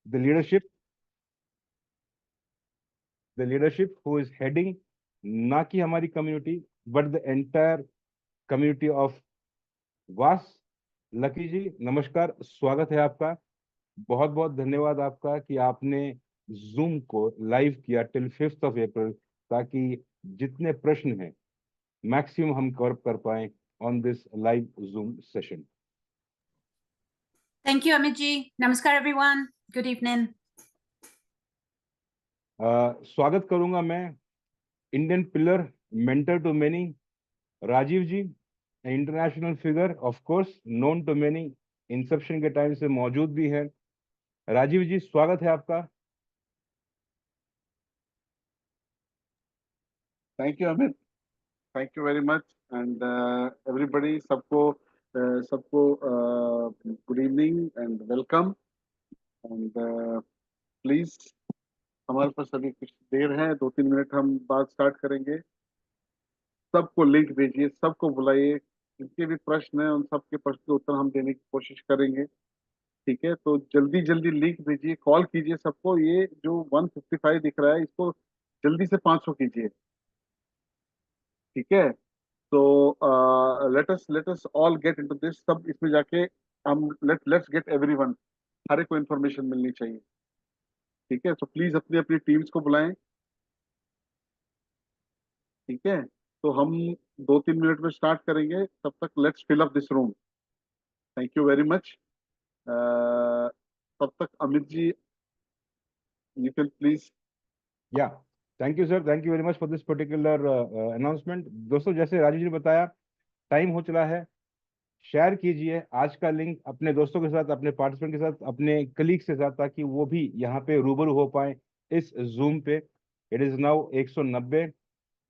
the leadership who is heading ना कि हमारी community but the entire community of वास। लकी जी नमस्कार, स्वागत है आपका। बहुत बहुत धन्यवाद आपका कि आपने जूम को लाइव किया टिल 5 अप्रैल, ताकि जितने प्रश्न हैं मैक्सिमम हम कवर कर पाए on this live zoom session. Thank you, Amit ji. Namaskar, everyone. Good evening. स्वागत करूंगा मैं Indian pillar, mentor to many, Rajiv ji, international figure of course, known to many, inception के टाइम से मौजूद भी है। राजीव जी स्वागत है आपका। Thank you Amit, thank you very much and everybody, सबको good evening and welcome and please हमारे पास अभी कुछ देर है, 2-3 मिनट हम बात स्टार्ट करेंगे। सबको लिंक भेजिए, सबको बुलाइए, जिनके भी प्रश्न हैं उन सबके प्रश्न के उत्तर हम देने की कोशिश करेंगे। ठीक है, तो जल्दी जल्दी लिंक भेजिए, कॉल कीजिए सबको। ये जो 155 दिख रहा है इसको जल्दी से 500 कीजिए। ठीक है, तो let us all get into this. सब इसमें जाके हम लेट्स गेट एवरीवन, हर एक को इन्फॉर्मेशन मिलनी चाहिए। ठीक है, तो प्लीज अपनी अपनी टीम्स को बुलाएं। ठीक है, तो हम 2-3 मिनट में स्टार्ट करेंगे, तब तक let's fill up this room. Thank you very much. तब तक Amit ji, you can please. या thank you sir, thank you very much for this particular announcement. दोस्तों जैसे राजीव जी ने बताया, टाइम हो चला है, शेयर कीजिए आज का लिंक अपने दोस्तों के साथ, अपने पार्टिसिपेंट के साथ, अपने कलीग्स के साथ, ताकि वो भी यहाँ पे रूबरू हो पाए इस जूम पे। It is now 190,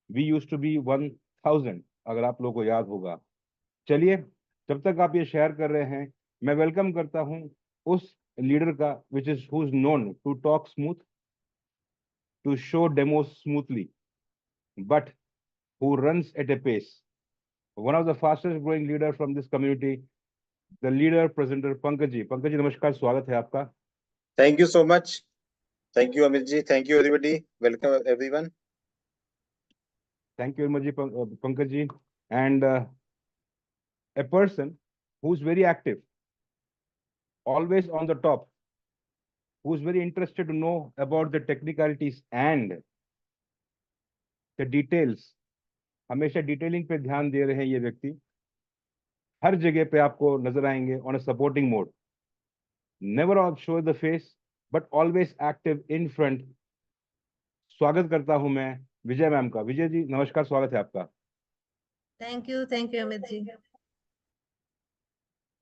we use to be 1000, अगर आप लोगों को याद होगा। चलिए, जब तक आप ये शेयर कर रहे हैं, मैं वेलकम करता हूं उस लीडर का which is who is known to talk smooth, to show demo smoothly, but who runs at a pace. One of the fastest growing leader from this community, the leader presenter Pankaj ji. Pankaj ji नमस्कार, स्वागत है आपका। Thank you so much. Thank you Amit ji. Thank you everybody. Welcome everyone. Thank you very much ji, Pankaj ji. And a person who's very active, always on the top, who's very interested to know about the technicalities and the details. हमेशा detailing पे ध्यान दे रहे हैं ये व्यक्ति, हर जगह पे आपको नजर आएंगे on a supporting mode, never on show the face but always active in front. स्वागत करता हूं मैं विजय मैम का। विजय जी नमस्कार, स्वागत है आपका। Thank you Amit ji.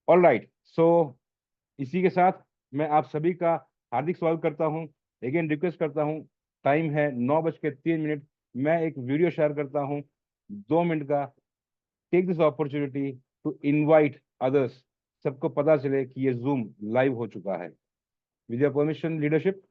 All right, so इसी के साथ मैं आप सभी का हार्दिक स्वागत करता हूं। अगेन रिक्वेस्ट करता हूं, टाइम है 9:03। मैं एक वीडियो शेयर करता हूं 2 मिनट का। Take this opportunity to invite others, सबको पता चले कि ये जूम लाइव हो चुका है। With your permission leadership.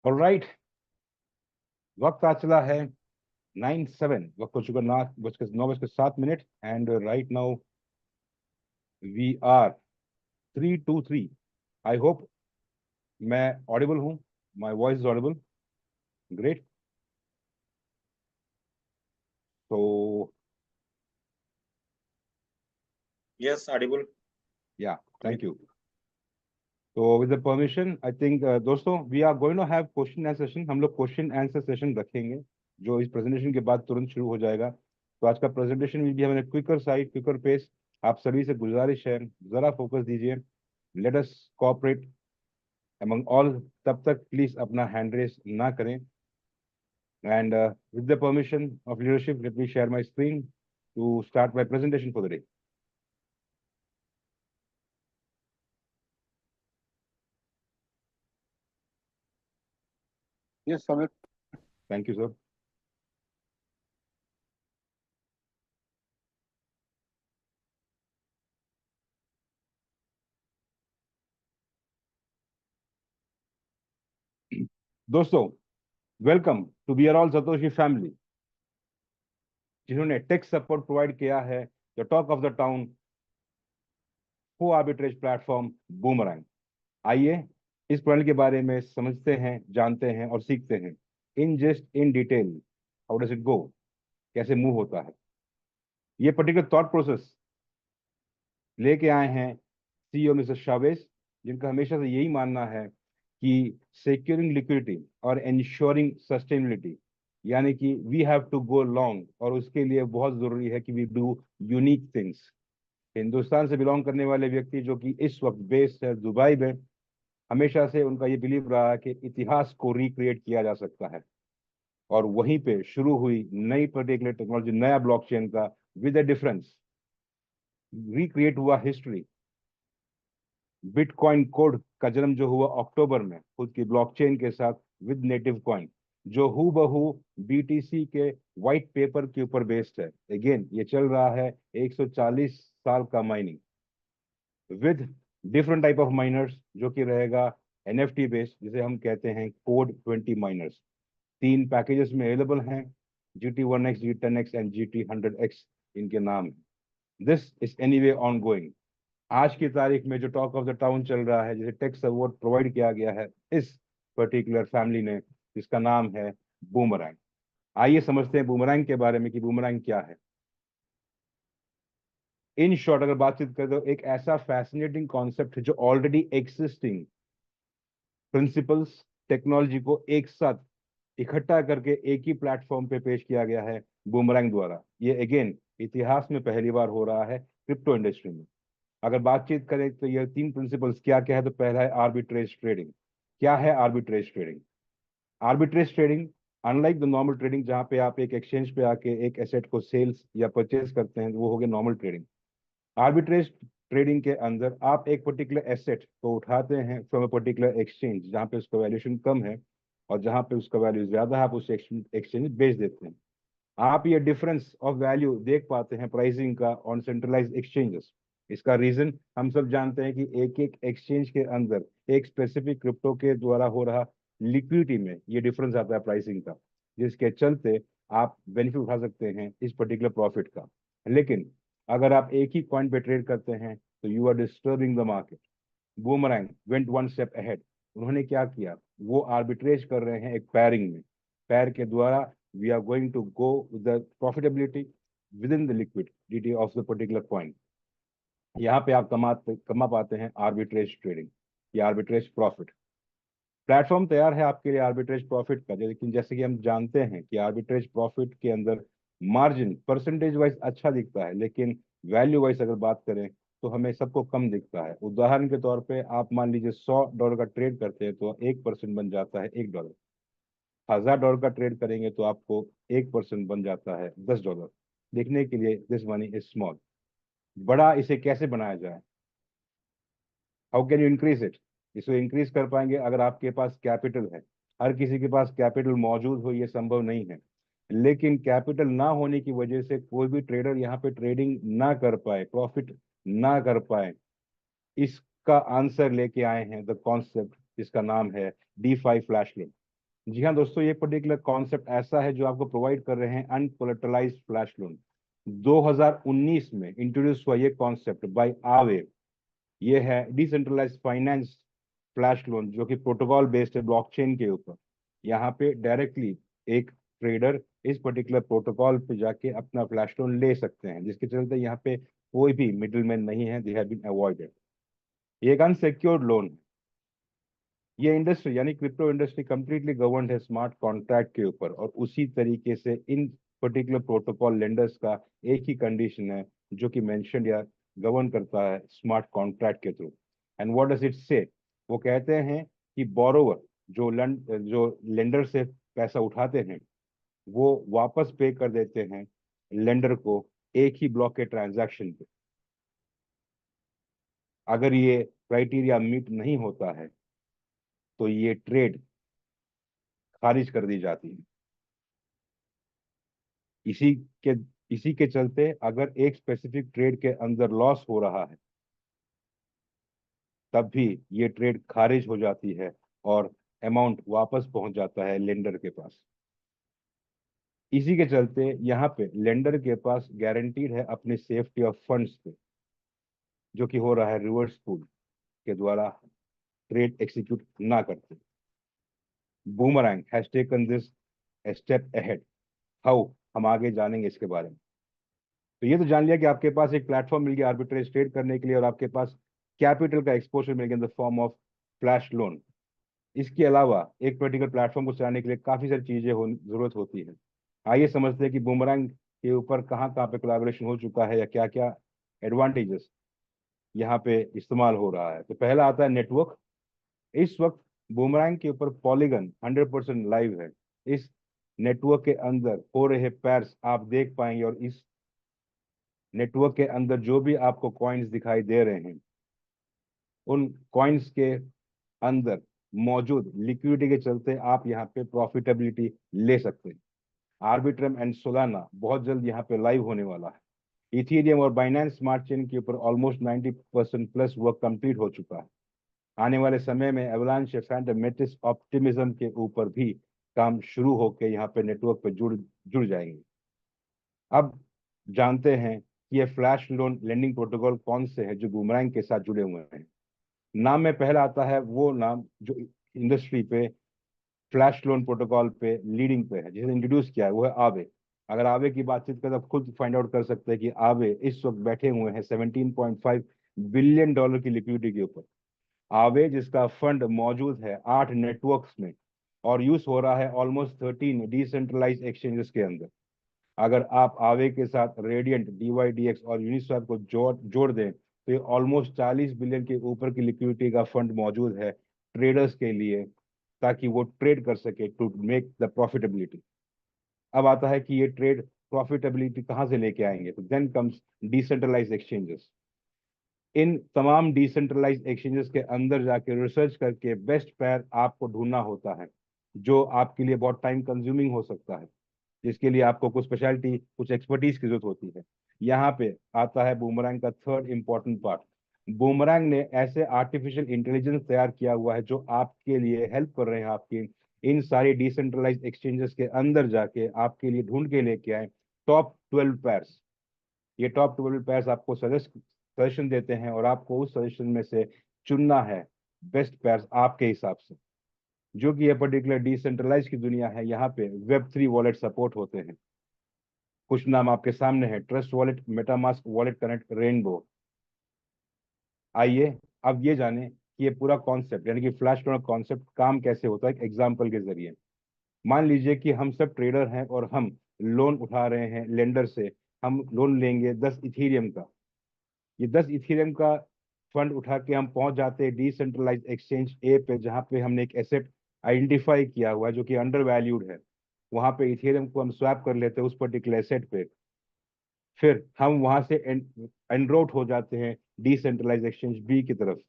Alright, वक्त आ चला है 9:07, वक्त हो चुका 9:07 and right now we are 3:23। I hope मैं ऑडिबल हूँ, my voice is audible. Great. तो Yes, audible. Yeah, thank you. तो with the permission I think दोस्तों we are going to have question answer session. हम लोग question answer session रखेंगे जो इस प्रेजेंटेशन के बाद तुरंत शुरू हो जाएगा। तो आज का प्रेजेंटेशन विल बी हमें क्विकर साइड, क्विकर पेस। आप सभी से गुजारिश है, जरा फोकस दीजिए, let us cooperate among all. तब तक प्लीज अपना हैंड रेस ना करें। And with the permission of leadership let me share my screen to start my presentation for the day. Yes, Amit. Thank you sir. दोस्तों, welcome to B R all Satoshi family, जिन्होंने tech support provide किया है the talk of the town को arbitrage platform boomerang. आइए इस प्रणाली के बारे में समझते हैं, जानते हैं और सीखते हैं in detail. How does it go, कैसे मूव होता है। ये पर्टिकुलर थॉट प्रोसेस लेके आए हैं सीईओ मिस्टर शावेज, जिनका हमेशा से यही मानना है कि सिक्योरिंग लिक्विडिटी और इंश्योरिंग सस्टेनेबिलिटी, यानी कि we have to go long, और उसके लिए बहुत जरूरी है कि we do unique things. Hindustan से बिलोंग करने वाले व्यक्ति जो कि इस वक्त बेस्ड है दुबई में, हमेशा से उनका ये बिलीव रहा है कि इतिहास को रिक्रिएट किया जा सकता है। और वहीं पे शुरू हुई नई पर्टिकुलर टेक्नोलॉजी, नया ब्लॉकचेन का, विद अ डिफरेंस। रिक्रिएट हुआ हिस्ट्री। बिटकॉइन कोड का जन्म जो हुआ अक्टूबर में खुद की ब्लॉकचेन के साथ विद नेटिव कॉइन, जो हूबहू बीटीसी के व्हाइट पेपर के ऊपर बेस्ड है। अगेन ये चल रहा है 140 साल का mining with different type of miners, जो कि रहेगा एनएफटी बेस्ड, जिसे हम कहते हैं कोड 20 माइनर्स। 3 पैकेजेस में अवेलेबल हैं, GT1X, GT10X एंड GT100X इनके नाम है। This is anyway ongoing. आज की तारीख में जो टॉक ऑफ द टाउन चल रहा है, जिसे टेक सपोर्ट प्रोवाइड किया गया है इस पर्टिकुलर फैमिली ने, जिसका नाम है बूमरैंग। आइए समझते हैं बूमरैंग के बारे में कि बूमरैंग क्या है। इन शॉर्ट अगर बातचीत करें तो एक ऐसा फैसिनेटिंग कॉन्सेप्ट है जो ऑलरेडी एग्जिस्टिंग प्रिंसिपल्स, टेक्नोलॉजी को एक साथ इकट्ठा करके एक ही प्लेटफॉर्म पे पेश किया गया है बूमरैंग द्वारा। ये अगेन इतिहास में पहली बार हो रहा है क्रिप्टो इंडस्ट्री में। अगर बातचीत करें तो ये 3 प्रिंसिपल्स क्या क्या है, तो पहला है आर्बिट्रेज ट्रेडिंग। क्या है arbitrage trading? Arbitrage trading unlike the normal trading, जहां पे आप एक एक्सचेंज पे आके एक एसेट को सेल्स या परचेज करते हैं, वो हो गया नॉर्मल ट्रेडिंग। आर्बिट्रेज ट्रेडिंग के अंदर आप एक पर्टिकुलर एसेट को उठाते हैं फ्रॉम अ पर्टिकुलर एक्सचेंज जहां पे उसका वैल्यूएशन कम है, और जहां पे उसका वैल्यू ज्यादा है आप उस एक्सचेंज बेच देते हैं। आप ये डिफरेंस ऑफ वैल्यू देख पाते हैं प्राइसिंग का ऑन सेंट्रलाइज्ड एक्सचेंजेस। इसका रीजन हम सब जानते हैं कि एक एक एक्सचेंज के अंदर एक स्पेसिफिक क्रिप्टो के द्वारा हो रहा लिक्विडिटी में ये डिफरेंस आता है प्राइसिंग का, जिसके चलते आप बेनिफिट उठा सकते हैं इस पर्टिकुलर प्रॉफिट का। लेकिन अगर आप एक ही कॉइन पे ट्रेड करते हैं तो you are disturbing the market. Boomerang went 1 step ahead. उन्होंने क्या किया, वो आर्बिट्रेज कर रहे हैं एक पेयरिंग में। पेयर के द्वारा we are going to go with the profitability within the liquidity of the particular coin. यहाँ पे आप कमा पाते हैं आर्बिट्रेज ट्रेडिंग या आर्बिट्रेज प्रॉफिट। प्लेटफॉर्म तैयार है आपके लिए आर्बिट्रेज प्रॉफिट का, लेकिन जैसे कि हम जानते हैं कि आर्बिट्रेज प्रॉफिट के अंदर मार्जिन परसेंटेज वाइज अच्छा दिखता है, लेकिन वैल्यू वाइज अगर बात करें तो हमें सबको कम दिखता है। उदाहरण के तौर पे आप मान लीजिए $100 का ट्रेड करते हैं तो 1% बन जाता है $1। $1000 का ट्रेड करेंगे तो आपको 1% बन जाता है $10। देखने के लिए दिस मनी इज स्मॉल। बड़ा इसे कैसे बनाया जाए, how can you increase it? इसको इंक्रीज कर पाएंगे अगर आपके पास कैपिटल है। हर किसी के पास कैपिटल मौजूद हो ये संभव नहीं है, लेकिन कैपिटल ना होने की वजह से कोई भी ट्रेडर यहाँ पे ट्रेडिंग ना कर पाए, प्रॉफिट ना कर पाए। इसका आंसर लेके आए हैं द कॉन्सेप्ट जिसका नाम है DeFi फ्लैश लोन। जी हाँ दोस्तों, ये पर्टिकुलर कॉन्सेप्ट ऐसा है जो आपको प्रोवाइड कर रहे हैं अनकोलेटरलाइज्ड फ्लैश लोन। 2019 में इंट्रोड्यूस हुआ ये कॉन्सेप्ट बाय आवे। ये है डिसेंट्रलाइज्ड फाइनेंस फ्लैश लोन, जो कि प्रोटोकॉल बेस्ड है ब्लॉकचेन के ऊपर। यहाँ पे डायरेक्टली एक ट्रेडर इस पर्टिकुलर प्रोटोकॉल पे जाके अपना फ्लैश लोन ले सकते हैं, जिसके चलते यहाँ पे कोई भी मिडिलमैन नहीं है, दे हैव बीन अवॉइडेड। ये एक अनसिक्योर्ड लोन है। ये इंडस्ट्री यानी क्रिप्टो इंडस्ट्री कंप्लीटली गवर्नड है स्मार्ट कॉन्ट्रैक्ट के ऊपर, और उसी तरीके से इन पर्टिकुलर प्रोटोकॉल लेंडर्स का एक ही कंडीशन है जो कि मेंशन या गवर्न करता है स्मार्ट कॉन्ट्रैक्ट के through. And what does it से? वो कहते हैं कि बोरोवर जो लेंडर से पैसा उठाते हैं वो वापस पे कर देते हैं लेंडर को एक ही ब्लॉक के ट्रांजैक्शन पे। अगर ये क्राइटेरिया मीट नहीं होता है तो ये ट्रेड खारिज कर दी जाती है। इसी के इसी के चलते अगर एक स्पेसिफिक ट्रेड के अंदर लॉस हो रहा है तब भी ये ट्रेड खारिज हो जाती है और अमाउंट वापस पहुंच जाता है लेंडर के पास। इसी के चलते यहाँ पे लेंडर के पास गारंटीड है अपनी सेफ्टी ऑफ फंड्स पे, जो कि हो रहा है रिवर्स पूल के द्वारा ट्रेड एक्सिक्यूट ना करते। Boomerang has taken this step ahead. How? हम आगे जानेंगे इसके बारे में। तो ये तो जान लिया कि आपके पास एक प्लेटफॉर्म मिल गया आर्बिट्रेज ट्रेड करने के लिए, और आपके पास कैपिटल का एक्सपोजर मिल गया in the form of flash loan. इसके अलावा एक पर्टिकुलर प्लेटफॉर्म को चलाने के लिए काफी सारी चीजें जरूरत होती है। आइए समझते हैं कि बूमरैंग के ऊपर कहाँ कहाँ पे कोलैबोरेशन हो चुका है या क्या क्या एडवांटेजेस यहाँ पे इस्तेमाल हो रहा है। तो पहला आता है नेटवर्क। इस वक्त बूमरैंग के ऊपर पॉलीगन 100% लाइव है। इस नेटवर्क के अंदर हो रहे पैर्स आप देख पाएंगे, और इस नेटवर्क के अंदर जो भी आपको कॉइन्स दिखाई दे रहे हैं उन कॉइन्स के अंदर मौजूद लिक्विडिटी के चलते आप यहाँ पे प्रॉफिटेबिलिटी ले सकते हैं। आर्बिट्रम एंड सोलाना बहुत जल्द यहाँ पे लाइव होने वाला है। इथेरियम और बाइनेंस स्मार्ट चेन के ऊपर ऑलमोस्ट 90% प्लस वर्क कंप्लीट हो चुका है। आने वाले समय में एवलांच फैंटम मेटिस ऑप्टिमिज्म के ऊपर भी काम शुरू होकर यहाँ पे नेटवर्क पे जुड़ जाएंगे। अब जानते हैं कि ये फ्लैश लोन लेंडिंग प्रोटोकॉल कौन से हैं जो बूमरैंग के साथ जुड़े हुए हैं। नाम में पहला आता है वो नाम जो इंडस्ट्री पे फ्लैश लोन प्रोटोकॉल पे लीडिंग पे है, जिसे इंट्रोड्यूस किया है, वो है आवे। अगर आवे की बातचीत करें तो खुद फाइंड आउट कर सकते हैं कि आवे इस वक्त बैठे हुए हैं 17.5 बिलियन डॉलर की लिक्विडिटी के ऊपर। आवे जिसका फंड मौजूद है 8 नेटवर्क्स में और यूज हो रहा है ऑलमोस्ट 13 डिसेंट्रलाइज एक्सचेंजेस के अंदर। अगर आप आवे के साथ रेडियंट, DYDX और यूनिस्वैप को जोड़ दें तो ये ऑलमोस्ट 40 बिलियन के ऊपर की लिक्विडिटी का फंड मौजूद है ट्रेडर्स के लिए, ताकि वो ट्रेड कर सके टू मेक द प्रॉफिटेबिलिटी। अब आता है कि ये ट्रेड प्रॉफिटेबिलिटी कहाँ से लेके आएंगे, तो देन कम्स डिसेंट्रलाइज एक्सचेंजेस। इन तमाम डिसेंट्रलाइज एक्सचेंजेस के अंदर जाके रिसर्च करके बेस्ट पेयर आपको ढूंढना होता है, जो आपके लिए बहुत टाइम कंज्यूमिंग हो सकता है, जिसके लिए आपको कुछ स्पेशलिटी, कुछ एक्सपर्टीज की जरूरत होती है। यहाँ पे आता है बूमरैंग का थर्ड इंपॉर्टेंट पार्ट। बूमरैंग ने ऐसे आर्टिफिशियल इंटेलिजेंस तैयार किया हुआ है जो आपके लिए हेल्प कर रहे हैं, आपकी इन सारी डिसेंट्रलाइज एक्सचेंजेस के अंदर जाके आपके लिए ढूंढ के लेके आए टॉप 12 पैर्स। ये टॉप 12 पैर्स आपको सजेशन देते हैं और आपको उस सजेशन में से चुनना है बेस्ट पैर्स आपके हिसाब से। जो कि ये पर्टिकुलर डिसेंट्रलाइज की दुनिया है, यहाँ पे Web3 वॉलेट सपोर्ट होते हैं। कुछ नाम आपके सामने है: trust wallet, MetaMask wallet, connect, rainbow. आइए अब ये जाने कि ये पूरा कॉन्सेप्ट यानी कि फ्लैश लोन कॉन्सेप्ट काम कैसे होता है एक एग्जाम्पल के जरिए। मान लीजिए कि हम सब ट्रेडर हैं और हम लोन उठा रहे हैं लेंडर से। हम लोन लेंगे 10 इथीरियम का। ये 10 इथेरियम का फंड उठा के हम पहुंच जाते हैं डिसेंट्रलाइज एक्सचेंज ए पे, जहां पे हमने एक एसेट आइडेंटिफाई किया हुआ है जो कि अंडर वैल्यूड है। वहां पे इथेरियम को हम स्वैप कर लेते हैं उस पर्टिकुलर एसेट पे। फिर हम वहां से एनरोट हो जाते हैं डिसेंट्रलाइज एक्सचेंज बी की तरफ।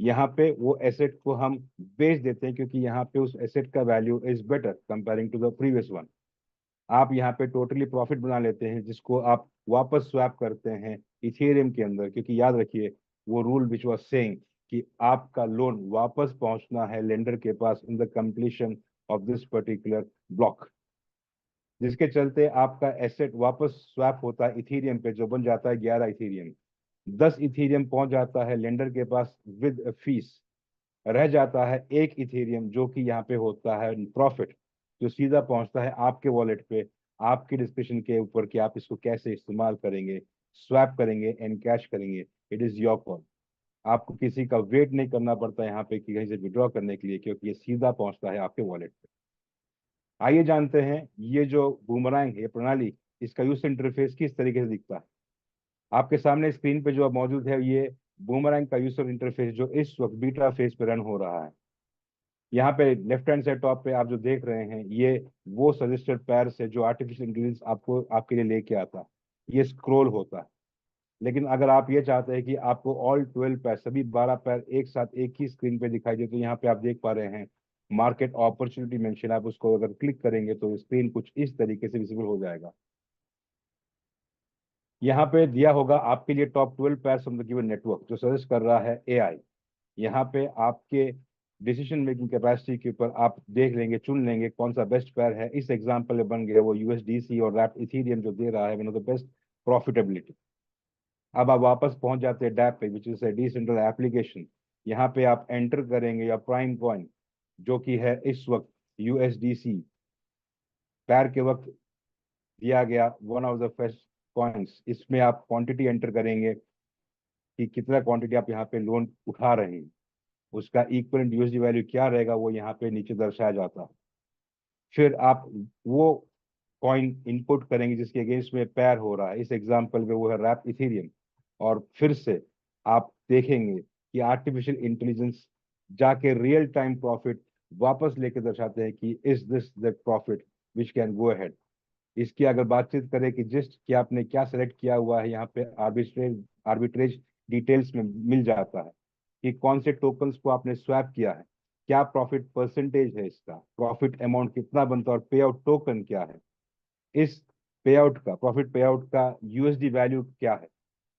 यहाँ पे वो एसेट को हम बेच देते हैं, क्योंकि यहाँ पे उस एसेट का value is better comparing to the previous one. आप यहाँ पे टोटली प्रॉफिट बना लेते हैं, जिसको आप वापस स्वैप करते हैं इथेरियम के अंदर, क्योंकि याद रखिए वो रूल विच वाज सेइंग कि आपका लोन वापस पहुंचना है लेंडर के पास in the completion of this particular block, जिसके चलते आपका एसेट वापस स्वैप होता है इथीरियम पे, जो बन जाता है 11 इथीरियम। 10 इथीरियम पहुंच जाता है लेंडर के पास विद फीस, रह जाता है 1 इथेरियम जो कि यहाँ पे होता है प्रॉफिट, जो सीधा पहुंचता है आपके वॉलेट पे, आपके डिस्क्रिप्शन के ऊपर कि आप इसको कैसे इस्तेमाल करेंगे, स्वैप करेंगे, एंड कैश करेंगे। It is your call. आपको किसी का वेट नहीं करना पड़ता यहाँ पे कि कहीं से विड्रॉ करने के लिए, क्योंकि ये सीधा पहुंचता है आपके वॉलेट पे। आइए जानते हैं ये जो बूमरैंग है प्रणाली, इसका यूज इंटरफेस किस तरीके से दिखता है। आपके सामने स्क्रीन पे जो अब मौजूद है, ये बूमरैंग का यूजर इंटरफेस जो इस वक्त बीटा फेज पे रन हो रहा है। यहाँ पे लेफ्ट हैंड साइड टॉप पे आप जो देख रहे हैं, ये वो सजेस्टेड पैर्स है जो आर्टिफिशियल इंटेलिजेंस आपको आपके लिए लेके आता है। ये स्क्रॉल होता है। लेकिन अगर आप ये चाहते हैं कि आपको ऑल 12 पैर, सभी 12 पैर एक साथ एक ही स्क्रीन पे दिखाई दे, तो यहाँ पे आप देख पा रहे हैं मार्केट अपॉर्चुनिटी मेंशन। आप उसको अगर क्लिक करेंगे तो स्क्रीन कुछ इस तरीके से विजिबल हो जाएगा। यहाँ पे दिया होगा आपके लिए top 12 pairs from the given network, जो सजेस्ट कर रहा है एआई। यहाँ पे आपके डिसीजन मेकिंग कैपेसिटी के ऊपर आप देख लेंगे, चुन लेंगे कौन सा बेस्ट पेयर है। इस एग्जांपल में बन गया वो यूएसडीसी और रैप्ट इथेरियम जो दे रहा है one of the best profitability. अब आप वापस पहुंच जाते हैं डैप पे, विच इज ए डिसेंट्रल एप्लीकेशन। यहाँ पे आप एंटर करेंगे या प्राइम कॉइन, जो कि है इस वक्त यूएसडीसी पैर के वक्त दिया गया one of the best coins. इसमें आप क्वांटिटी एंटर करेंगे कि कितना क्वांटिटी आप यहाँ पे लोन उठा रहे हैं, उसका इक्वलेंट यूएसडी वैल्यू क्या रहेगा वो यहाँ पे नीचे दर्शाया जाता है। फिर आप वो कॉइन इनपुट करेंगे जिसके अगेंस्ट में पेयर हो रहा है। इस एग्जांपल में वो है रैप इथेरियम। और फिर से आप देखेंगे कि आर्टिफिशियल इंटेलिजेंस जाके रियल टाइम प्रॉफिट वापस लेके दर्शाते हैं कि is this the profit which can go ahead. इसकी अगर बातचीत करें कि जिस्ट कि आपने क्या सेलेक्ट किया हुआ है, यहाँ पे आर्बिट्रेज डिटेल्स में मिल जाता है कि कौन से टोकन्स को आपने स्वैप किया है, क्या प्रॉफिट परसेंटेज है, इसका प्रॉफिट अमाउंट कितना बनता है और पे आउट टोकन क्या है, इस पे आउट का प्रॉफिट पे आउट का यूएसडी वैल्यू क्या है,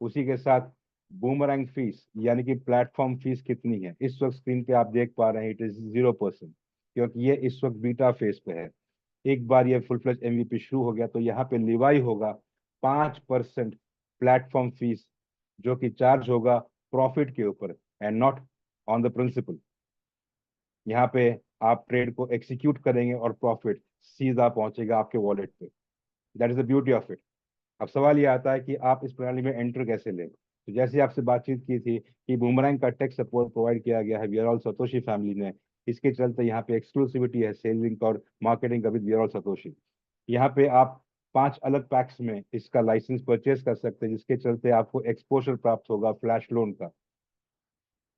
उसी के साथ बूमरैंग फीस यानी कि प्लेटफॉर्म फीस कितनी है। इस वक्त स्क्रीन पे आप देख पा रहे हैं इट इज 0%, क्योंकि ये इस वक्त बीटा फेज पे है। एक बार ये फुल फ्लेज एमवीपी शुरू हो गया तो यहाँ पे लिवाई होगा 5% प्लेटफॉर्म फीस, जो कि चार्ज होगा प्रॉफिट के ऊपर and not on the principal. यहाँ पे आप ट्रेड को एक्सिक्यूट करेंगे और प्रॉफिट सीधा पहुंचेगा आपके वॉलेट पे। That is the beauty of it. अब सवाल ये आता है कि आप इस प्रणाली में एंटर कैसे लें। तो जैसे आपसे बातचीत की थी कि बूमरैंग का टेक सपोर्ट प्रोवाइड किया गया है we are all Satoshi family ने। इसके चलते यहाँ पे एक्सक्लूसिविटी है सेलिंग और मार्केटिंग का with we are all Satoshi. यहाँ पे आप 5 अलग पैक्स में इसका लाइसेंस परचेज कर सकते हैं, जिसके चलते आपको एक्सपोजर प्राप्त होगा फ्लैश लोन का।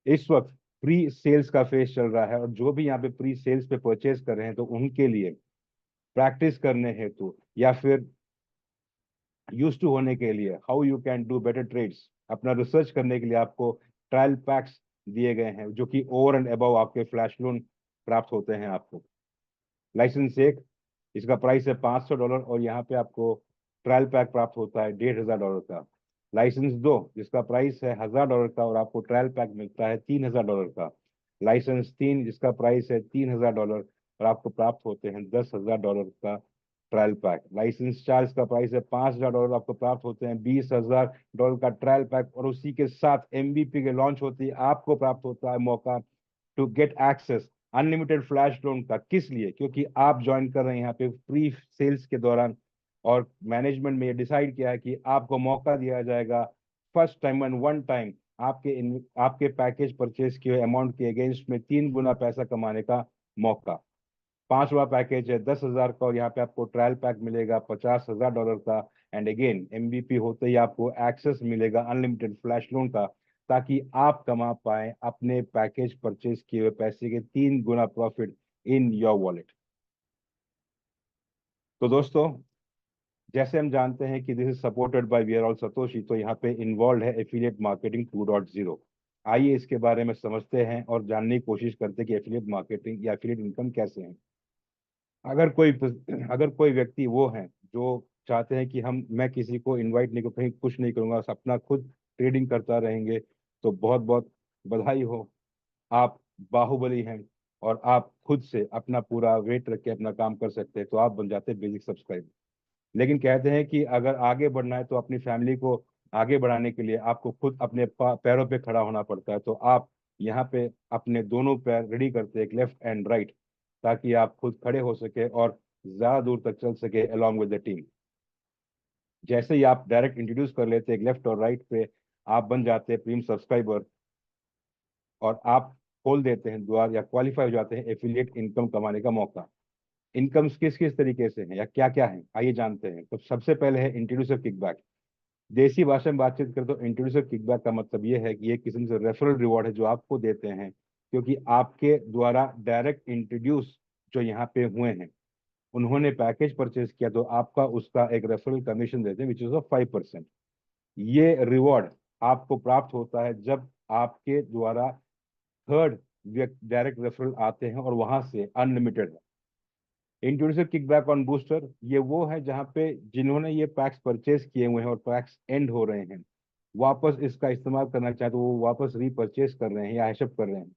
इस वक्त प्री सेल्स का फेज चल रहा है और जो भी यहाँ पे प्री सेल्स पे परचेज कर रहे हैं तो उनके लिए प्रैक्टिस करने हेतु या फिर यूज टू होने के लिए how you can do better trades, अपना रिसर्च करने के लिए आपको ट्रायल पैक्स दिए गए हैं, जो कि ओवर एंड अबव आपके फ्लैश लोन प्राप्त होते हैं आपको। लाइसेंस 1, इसका प्राइस है $500 और यहाँ पे आपको ट्रायल पैक प्राप्त होता है $1500 का। लाइसेंस 2, जिसका प्राइस है $1000 का और आपको ट्रायल पैक मिलता है $3000 का। लाइसेंस 3, जिसका प्राइस है $3000 और आपको प्राप्त होते हैं $10,000 का ट्रायल पैक। लाइसेंस 4, इसका प्राइस है $5000, आपको प्राप्त होते हैं $20000 का ट्रायल पैक। और उसी के साथ एमवीपी के लॉन्च होती है, आपको प्राप्त होता है मौका to get access unlimited flash loan का। किस लिए? क्योंकि आप ज्वाइन कर रहे हैं यहाँ पे प्री सेल्स के दौरान और मैनेजमेंट में ये डिसाइड किया है कि आपको मौका दिया जाएगा first time and one time आपके पैकेज परचेज किए अमाउंट के अगेंस्ट में 3 गुना पैसा कमाने का मौका। 5वां पैकेज है 10,000 का और यहाँ पे आपको ट्रायल पैक मिलेगा $50,000 का। एंड अगेन एमवीपी होते ही आपको एक्सेस मिलेगा अनलिमिटेड फ्लैश लोन का, ताकि आप कमा पाए अपने पैकेज परचेज किए हुए पैसे के 3 गुना प्रॉफिट इन योर वॉलेट। तो दोस्तों, जैसे हम जानते हैं कि this is supported by we are all Satoshi, तो यहाँ पे इन्वॉल्व है एफिलिएट मार्केटिंग 2.0। आइए इसके बारे में समझते हैं और जानने की कोशिश करते हैं कि एफिलिएट मार्केटिंग या एफिलिएट इनकम कैसे है। अगर कोई व्यक्ति वो है जो चाहते हैं कि मैं किसी को इनवाइट नहीं कहीं कुछ नहीं करूंगा, अपना खुद ट्रेडिंग करता रहेंगे, तो बहुत बहुत बधाई हो, आप बाहुबली हैं। और आप खुद से अपना पूरा वेट रख के अपना काम कर सकते हैं, तो आप बन जाते हैं बेसिक सब्सक्राइबर। लेकिन कहते हैं कि अगर आगे बढ़ना है तो अपनी फैमिली को आगे बढ़ाने के लिए आपको खुद अपने पैरों पे खड़ा होना पड़ता है। तो आप यहाँ पे अपने दोनों पैर रेडी करते हैं, एक लेफ्ट एंड राइट, ताकि आप खुद खड़े हो सके और ज्यादा दूर तक चल सके अलॉन्ग विद द टीम। जैसे ही आप डायरेक्ट इंट्रोड्यूस कर लेते हैं एक लेफ्ट और राइट पे, आप बन जाते हैं प्रीमियम सब्सक्राइबर और आप खोल देते हैं द्वार या क्वालिफाई हो जाते हैं एफिलिएट इनकम कमाने का मौका। इनकम्स किस किस तरीके से हैं या क्या क्या हैं, आइए जानते हैं। तो सबसे पहले है इंट्रोड्यूसर किकबैक। देसी भाषा में बातचीत करें तो इंट्रोड्यूसर किकबैक का मतलब ये है कि ये किस्म से रेफरल रिवॉर्ड है जो आपको देते हैं, क्योंकि आपके द्वारा डायरेक्ट इंट्रोड्यूस जो यहाँ पे हुए हैं उन्होंने पैकेज परचेज किया, तो आपका उसका एक रेफरल कमीशन देते हैं विच इज ऑफ 5%। ये रिवॉर्ड आपको प्राप्त होता है जब आपके द्वारा थर्ड डायरेक्ट रेफरल आते हैं और वहां से अनलिमिटेड है। इंट्रोड्यूसर किकबैक ऑन बूस्टर, ये वो है जहां पे जिन्होंने ये पैक्स परचेज किए हुए हैं और पैक्स एंड हो रहे हैं, वापस इसका इस्तेमाल करना चाहे तो वो वापस रीपरचेज कर रहे हैं या हैशअप कर रहे हैं।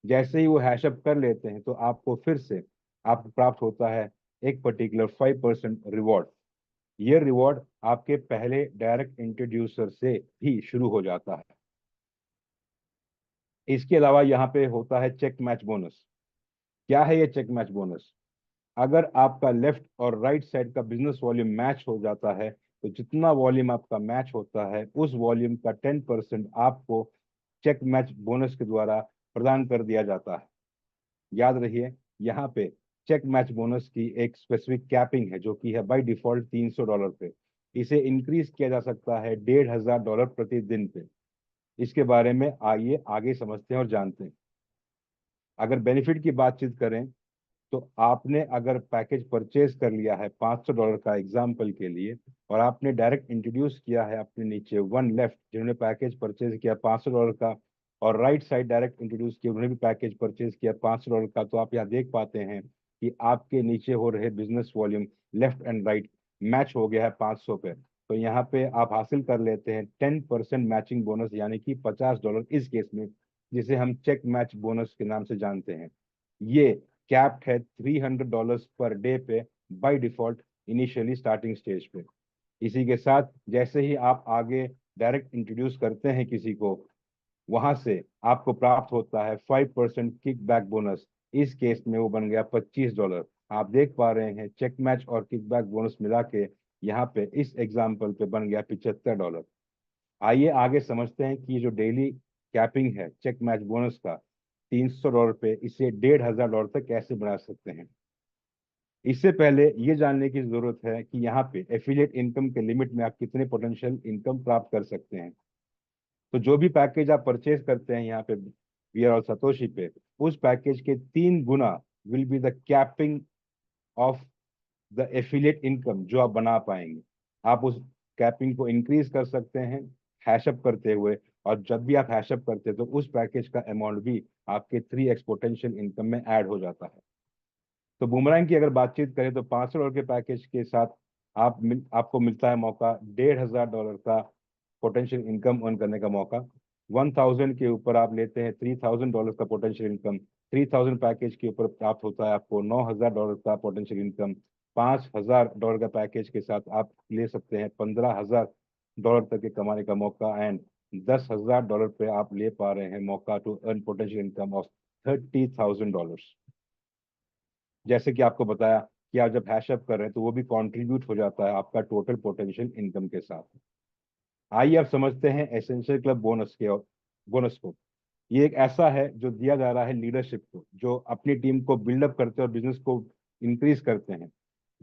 जैसे ही वो हैशअप कर लेते हैं तो आपको फिर से आपको प्राप्त होता है एक पर्टिकुलर 5% रिवॉर्ड। ये रिवॉर्ड आपके पहले डायरेक्ट इंट्रोड्यूसर से ही शुरू हो जाता है। इसके अलावा यहाँ पे होता है चेक मैच बोनस। क्या है ये चेक मैच बोनस? अगर आपका लेफ्ट और राइट साइड का बिजनेस वॉल्यूम मैच हो जाता है तो जितना वॉल्यूम आपका मैच होता है उस वॉल्यूम का 10% आपको चेक मैच बोनस के द्वारा प्रदान कर दिया जाता है। याद रहिए, यहाँ पे चेक मैच बोनस की एक स्पेसिफिक कैपिंग है जो कि है बाय डिफॉल्ट $300 पे। इसे इंक्रीज किया जा सकता है $1,500 प्रतिदिन पे। इसके बारे में आइए आगे समझते हैं और जानते हैं। अगर बेनिफिट की बातचीत करें तो आपने अगर पैकेज परचेज कर लिया है $500 का एग्जाम्पल के लिए, और आपने डायरेक्ट इंट्रोड्यूस किया है अपने नीचे वन लेफ्ट जिन्होंने पैकेज परचेज किया $500 का, और राइट साइड डायरेक्ट इंट्रोड्यूस किया उन्होंने भी पैकेज परचेज किया $500 का, तो आप यहाँ देख पाते हैं कि आपके नीचे हो रहे business volume left and right match हो गया है 500 पे। तो यहाँ पे आप हासिल कर लेते हैं 10% मैचिंग बोनस, यानी कि $50 इस केस में, जिसे हम चेक मैच बोनस के नाम से जानते हैं। ये कैप्ड है $300 पर डे पे by default initially starting stage पे। इसी के साथ जैसे ही आप आगे डायरेक्ट इंट्रोड्यूस करते हैं किसी को, वहां से आपको प्राप्त होता है 5% किकबैक बोनस। इस केस में वो बन गया $25। आप देख पा रहे हैं चेक मैच और किकबैक बोनस मिला के यहाँ पे इस एग्जाम्पल पे बन गया $75। आइए आगे समझते हैं कि जो डेली कैपिंग है चेक मैच बोनस का $300 पे, इसे $1,500 तक कैसे बढ़ा सकते हैं। इससे पहले ये जानने की जरूरत है कि यहाँ पे एफिलिएट इनकम के लिमिट में आप कितने पोटेंशियल इनकम प्राप्त कर सकते हैं। तो जो भी पैकेज आप परचेज करते हैं यहाँ पे वीआर और सतोशी पे, उस पैकेज के 3 गुना will be the capping of the affiliate income जो आप बना पाएंगे। आप उस कैपिंग को इंक्रीज कर सकते हैं हैशअप करते हुए, और जब भी आप हैशअप करते हैं तो उस पैकेज का अमाउंट भी आपके 3x पोटेंशियल इनकम में ऐड हो जाता है। तो बूमरैंग की अगर बातचीत करें तो $500 के पैकेज के साथ आपको मिलता है मौका $1,500 का पोटेंशियल इनकम अर्न करने का मौका। 1000 के ऊपर आप लेते हैं $3,000 का पोटेंशियल इनकम। 3000 पैकेज के ऊपर प्राप्त होता है आपको $9,000 का पोटेंशियल इनकम। $5,000 का पैकेज के साथ आप ले सकते हैं $15,000 तक के कमाने का मौका, एंड $10,000 पे आप ले पा रहे हैं मौका to earn potential income of $30,000। जैसे कि आपको बताया कि आप जब हैशअप कर रहे हैं तो वो भी कंट्रीब्यूट हो जाता है आपका टोटल पोटेंशियल इनकम के साथ। आइए अब समझते हैं एसेंशियल क्लब बोनस को। ये एक ऐसा है जो दिया जा रहा है लीडरशिप को, जो अपनी टीम को बिल्डअप करते हैं और बिजनेस को इंक्रीज करते हैं।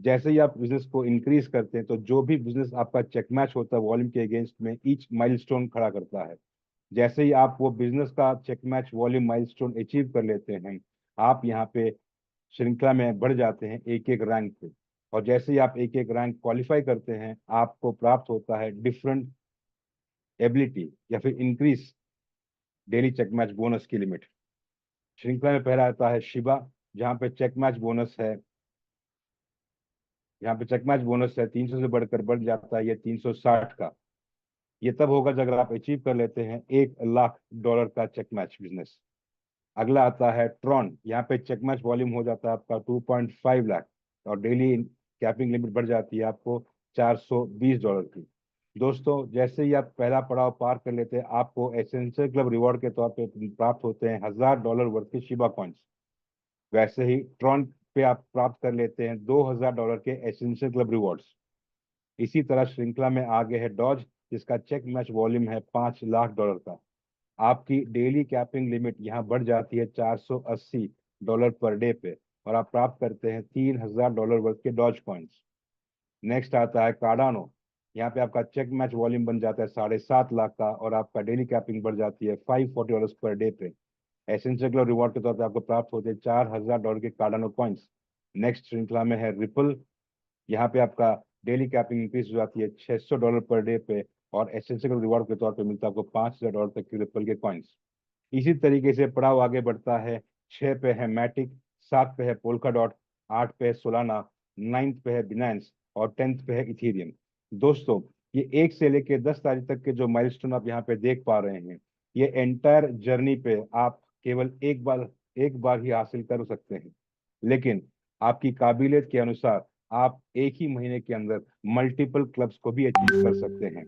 जैसे ही आप बिजनेस को इंक्रीज करते हैं तो जो भी बिजनेस आपका चेक मैच होता है वॉल्यूम के अगेंस्ट में ईच माइलस्टोन खड़ा करता है। जैसे ही आप वो बिजनेस का check match volume milestone achieve कर लेते हैं, आप यहाँ पे श्रृंखला में बढ़ जाते हैं एक एक रैंक पे, और जैसे ही आप एक एक रैंक क्वालिफाई करते हैं आपको प्राप्त होता है डिफरेंट एबिलिटी या फिर increase daily check match bonus की लिमिट। श्रृंखला में पहला आता है शिबा, जहाँ पे चेक मैच बोनस है, यहाँ पे चेक मैच बोनस है 300 से बढ़कर बढ़ जाता है ये 360 का। ये तब होगा जब अगर आप अचीव कर लेते हैं $1,00,000 का चेक मैच बिजनेस। अगला आता है ट्रॉन, यहाँ पे चेक मैच वॉल्यूम हो जाता है आपका 2.5 लाख और डेली कैपिंग लिमिट बढ़ जाती है आपको $420 की। दोस्तों जैसे ही आप पहला पड़ाव पार कर लेते हैं, आपको एसेंशियल क्लब रिवॉर्ड के तौर पे प्राप्त होते हैं $1000 वर्थ के शिबा कॉइन्स। वैसे ही ट्रॉन पे आप प्राप्त कर लेते हैं $2000 के एसेंशियल क्लब रिवॉर्ड्स। इसी तरह श्रृंखला में आगे है डॉज, जिसका चेक मैच वॉल्यूम है $5 लाख का। आपकी डेली कैपिंग लिमिट यहाँ बढ़ जाती है $480 पर डे पे और आप प्राप्त करते हैं $3000 वर्थ के डॉज कॉइन्स। नेक्स्ट आता है कार्डानो, यहाँ पे आपका चेक मैच वॉल्यूम बन जाता है 7.5 लाख का और आपका डेली कैपिंग बढ़ जाती है $540 पर डे पे। एसेंशियल रिवॉर्ड के तौर पे आपको प्राप्त होते हैं $4000 के कार्डानो कॉइन्स। नेक्स्ट श्रृंखला में है रिपल, यहाँ पे आपका डेली कैपिंग इंक्रीज हो जाती है $600 पर डे पे और एसेंशियल रिवॉर्ड के तौर पे मिलता है आपको $5000 तक की रिपल के कॉइन्स। इसी तरीके से पड़ाव आगे बढ़ता है। 6 पे है मैटिक, 7 पे है पोल्का डॉट, 8 पे है सोलाना, 9th पे है बिनांस और 10th पे है इथेरियम। दोस्तों ये 1 से लेके 10 तारीख तक के जो माइलस्टोन आप यहाँ पे देख पा रहे हैं, ये एंटायर जर्नी पे आप केवल एक बार ही हासिल कर सकते हैं, लेकिन आपकी काबिलियत के अनुसार आप एक ही महीने के अंदर मल्टीपल क्लब्स को भी अचीव कर सकते हैं।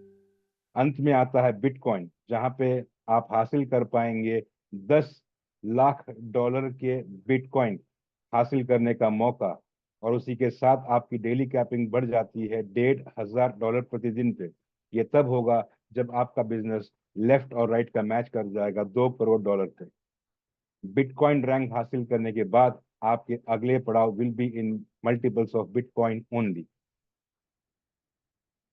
अंत में आता है बिटकॉइन, जहां पे आप हासिल कर पाएंगे $10 लाख के बिटकॉइन हासिल करने का मौका और उसी के साथ आपकी डेली कैपिंग बढ़ जाती है $1500 प्रतिदिन पे। ये तब होगा जब आपका बिजनेस लेफ्ट और राइट का मैच कर जाएगा $2 करोड़ पे। बिटकॉइन रैंक हासिल करने के बाद आपके अगले पड़ाव will be in multiples of bitcoin only.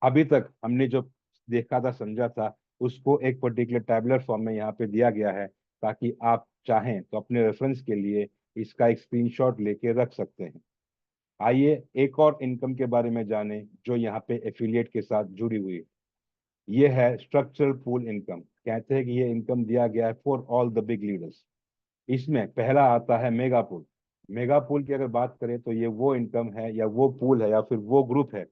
अभी तक हमने जो देखा था, समझा था, उसको एक पर्टिकुलर टैबुलर फॉर्म में यहाँ पे दिया गया है, ताकि आप चाहें तो अपने रेफरेंस के लिए इसका एक स्क्रीनशॉट लेके रख सकते हैं। आइए एक और इनकम के बारे में जाने जो यहाँ पे एफिलिएट के साथ जुड़ी हुई है। ये है स्ट्रक्चरल पूल इनकम। कहते हैं कि ये इनकम दिया गया है for all the big leaders. इसमें पहला आता है मेगा पूल। मेगा पूल की अगर बात करें तो ये वो इनकम है या वो पूल है या फिर वो ग्रुप है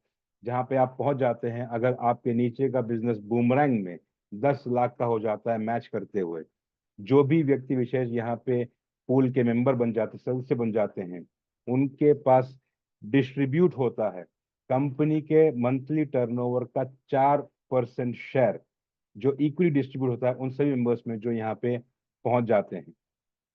जहां पे आप पहुंच जाते हैं अगर आपके नीचे का बिजनेस बूमरैंग में 10 लाख का हो जाता है मैच करते हुए। जो भी व्यक्ति विशेष यहाँ पे पूल के मेंबर बन जाते, सदस्य बन जाते हैं, उनके पास डिस्ट्रीब्यूट होता है कंपनी के मंथली टर्नओवर का 4% शेयर, जो इक्वली डिस्ट्रीब्यूट होता है उन सभी मेंबर्स में जो यहाँ पे पहुंच जाते हैं।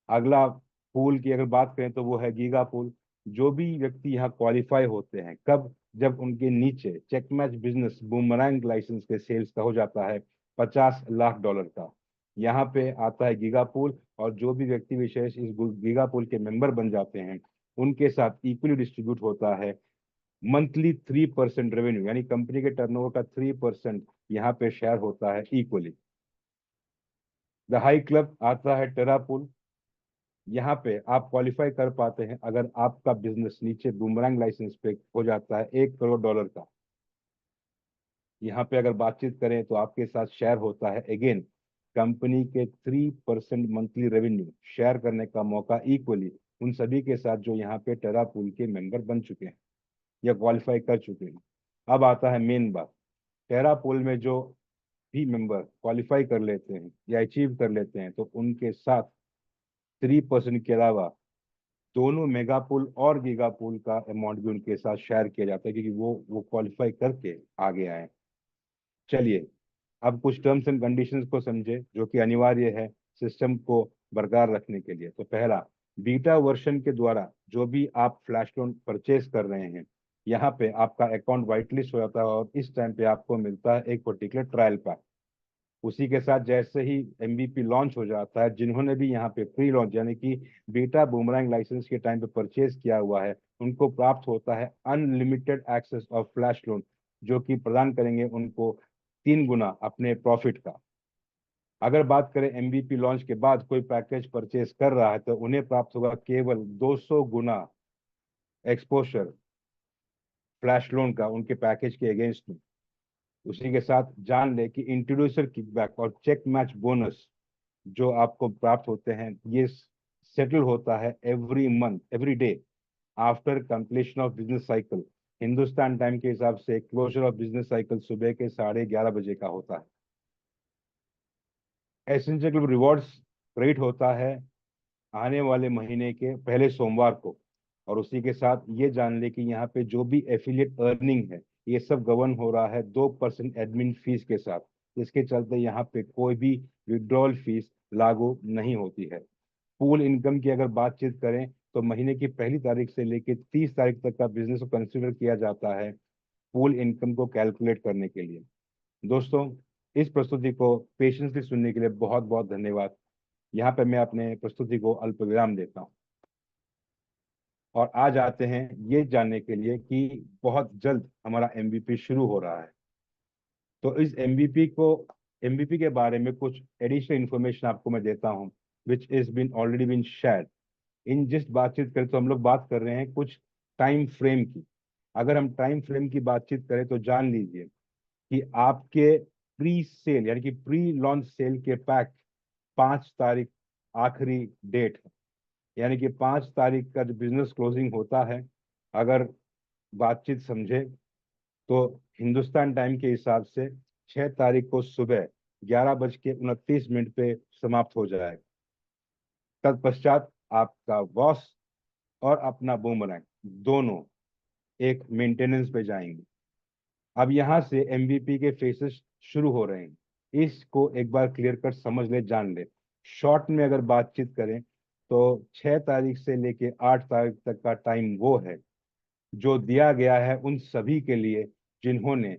अगला पूल की अगर बात करें तो वो है गीगा पूल। जो भी व्यक्ति यहाँ क्वालिफाई होते हैं, कब? जब उनके नीचे check match business Boomerang license के सेल्स का हो जाता है $50 लाख का। यहाँ पे आता है गीगा पूल और जो भी व्यक्ति विशेष इस गीगा पूल के मेंबर बन जाते हैं, उनके साथ इक्वली डिस्ट्रीब्यूट होता है मंथली 3% रेवेन्यू, यानी कंपनी के टर्नओवर का 3% यहाँ पे शेयर होता है इक्वली। द हाई क्लब आता है टेरा पूल। यहाँ पे आप क्वालिफाई कर पाते हैं अगर आपका बिजनेस नीचे बूमरैंग लाइसेंस पे हो जाता है $1 करोड़ का। यहाँ पे अगर बातचीत करें तो आपके साथ शेयर होता है अगेन कंपनी के 3% मंथली रेवेन्यू शेयर करने का मौका इक्वली उन सभी के साथ जो यहाँ पे टेरा पूल के मेंबर बन चुके हैं या क्वालिफाई कर चुके हैं। अब आता है मेन बात, टेरा पूल में जो भी मेंबर क्वालिफाई कर लेते हैं या अचीव कर लेते हैं तो उनके साथ 3% के अलावा दोनों मेगा पुल और गीगा पुल का अमाउंट भी उनके साथ शेयर किया जाता है, क्योंकि वो क्वालिफाई करके आगे आए। चलिए अब कुछ टर्म्स एंड कंडीशंस को समझे जो कि अनिवार्य है सिस्टम को बरकरार रखने के लिए। तो पहला, बीटा वर्जन के द्वारा जो भी आप फ्लैश लोन परचेज कर रहे हैं, यहाँ पे आपका अकाउंट व्हाइट लिस्ट हो जाता है और इस टाइम पे आपको मिलता है एक पर्टिकुलर ट्रायल पैक। उसी के साथ जैसे ही एमबीपी लॉन्च हो जाता है, जिन्होंने भी यहाँ पे प्री लॉन्च यानी कि बीटा बूमरैंग लाइसेंस के टाइम पे परचेज किया हुआ है, उनको प्राप्त होता है unlimited access of flash loan, जो कि प्रदान करेंगे उनको 3 गुना अपने प्रॉफिट का। अगर बात करें एमबीपी लॉन्च के बाद कोई पैकेज परचेज कर रहा है तो उन्हें प्राप्त होगा केवल 200 गुना एक्सपोजर फ्लैश लोन का उनके पैकेज के अगेंस्ट में। उसी के साथ जान ले कि इंट्रोड्यूसर किकबैक और चेक मैच बोनस जो आपको प्राप्त होते हैं, ये सेटल होता है every month, every day after completion of business cycle. Hindustan time के हिसाब से क्लोजर ऑफ बिजनेस साइकिल सुबह के 11:30 बजे का होता है। एसेंशियल रिवॉर्ड्स क्रेडिट होता है आने वाले महीने के पहले सोमवार को। और उसी के साथ ये जान ले कि यहाँ पे जो भी एफिलिएट अर्निंग है ये सब गवर्न हो रहा है 2% एडमिन फीस के साथ। इसके चलते यहाँ पे कोई भी विड्रॉल फीस लागू नहीं होती है। पूल इनकम की अगर बातचीत करें तो महीने की पहली तारीख से लेकर 30 तारीख तक का बिजनेस को कंसिडर किया जाता है पूल इनकम को कैलकुलेट करने के लिए। दोस्तों, इस प्रस्तुति को पेशेंसली सुनने के लिए बहुत बहुत धन्यवाद। यहाँ पे मैं अपने प्रस्तुति को अल्प विराम देता हूँ और आज आते हैं ये जानने के लिए कि बहुत जल्द हमारा एमवीपी शुरू हो रहा है। तो इस एमवीपी के बारे में कुछ एडिशनल इंफॉर्मेशन आपको मैं देता हूँ which is been already been share. इन जिस बातचीत करें तो हम लोग बात कर रहे हैं कुछ टाइम फ्रेम की। अगर हम टाइम फ्रेम की बातचीत करें तो जान लीजिए कि आपके प्री सेल यानी कि प्री लॉन्च सेल के पैक 5 तारीख आखिरी डेट है। यानी कि 5 तारीख का जो बिजनेस क्लोजिंग होता है, अगर बातचीत समझे तो हिंदुस्तान टाइम के हिसाब से 6 तारीख को सुबह 11:29 पे समाप्त हो जाएगा। तत्पश्चात आपका बॉस और अपना बूमरैंग दोनों एक मेंटेनेंस पे जाएंगे। अब यहाँ से एमवीपी के फेसेस शुरू हो रहे हैं। इसको एक बार क्लियर कर समझ ले, जान ले। शॉर्ट में अगर बातचीत करें तो 6 तारीख से लेके 8 तारीख तक का टाइम वो है जो दिया गया है उन सभी के लिए जिन्होंने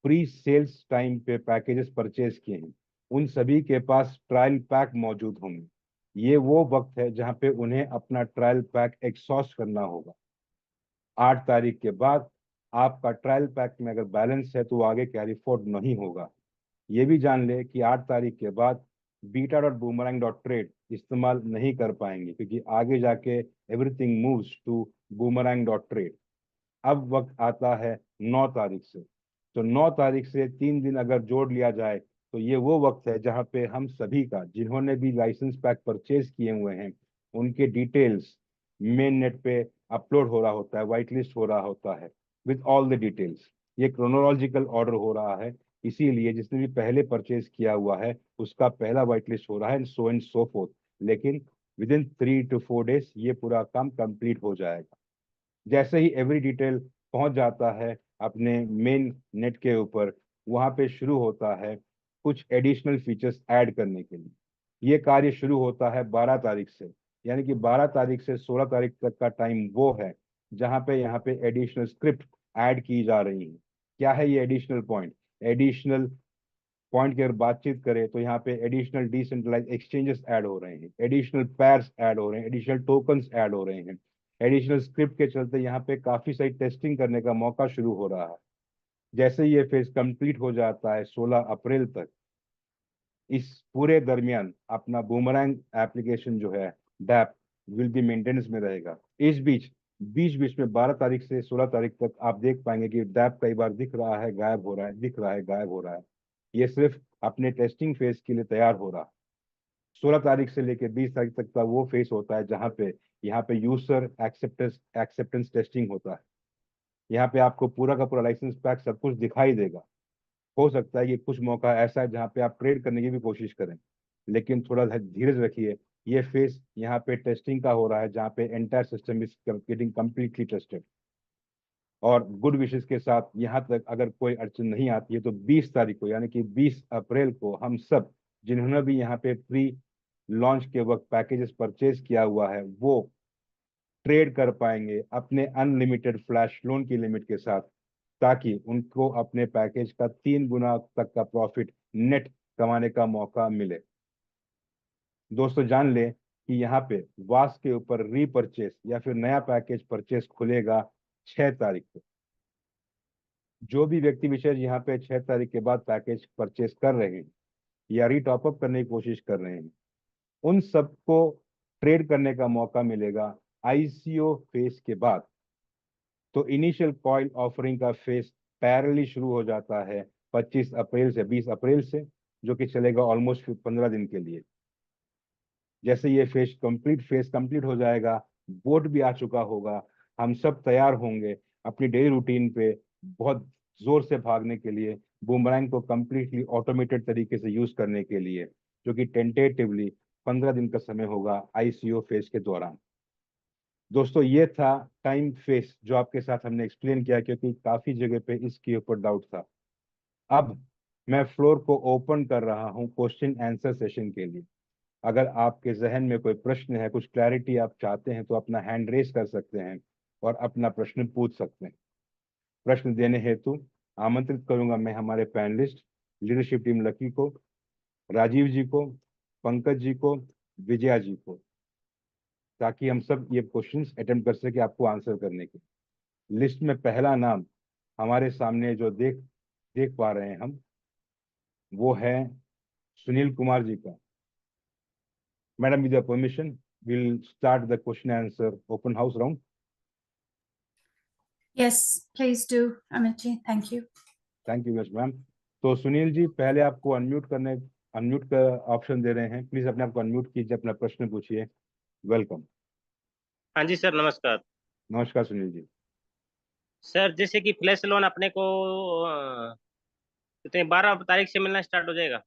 प्री सेल्स टाइम पे पैकेजेस परचेज किए हैं। उन सभी के पास ट्रायल पैक मौजूद होंगे। ये वो वक्त है जहां पे उन्हें अपना ट्रायल पैक एक्सॉस्ट करना होगा। 8 तारीख के बाद आपका ट्रायल पैक में अगर बैलेंस है तो वो आगे कैरी फॉरवर्ड नहीं होगा। ये भी जान ले कि 8 तारीख के बाद beta.boomerang.trade इस्तेमाल नहीं कर पाएंगे क्योंकि आगे जाके एवरीथिंग मूव्स टू boomerang.trade। अब वक्त आता है 9 तारीख से। तो 9 तारीख से 3 दिन अगर जोड़ लिया जाए तो ये वो वक्त है जहां पे हम सभी का जिन्होंने भी लाइसेंस पैक परचेज किए हुए हैं उनके डिटेल्स मेन नेट पे अपलोड हो रहा होता है, व्हाइट लिस्ट हो रहा होता है विद ऑल द डिटेल्स। ये क्रोनोलॉजिकल ऑर्डर हो रहा है, इसीलिए जिसने भी पहले परचेज किया हुआ है उसका पहला व्हाइट लिस्ट हो रहा है, सो एंड सो फोर्थ। लेकिन विद इन 3 to 4 days ये पूरा काम कंप्लीट हो जाएगा। जैसे ही एवरी डिटेल पहुंच जाता है अपने मेन नेट के ऊपर, वहां पे शुरू होता है कुछ एडिशनल फीचर्स ऐड करने के लिए। ये कार्य शुरू होता है 12 तारीख से। यानी कि 12 तारीख से 16 तारीख तक का टाइम वो है जहां पे यहाँ पे एडिशनल स्क्रिप्ट ऐड की जा रही है। क्या है ये एडिशनल पॉइंट? एडिशनल पॉइंट की अगर बातचीत करें तो यहाँ पे एडिशनल डिसेंट्रलाइज एक्सचेंजेस ऐड हो रहे हैं, एडिशनल पैर्स ऐड हो रहे हैं, एडिशनल टोकन्स ऐड हो रहे हैं। एडिशनल स्क्रिप्ट के चलते यहाँ पे काफी सारी टेस्टिंग करने का मौका शुरू हो रहा है। जैसे ये फेज कंप्लीट हो जाता है 16 अप्रैल तक, इस पूरे दरमियान अपना बूमरैंग एप्लीकेशन जो है डैप विल बी मेंटेनेंस में रहेगा। इस बीच बीच में 12 तारीख से 16 तारीख तक आप देख पाएंगे कि डैप कई बार दिख रहा है, गायब हो रहा है, दिख रहा है, गायब हो रहा है। ये सिर्फ अपने टेस्टिंग फेज के लिए तैयार हो रहा है। 16 तारीख से लेकर 20 तारीख तक का वो फेज होता है जहां पे यहाँ पे यूजर एक्सेप्टेंस टेस्टिंग होता है। यहाँ पे आपको पूरा का पूरा लाइसेंस पैक सब कुछ दिखाई देगा। हो सकता है कि कुछ मौका ऐसा है जहाँ पे आप ट्रेड करने की भी कोशिश करें, लेकिन थोड़ा धीरज रखिए। ये फेज यहाँ पे टेस्टिंग का हो रहा है जहाँ पे entire system is getting completely tested. और गुड विशेष के साथ यहाँ तक अगर कोई अड़चन नहीं आती है तो 20 तारीख को यानी कि 20 अप्रैल को हम सब जिन्होंने भी यहाँ पे प्री लॉन्च के वक्त पैकेजेस परचेज किया हुआ है वो ट्रेड कर पाएंगे अपने अनलिमिटेड फ्लैश लोन की लिमिट के साथ, ताकि उनको अपने पैकेज का 3 गुना तक का प्रॉफिट नेट कमाने का मौका मिले। दोस्तों, जान ले कि यहाँ पे वास के ऊपर रीपरचेस या फिर नया पैकेज परचेस खुलेगा 6 तारीख को। जो भी व्यक्ति विशेष यहाँ पे 6 तारीख के बाद पैकेज परचेस कर रहे हैं या रीटॉपअप करने की कोशिश कर रहे हैं उन सबको ट्रेड करने का मौका मिलेगा आईसीओ फेज के बाद। तो इनिशियल कॉइल ऑफरिंग का फेज पैरेलली शुरू हो जाता है 25 अप्रैल से 20 अप्रैल से, जो कि चलेगा ऑलमोस्ट 15 दिन के लिए। जैसे ये फेज कंप्लीट हो जाएगा, बोर्ड भी आ चुका होगा, हम सब तैयार होंगे अपनी डेली रूटीन पे बहुत जोर से भागने के लिए, बूमरैंग को कंप्लीटली ऑटोमेटेड तरीके से यूज करने के लिए, जो कि टेंटेटिवली 15 दिन का समय होगा ICO फेज के दौरान। दोस्तों ये था टाइम फेज जो आपके साथ हमने एक्सप्लेन किया, क्योंकि काफी जगह पे इसके ऊपर डाउट था। अब मैं फ्लोर को ओपन कर रहा हूं क्वेश्चन आंसर सेशन के लिए। अगर आपके जहन में कोई प्रश्न है, कुछ क्लैरिटी आप चाहते हैं, तो अपना हैंड रेस कर सकते हैं और अपना प्रश्न पूछ सकते हैं। प्रश्न देने हेतु आमंत्रित करूंगा मैं हमारे पैनलिस्ट लीडरशिप टीम लकी को, राजीव जी को, पंकज जी को, विजया जी को, ताकि हम सब ये क्वेश्चंस अटेम्प्ट कर सके आपको आंसर करने के। लिस्ट में पहला नाम हमारे सामने जो देख पा रहे हैं हम, वो है सुनील कुमार जी का। Madam, with your permission we'll start the question answer open house round. Yes, please do, Amit ji. Thank you. Thank you very ma'am. तो सुनील जी, पहले आपको अनम्यूट का ऑप्शन दे रहे हैं। प्लीज अपने आप को अनम्यूट कीजिए, अपना प्रश्न पूछिए। वेलकम। हाँ जी सर, नमस्कार। नमस्कार सुनील जी। सर, जैसे कि फ्लैश लोन अपने को कितने 12 तारीख से मिलना स्टार्ट हो जाएगा?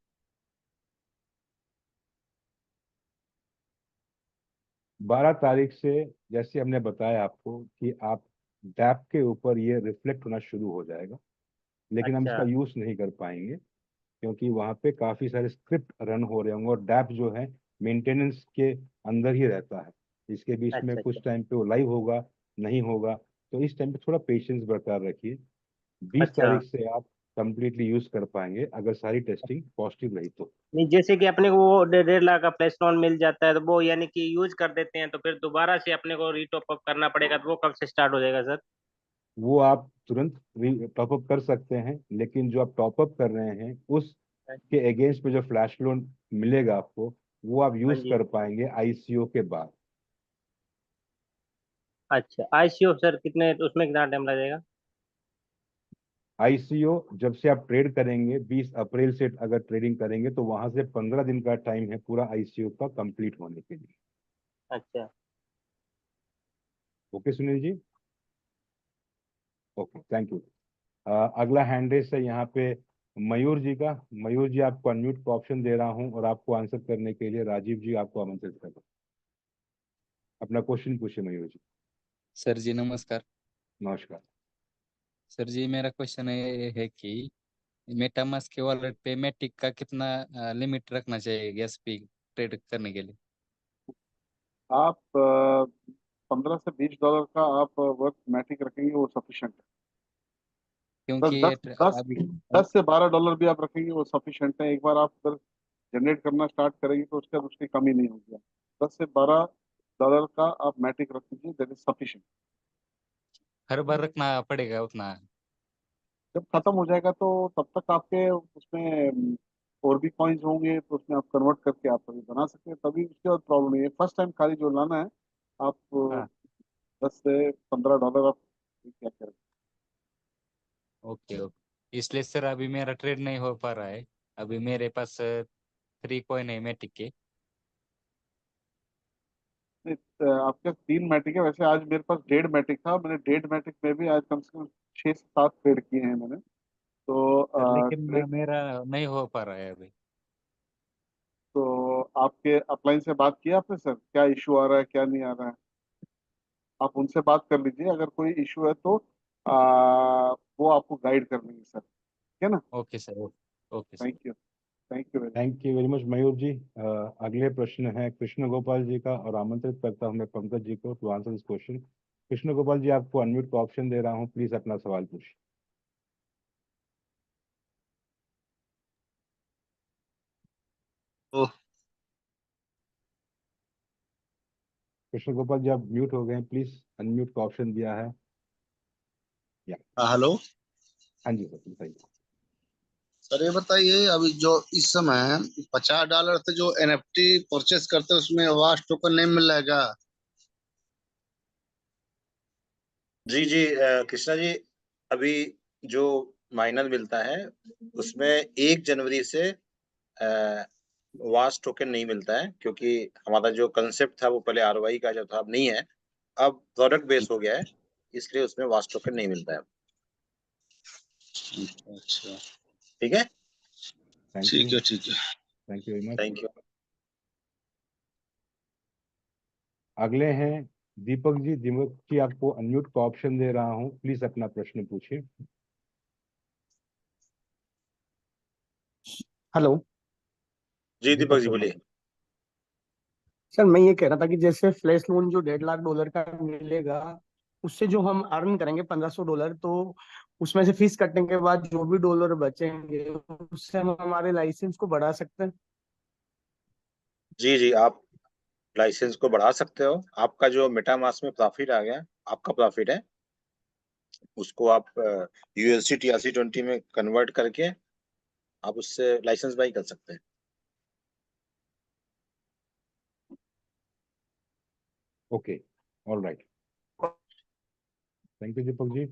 12 तारीख से, जैसे हमने बताया आपको कि आप डैप के ऊपर ये रिफ्लेक्ट होना शुरू हो जाएगा, लेकिन हम इसका अच्छा यूज नहीं कर पाएंगे, क्योंकि वहाँ पे काफी सारे स्क्रिप्ट रन हो रहे होंगे और डैप जो है मेंटेनेंस के अंदर ही रहता है। इसके बीच में अच्छा अच्छा कुछ टाइम पे वो लाइव होगा, नहीं होगा, तो इस टाइम पे थोड़ा पेशेंस बरकरार रखिए। 20 अच्छा। तारीख से आप कंप्लीटली यूज कर पाएंगे, अगर सारी टेस्टिंग पॉजिटिव रही तो। नहीं, जैसे कि अपने को वो 1.5 लाख का फ्लैश लोन मिल जाता है, तो वो यानी कि यूज कर देते हैं, तो फिर दोबारा से अपने को रीटॉप अप करना पड़ेगा, तो वो कब से स्टार्ट हो जाएगा सर? वो आप तुरंत टॉप अप कर सकते हैं, लेकिन जो आप टॉप अप कर रहे हैं उसके अगेंस्ट में जो फ्लैश लोन मिलेगा आपको, वो आप हाँ यूज जी। कर पाएंगे ICO के बाद। अच्छा, ICO सर कितने, उसमें कितना टाइम लगेगा? ICO जब से आप ट्रेड करेंगे, 20 अप्रैल से अगर ट्रेडिंग करेंगे, तो वहां से 15 दिन का टाइम है पूरा ICO का कंप्लीट होने के लिए। अच्छा। Okay Sunil ji. Okay, thank you. अगला हैंड रेस है यहाँ पे मयूर जी का। मयूर जी, आपको अनम्यूट का ऑप्शन दे रहा हूँ और आपको आंसर करने के लिए राजीव जी आपको आमंत्रित कर रहा हूँ। अपना क्वेश्चन पूछिए मयूर जी। सर जी नमस्कार। नमस्कार। सर जी मेरा क्वेश्चन ये है कि मेटामास्क के वॉलेट पे मैटिक का कितना लिमिट रखना चाहिए गैस पे ट्रेड करने के लिए? आप 15 से 20 डॉलर का आप वर्थ मैटिक रखेंगे वो सफिशिएंट है। क्योंकि दस दस अभी 10 से 12 डॉलर भी आप रखेंगे वो सफिशिएंट है। एक बार आप अगर जनरेट करना स्टार्ट करेंगे तो उसके बाद उसकी कमी नहीं होगी। 10 से 12 डॉलर का आप मैटिक रख दीजिए, दैट इज सफिशिएंट। हर बार रखना पड़ेगा उतना? जब खत्म हो जाएगा तो तब तक आपके उसमें और भी कॉइन्स होंगे, तो उसमें आप कन्वर्ट करके आप अभी बना सकते हैं, तभी उसके बाद प्रॉब्लम नहीं है। फर्स्ट टाइम खाली जो लाना है आप हाँ। 10 से 15 डॉलर आप क्या करें। ओके ओके, इसलिए सर अभी मेरा ट्रेड नहीं हो पा रहा है। अभी मेरे पास 3 कॉइन है मैटिक के। नहीं, आपके 3 मैटिक है। वैसे आज मेरे पास 1.5 मैटिक था, मैंने 1.5 मैटिक में भी आज कम से कम 6 से 7 ट्रेड किए हैं मैंने। तो सर लेकिन ट्रेड मेरा नहीं हो पा रहा है अभी। तो आपके अपलाइन से बात किया आपने सर, क्या इशू आ रहा है क्या नहीं आ रहा है? आप उनसे बात कर लीजिए, अगर कोई इशू है तो वो आपको गाइड कर देंगे सर, ठीक है ना। Okay sir. Okay sir. Thank you, thank you very thank you very much Mayur ji. अगले प्रश्न है कृष्ण गोपाल जी का, और आमंत्रित करता हूँ मैं पंकज जी को to answer this question. Krishna Gopal ji, आपको अनम्यूट का ऑप्शन दे रहा हूँ, प्लीज अपना सवाल पूछिए। ओह, कृष्ण गोपाल जी, आप म्यूट हो गए हैं, प्लीज अनम्यूट का ऑप्शन दिया है। या हेलो हाँ जी सर, बताइए। सर, ये बताइए अभी जो इस समय $50 से जो NFT परचेस करते हैं उसमें वास्ट टोकन नहीं मिलेगा? जी जी, कृष्णा जी, अभी जो माइनर मिलता है उसमें 1 जनवरी से वास्ट टोकन नहीं मिलता है, क्योंकि हमारा जो कंसेप्ट था वो पहले ROI का जो था, अब नहीं है, अब प्रोडक्ट बेस हो गया है, इसलिए उसमें वास्ट टोकन नहीं मिलता है। अच्छा, ठीक है, थैंक यू, ठीक है ठीक है। Thank you very much. Thank you. अगले हैं दीपक जी। दीपक जी, आपको अनम्यूट का ऑप्शन दे रहा हूं, प्लीज अपना प्रश्न पूछिए। हेलो जी दीपक जी सर बोलिए। सर, मैं ये कह रहा था कि जैसे फ्लैश लोन जो $1.5 लाख का मिलेगा, उससे जो हम अर्न करेंगे $1500, तो उसमें से फीस कटने के बाद जो भी डॉलर बचेंगे उससे हम हमारे लाइसेंस को बढ़ा सकते हैं। जी जी, आप लाइसेंस को बढ़ा सकते हो। आपका जो मेटामास्क में प्रॉफिट आ गया, आपका प्रॉफिट है, उसको आप यूएसडी TRC20 में कन्वर्ट करके आप उससे लाइसेंस बाई कर सकते हैं। Okay, all right, thank you Deepak ji.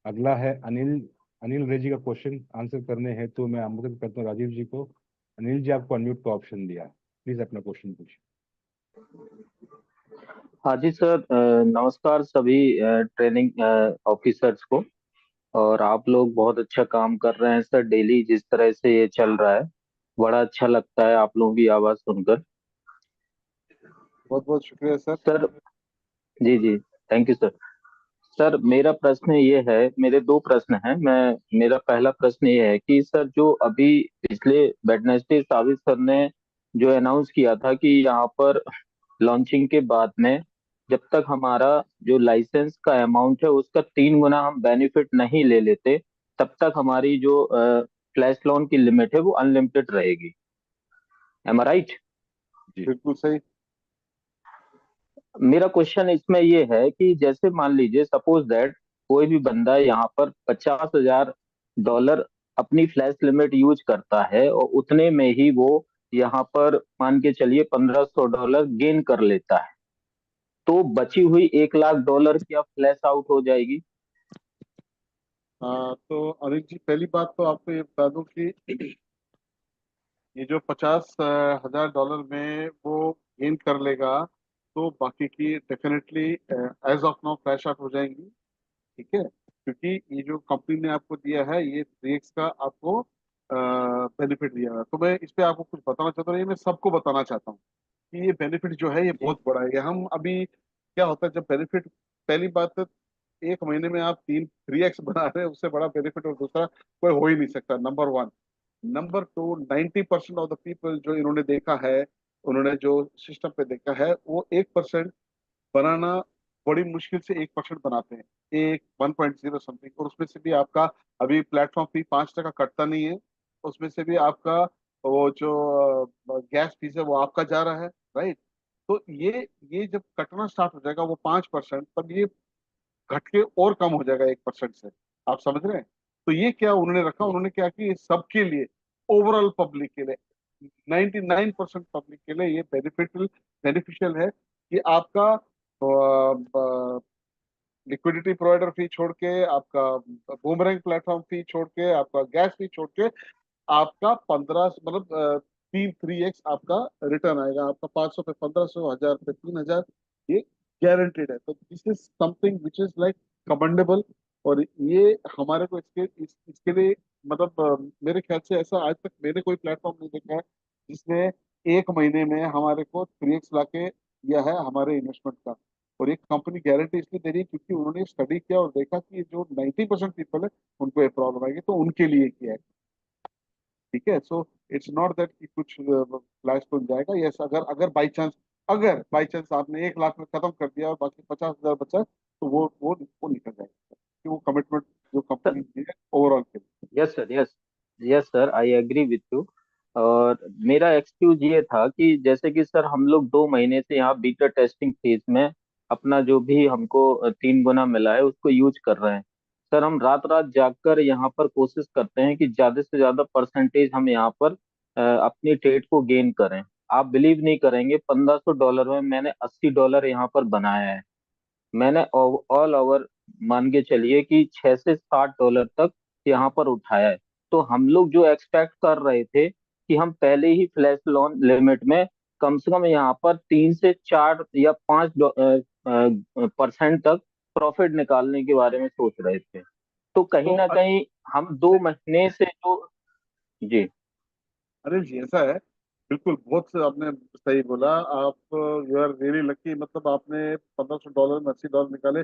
अगला है अनिल। अनिल रेजी का क्वेश्चन आंसर करने हैं तो मैं आमंत्रित करता हूँ राजीव जी को। अनिल जी, आपको अनम्यूट का ऑप्शन दिया है, प्लीज अपना क्वेश्चन पूछिए। हाँ जी सर, नमस्कार सभी ट्रेनिंग ऑफिसर्स को। और आप लोग बहुत अच्छा काम कर रहे हैं सर। डेली जिस तरह से ये चल रहा है, बड़ा अच्छा लगता है आप लोगों की आवाज़ सुनकर। बहुत बहुत शुक्रिया सर। सर जी जी, थैंक यू सर। सर मेरा प्रश्न ये है, मेरे दो प्रश्न हैं। मेरा पहला प्रश्न ये है कि सर जो अभी पिछले वेडनेसडे साबित सर ने जो अनाउंस किया था कि यहाँ पर लॉन्चिंग के बाद में जब तक हमारा जो लाइसेंस का अमाउंट है उसका 3 गुना हम बेनिफिट नहीं ले लेते, तब तक हमारी जो फ्लैश लोन की लिमिट है वो अनलिमिटेड रहेगी। एम आई राइट? बिल्कुल सही। मेरा क्वेश्चन इसमें ये है कि जैसे मान लीजिए सपोज दैट कोई भी बंदा यहाँ पर $50,000 अपनी फ्लैश लिमिट यूज करता है और उतने में ही वो यहाँ पर मान के चलिए $1500 गेन कर लेता है, तो बची हुई $1 लाख क्या फ्लैश आउट हो जाएगी? तो अनिल जी, पहली बात तो आपको ये बता दूं कि ये जो $50,000 में वो गेन कर लेगा, तो बाकी की definitely as of now crash out हो जाएंगी। ठीक है, क्योंकि ये जो कंपनी ने आपको दिया है, ये 3x का आपको बेनिफिट दिया है। तो मैं इस पे आपको कुछ बताना चाहता हूँ, ये मैं सबको बताना चाहता हूँ कि ये बेनिफिट जो है ये जी बहुत बड़ा है। ये हम अभी क्या होता है जब बेनिफिट, पहली बात तो 1 महीने में आप 3x बना रहे हैं, उससे बड़ा बेनिफिट और दूसरा कोई हो ही नहीं सकता, number one. Number two, 90% of the people जो इन्होंने देखा है, उन्होंने जो सिस्टम पे देखा है, वो 1% बनाना बड़ी मुश्किल से 1% बनाते हैं, 1.0 समथिंग। और उसमें से भी आपका अभी प्लेटफॉर्म फी 5% कटता नहीं है, उसमें से भी आपका वो जो गैस फीस है वो आपका जा रहा है, राइट। तो ये जब कटना स्टार्ट हो जाएगा वो 5%, तब ये घट के और कम हो जाएगा 1% से। आप समझ रहे हैं? तो ये क्या उन्होंने रखा, उन्होंने क्या कि ये सबके लिए, ओवरऑल पब्लिक के लिए, 99% पब्लिक के लिए ये बेनिफिशियल है कि आपका लिक्विडिटी प्रोवाइडर फी छोड़ के, आपका बूमरैंग प्लेटफॉर्म फी छोड़ के, आपका गैस फी छोड़ के, आपका 15 मतलब 3x आपका रिटर्न आएगा। आपका 500 पे 1500, 1000 पे 3000, ये गारंटेड है। तो this is something which is like commendable. और ये हमारे को इसके लिए मतलब मेरे ख्याल से ऐसा आज तक मैंने कोई प्लेटफॉर्म नहीं देखा है जिसने 1 महीने में हमारे को 3x लाके दिया है हमारे इन्वेस्टमेंट का। और एक कंपनी गारंटी इसलिए दे रही है क्योंकि उन्होंने स्टडी किया और देखा कि जो 90% पीपल है उनको ये प्रॉब्लम आएगी, तो उनके लिए किया है। ठीक है, सो इट्स नॉट दैट कि कुछ फ्लैश बन जाएगा। यस, अगर बाई चांस आपने 1 लाख में खत्म कर दिया और बाकी 50,000 बचा, तो वो निकल जाएगा, क्योंकि वो कमिटमेंट जो कंपनी की है ओवरऑल के लिए। Yes sir, yes yes sir, I agree with you. और मेरा एक्सक्यूज ये था कि जैसे कि सर हम लोग 2 महीने से यहाँ बीटा टेस्टिंग फेज में अपना जो भी हमको 3 गुना मिला है उसको यूज कर रहे हैं। सर हम रात रात जागकर यहाँ पर कोशिश करते हैं कि ज्यादा से ज्यादा परसेंटेज हम यहाँ पर अपनी ट्रेड को गेन करें। आप बिलीव नहीं करेंगे, $1500 में मैंने $80 यहाँ पर बनाया है। मैंने ऑल ओवर मान के चलिए कि $6 से $7 तक यहाँ पर उठाया है। तो हम लोग जो एक्सपेक्ट कर रहे थे कि हम पहले ही फ्लैश लोन लिमिट में कम से कम यहाँ पर 3 से 4 या 5% तक प्रॉफिट निकालने के बारे में सोच रहे थे। तो कहीं तो ना कहीं हम 2 महीने से जो जी अनिल जी, ऐसा है बिल्कुल, बहुत से आपने सही बोला। आप यू आर रियली लकी, मतलब आपने $1500 में $80 निकाले,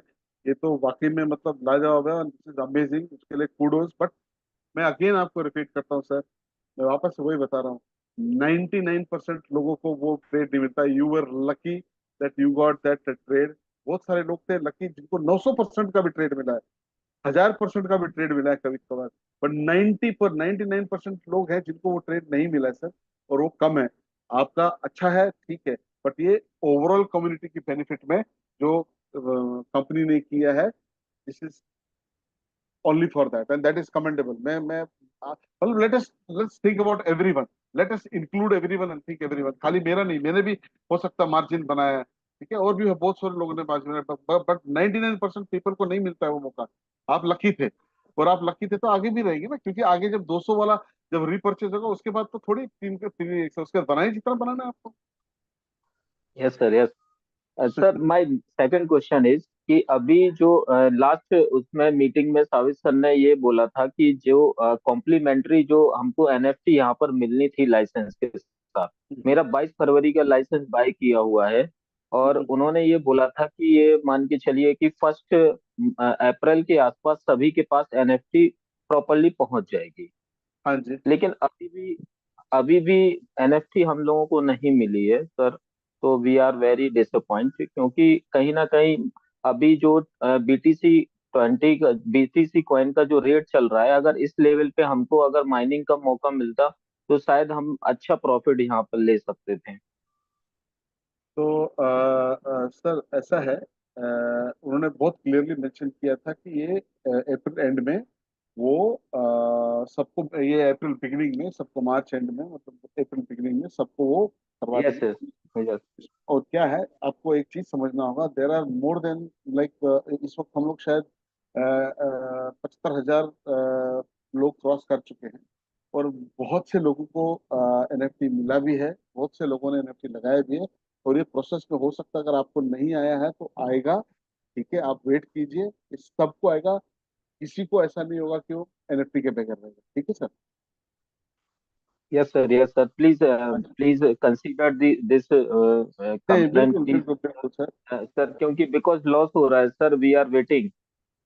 ये तो वाकई में मतलब लाजवाब है, दिस इज अमेजिंग, उसके लिए कूडोज। बट मैं अगेन आपको रिपीट करता हूँ सर, मैं वापस से वही बता रहा हूँ, 99% लोगों को वो ट्रेड नहीं मिलता। You were lucky that you got that trade. बहुत सारे लोग थे लकी जिनको 900% का भी ट्रेड मिला है, 1000% का भी ट्रेड मिला है कभी कभार। बट 99% लोग हैं जिनको वो ट्रेड नहीं मिला है सर, और वो कम है। आपका अच्छा है, ठीक है, बट ये ओवरऑल कम्युनिटी की बेनिफिट में जो कंपनी ने किया है, this is only for that, and that is commendable. मैं well, let's think about everyone, let us include everyone and think everyone, खाली मेरा नहीं, मैंने भी हो सकता मार्जिन बनाया है, ठीक है, और भी बहुत सारे लोगों ने मार्जिन बनाया, बट 99% पीपल को नहीं मिलता है वो मौका। आप लकी थे, और आप लकी थे तो आगे भी रहेंगे ना, क्योंकि आगे जब 200 वाला जब रीपर्चेज होगा उसके बाद तो थोड़ी तीन उसके बाद बनाए जितना बनाना है आपको। Yes sir, yes sir. My second question is कि अभी जो लास्ट उसमें मीटिंग में सावित सर ने ये बोला था कि जो कॉम्प्लीमेंट्री जो हमको एनएफटी यहाँ पर मिलनी थी लाइसेंस के साथ, मेरा 22 फरवरी का लाइसेंस बाय किया हुआ है, और उन्होंने ये बोला था कि ये मान के चलिए कि 1 अप्रैल के आसपास सभी के पास एनएफटी प्रॉपरली पहुंच जाएगी। हाँ जी। लेकिन अभी भी एनएफटी हम लोगों को नहीं मिली है सर, तो वी आर वेरी डिसअपॉइंटेड, क्योंकि कहीं ना कहीं अभी जो बीटीसी कॉइन का जो रेट चल रहा है, अगर इस लेवल पे हमको अगर माइनिंग का मौका मिलता तो शायद हम अच्छा प्रॉफिट यहाँ पर ले सकते थे। तो सर ऐसा है, उन्होंने बहुत क्लियरली मेंशन किया था कि ये अप्रैल एंड में वो सबको, ये अप्रैल बिगिनिंग में सबको, मार्च एंड में मतलब अप्रैल बिगिनिंग में सबको वो करवा यस देंगे। यस। और क्या है, आपको एक चीज समझना होगा, there are more than like इस वक्त हम लोग शायद 75,000 लोग क्रॉस कर चुके हैं, और बहुत से लोगों को एनएफटी मिला भी है, बहुत से लोगों ने एनएफटी लगाया भी है, और ये प्रोसेस में हो सकता है अगर आपको नहीं आया है तो आएगा। ठीक है, आप वेट कीजिए, इस सबको आएगा, किसी को ऐसा नहीं होगा कि वो एनएफटी के बगैर रहेगा। ठीक है sir. Yes sir, please please consider this नहीं, कंप्लेंट बिल्कुल प्लीज बिल्कुल बिल्कुल सर। सर, क्योंकि बिकॉज लॉस हो रहा है सर, वी आर वेटिंग।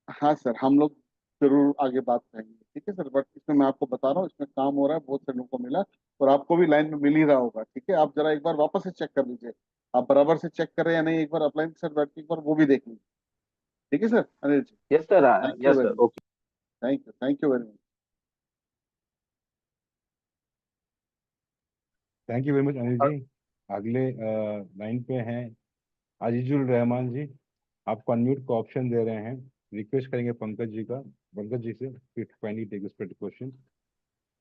हाँ सर, हम लोग जरूर आगे बात करेंगे, ठीक है सर, बट इसमें मैं आपको बता रहा हूँ, इसमें काम हो रहा है, बहुत से लोगों को मिला, और आपको भी लाइन में मिल ही रहा होगा। ठीक है, आप जरा एक बार वापस से चेक कर लीजिए, आप बराबर से चेक करें या नहीं, एक बार अपलाइन के साथ बैठ के एक बार वो भी देख लीजिए। ठीक है sir Anil ji, yes sir, thank you yes very sir, much, okay. Thank you very much. Thank you very much Anil ji. अगले लाइन पे हैं अजीजुल रहमान जी। आपको अनम्यूट का ऑप्शन दे रहे हैं, रिक्वेस्ट करेंगे पंकज जी का, पंकज जी से finally take this question.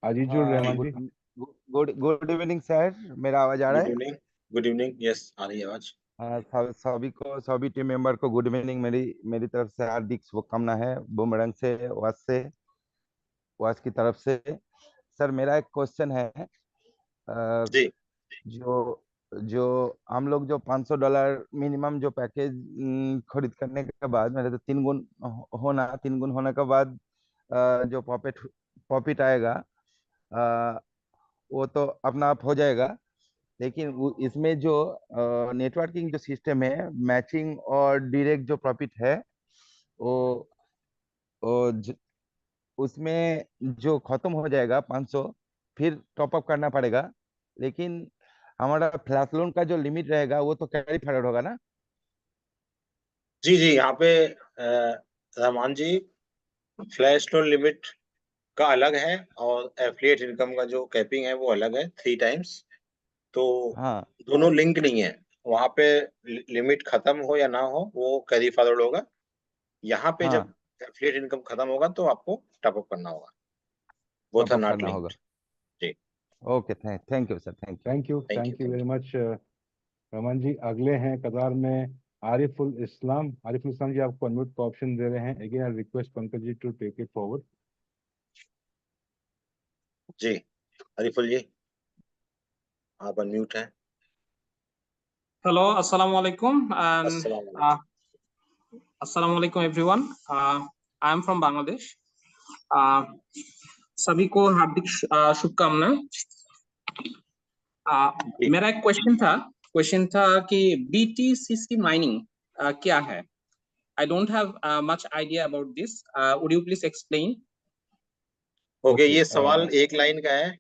Azizul Rahman ji. Good good evening sir, मेरा आवाज आ रहा गुड है? इवनिंग, गुड इवनिंग, यस आ रही है आवाज। सभी टीम मेंबर को गुड इवनिंग। मेरी मेरी तरफ से हार्दिक शुभकामना है बुमरंग से, वास की तरफ से। सर मेरा एक क्वेश्चन है, अ, जी जो जो हम लोग जो $500 मिनिमम जो पैकेज खरीद करने के बाद, मेरे तो 3 गुण होने के बाद जो प्रॉफिट आएगा, अ, वो तो अपना आप हो जाएगा। लेकिन इसमें जो नेटवर्किंग जो सिस्टम है, मैचिंग और डायरेक्ट जो प्रॉफिट है, वो उसमें जो खत्म हो जाएगा 500, फिर टॉपअप करना पड़ेगा। लेकिन हमारा फ्लैश लोन का जो लिमिट रहेगा वो तो कैरी फॉरवर्ड होगा ना? जी जी, यहाँ पे रहमान जी, फ्लैश लोन लिमिट का अलग है, और एफिलिएट इनकम का जो कैपिंग है वो अलग है, 3 टाइम्स। तो हाँ दोनों लिंक नहीं है। वहां पे लिमिट खत्म हो या ना हो वो कैरी फॉरवर्ड होगा। यहाँ पे जब हाँ, एफिलिएट इनकम खत्म होगा तो आपको टॉप अप करना होगा। बोथ आर टॉपअप नॉट करना होगा। लिंक्ड। जी, okay, thank you sir, thank you. Thank you, thank you thank very you. Much Rahman ji. अगले हैं कतार में आरिफुल इस्लाम। आरिफुल इस्लाम जी, आपको अनम्यूट का ऑप्शन दे रहे हैं। Again I request Pankaj ji to take it forward. जी अरिफुल जी, आप अनम्यूट हैं। Hello, Assalamu alaikum, and अस्सलाम वालेकुम। Assalamu alaikum everyone. I am from Bangladesh. Uh, सभी को हार्दिक शुभकामनाएं। मेरा एक क्वेश्चन था कि BTCC माइनिंग क्या है? I don't have much idea about this. Would you please explain? Okay, Okay, ये सवाल एक लाइन का है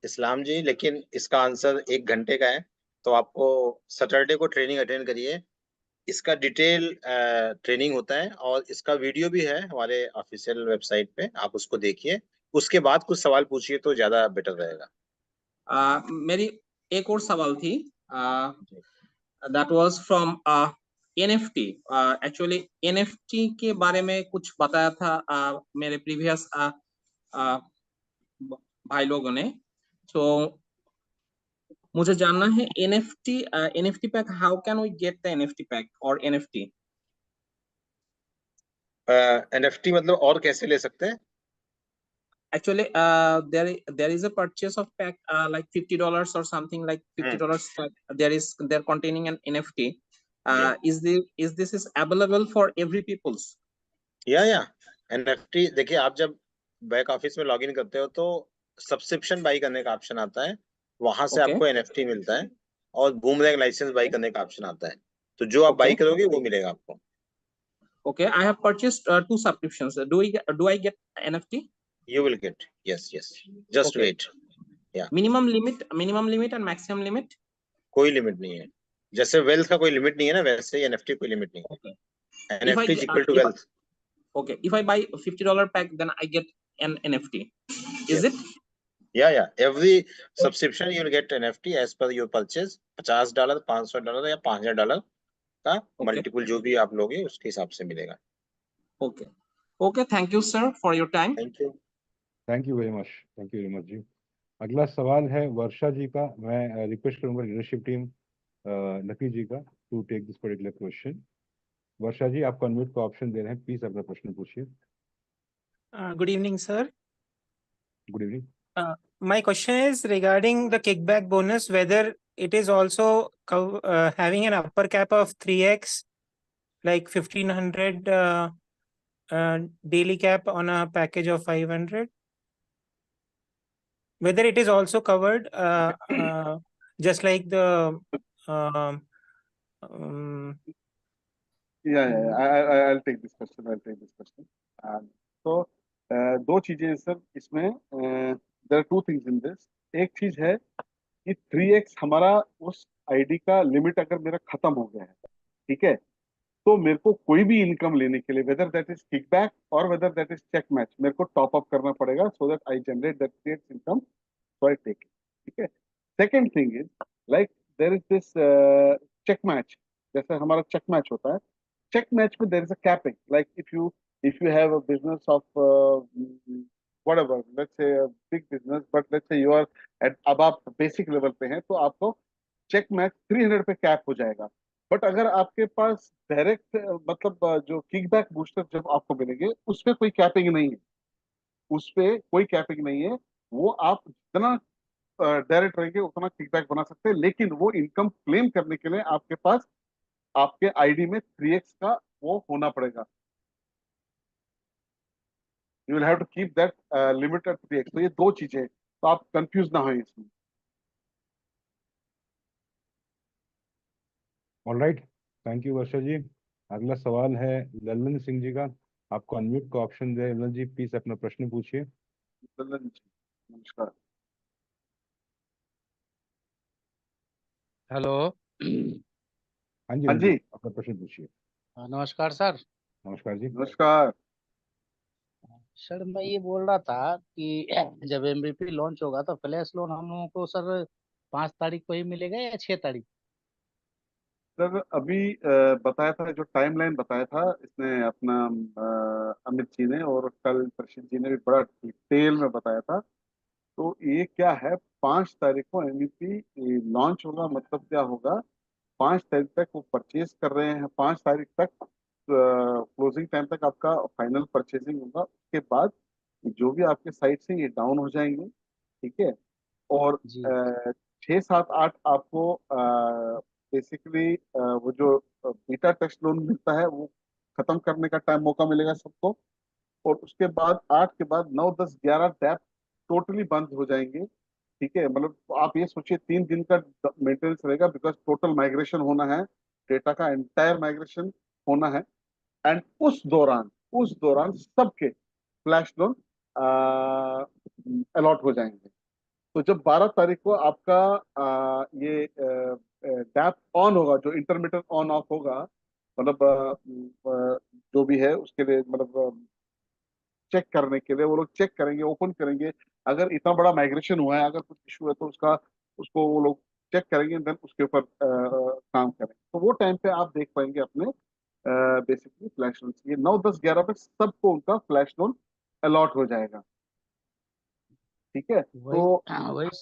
इस्लाम जी, लेकिन इसका आंसर 1 घंटे का है। तो आपको सैटरडे को ट्रेनिंग अटेंड करिए, इसका डिटेल ट्रेनिंग होता है और इसका वीडियो भी है हमारे ऑफिशियल वेबसाइट पे, आप उसको देखिए, उसके बाद कुछ सवाल पूछिए तो ज्यादा बेटर रहेगा। मेरी एक और सवाल थी, that was from NFT. Actually NFT के बारे में कुछ बताया था मेरे प्रीवियस भाई लोगों ने, तो मुझे जानना है NFT pack, how can we get the NFT pack और NFT? NFT मतलब और कैसे ले सकते हैं? Actually, there is a purchase of pack like $50 or something like $50. They're containing an NFT. Is this is available for every people's? या NFT देखिए, आप जब बैक ऑफिस में लॉगिन करते हो तो सब्सक्रिप्शन बाई करने का ऑप्शन आता है, वहां से Okay. आपको NFT मिलता है, और बूमरैंग लाइसेंस बाई करने का ऑप्शन आता है, तो जो आप बाई करोगे वो मिलेगा आपको। Okay, I have purchased 2 subscriptions. Do I get NFT? You will get, yes, just Okay. wait. Yeah. Minimum limit and maximum limit? कोई लिमिट नहीं है, जैसे वेल्थ का कोई लिमिट नहीं है ना, वैसे ही NFT कोई लिमिट नहीं है। NFT is equal to wealth. Okay, if I buy a $50 pack, then I get an NFT. Is it? Yeah. Every subscription you will get NFT as per your purchase. $50, $500 या $5000 का multiple जो भी आप लोगे उसके हिसाब से मिलेगा। Okay, thank you sir for your time. Thank you very much जी। अगला सवाल है वर्षा जी का। मैं रिक्वेस्ट करूंगा लीडरशिप टीम लकी जी का to take this particular question. Varsha ji, आपको अनम्यूट का ऑप्शन दे रहे हैं, प्लीज अपना प्रश्न पूछिए। Good evening, sir. Good evening. My question is regarding the kickback bonus, whether it is also having an upper cap of 3x, like 1500 daily cap on a package of 500. Whether it is also covered, just like the. I'll take this question. तो दो चीजें हैं sir इसमें। There are 2 things in this. एक चीज है कि 3x हमारा उस आईडी का लिमिट अगर मेरा खत्म हो गया है, ठीक है, तो मेरे को कोई भी इनकम लेने के लिए, वेदर दैट इज किकबैक और whether that is check match, मेरे को टॉप अप करना पड़ेगा so that I generate that creates income, so I take it. ठीक है। Second thing is like there is this check match. जैसे हमारा check match होता है, check match में there is a capping. Like if you have a business of whatever, let's say a big business, but let's say you are at above basic level पे हैं, तो आपको check match 300 पे cap हो जाएगा। But अगर आपके पास डायरेक्ट मतलब जो किकबैक बूस्टर जब आपको मिलेंगे उसपे कोई कैपिंग नहीं है, उसपे कोई कैपिंग नहीं है। वो आप जितना डायरेक्ट रहेंगे उतना किकबैक बना सकते हैं, लेकिन वो इनकम क्लेम करने के लिए आपके पास आपके आईडी में 3x का वो होना पड़ेगा। You will have to keep that limit at 3x। तो ये दो चीजें, तो आप कंफ्यूज ना हो इसमें। ऑलराइट, थैंक यू वर्षा जी। अगला सवाल है ललन सिंह जी का। आपको अनम्यूट का ऑप्शन दे, ललन जी प्लीज अपना प्रश्न पूछिए। ललन जी नमस्कार। हेलो। हाँ जी, अपना प्रश्न पूछिए। नमस्कार सर। नमस्कार जी। नमस्कार सर, मैं ये बोल रहा था कि जब MVP लॉन्च होगा तो फ्लैश लोन हम लोगों को सर 5 तारीख को ही मिलेगा या 6 तारीख? सर अभी बताया था, जो टाइमलाइन बताया था इसने अपना अमित जी ने, और कल प्रशिद जी ने भी बड़ा डिटेल में बताया था। तो ये क्या है, 5 तारीख को MVP लॉन्च होगा। मतलब क्या होगा, 5 तारीख तक वो परचेज कर रहे हैं, 5 तारीख तक क्लोजिंग टाइम तक आपका फाइनल परचेजिंग होगा। उसके बाद जो भी आपके साइट से ये डाउन हो जाएंगे, ठीक है। और 6, 7, 8 आपको बेसिकली वो जो बीटा टेस्ट लोन मिलता है वो खत्म करने का टाइम मौका मिलेगा सबको। और उसके बाद 8 के बाद 9, 10, 11 टैप टोटली बंद हो जाएंगे। ठीक है, मतलब आप ये सोचिए 3 दिन का मेंटेनेंस रहेगा, बिकॉज टोटल माइग्रेशन होना है, डेटा का एंटायर माइग्रेशन होना है। एंड उस दौरान सबके फ्लैश लोन अलॉट हो जाएंगे। तो जब 12 तारीख को आपका ये डैप ऑन होगा, जो इंटरमीडिएट ऑन ऑफ होगा, मतलब जो भी है उसके लिए, मतलब चेक करने के लिए वो लोग चेक करेंगे, ओपन करेंगे। अगर इतना बड़ा माइग्रेशन हुआ है, अगर कुछ इशू है तो उसको वो लोग चेक करेंगे, देन उसके ऊपर काम करेंगे। तो वो टाइम पे आप देख पाएंगे अपने बेसिकली फ्लैश लोन। ये 9, 10, 11 पे सबको उनका फ्लैश लोन अलॉट हो जाएगा। ठीक है, वही तो वही हाँ वही जी,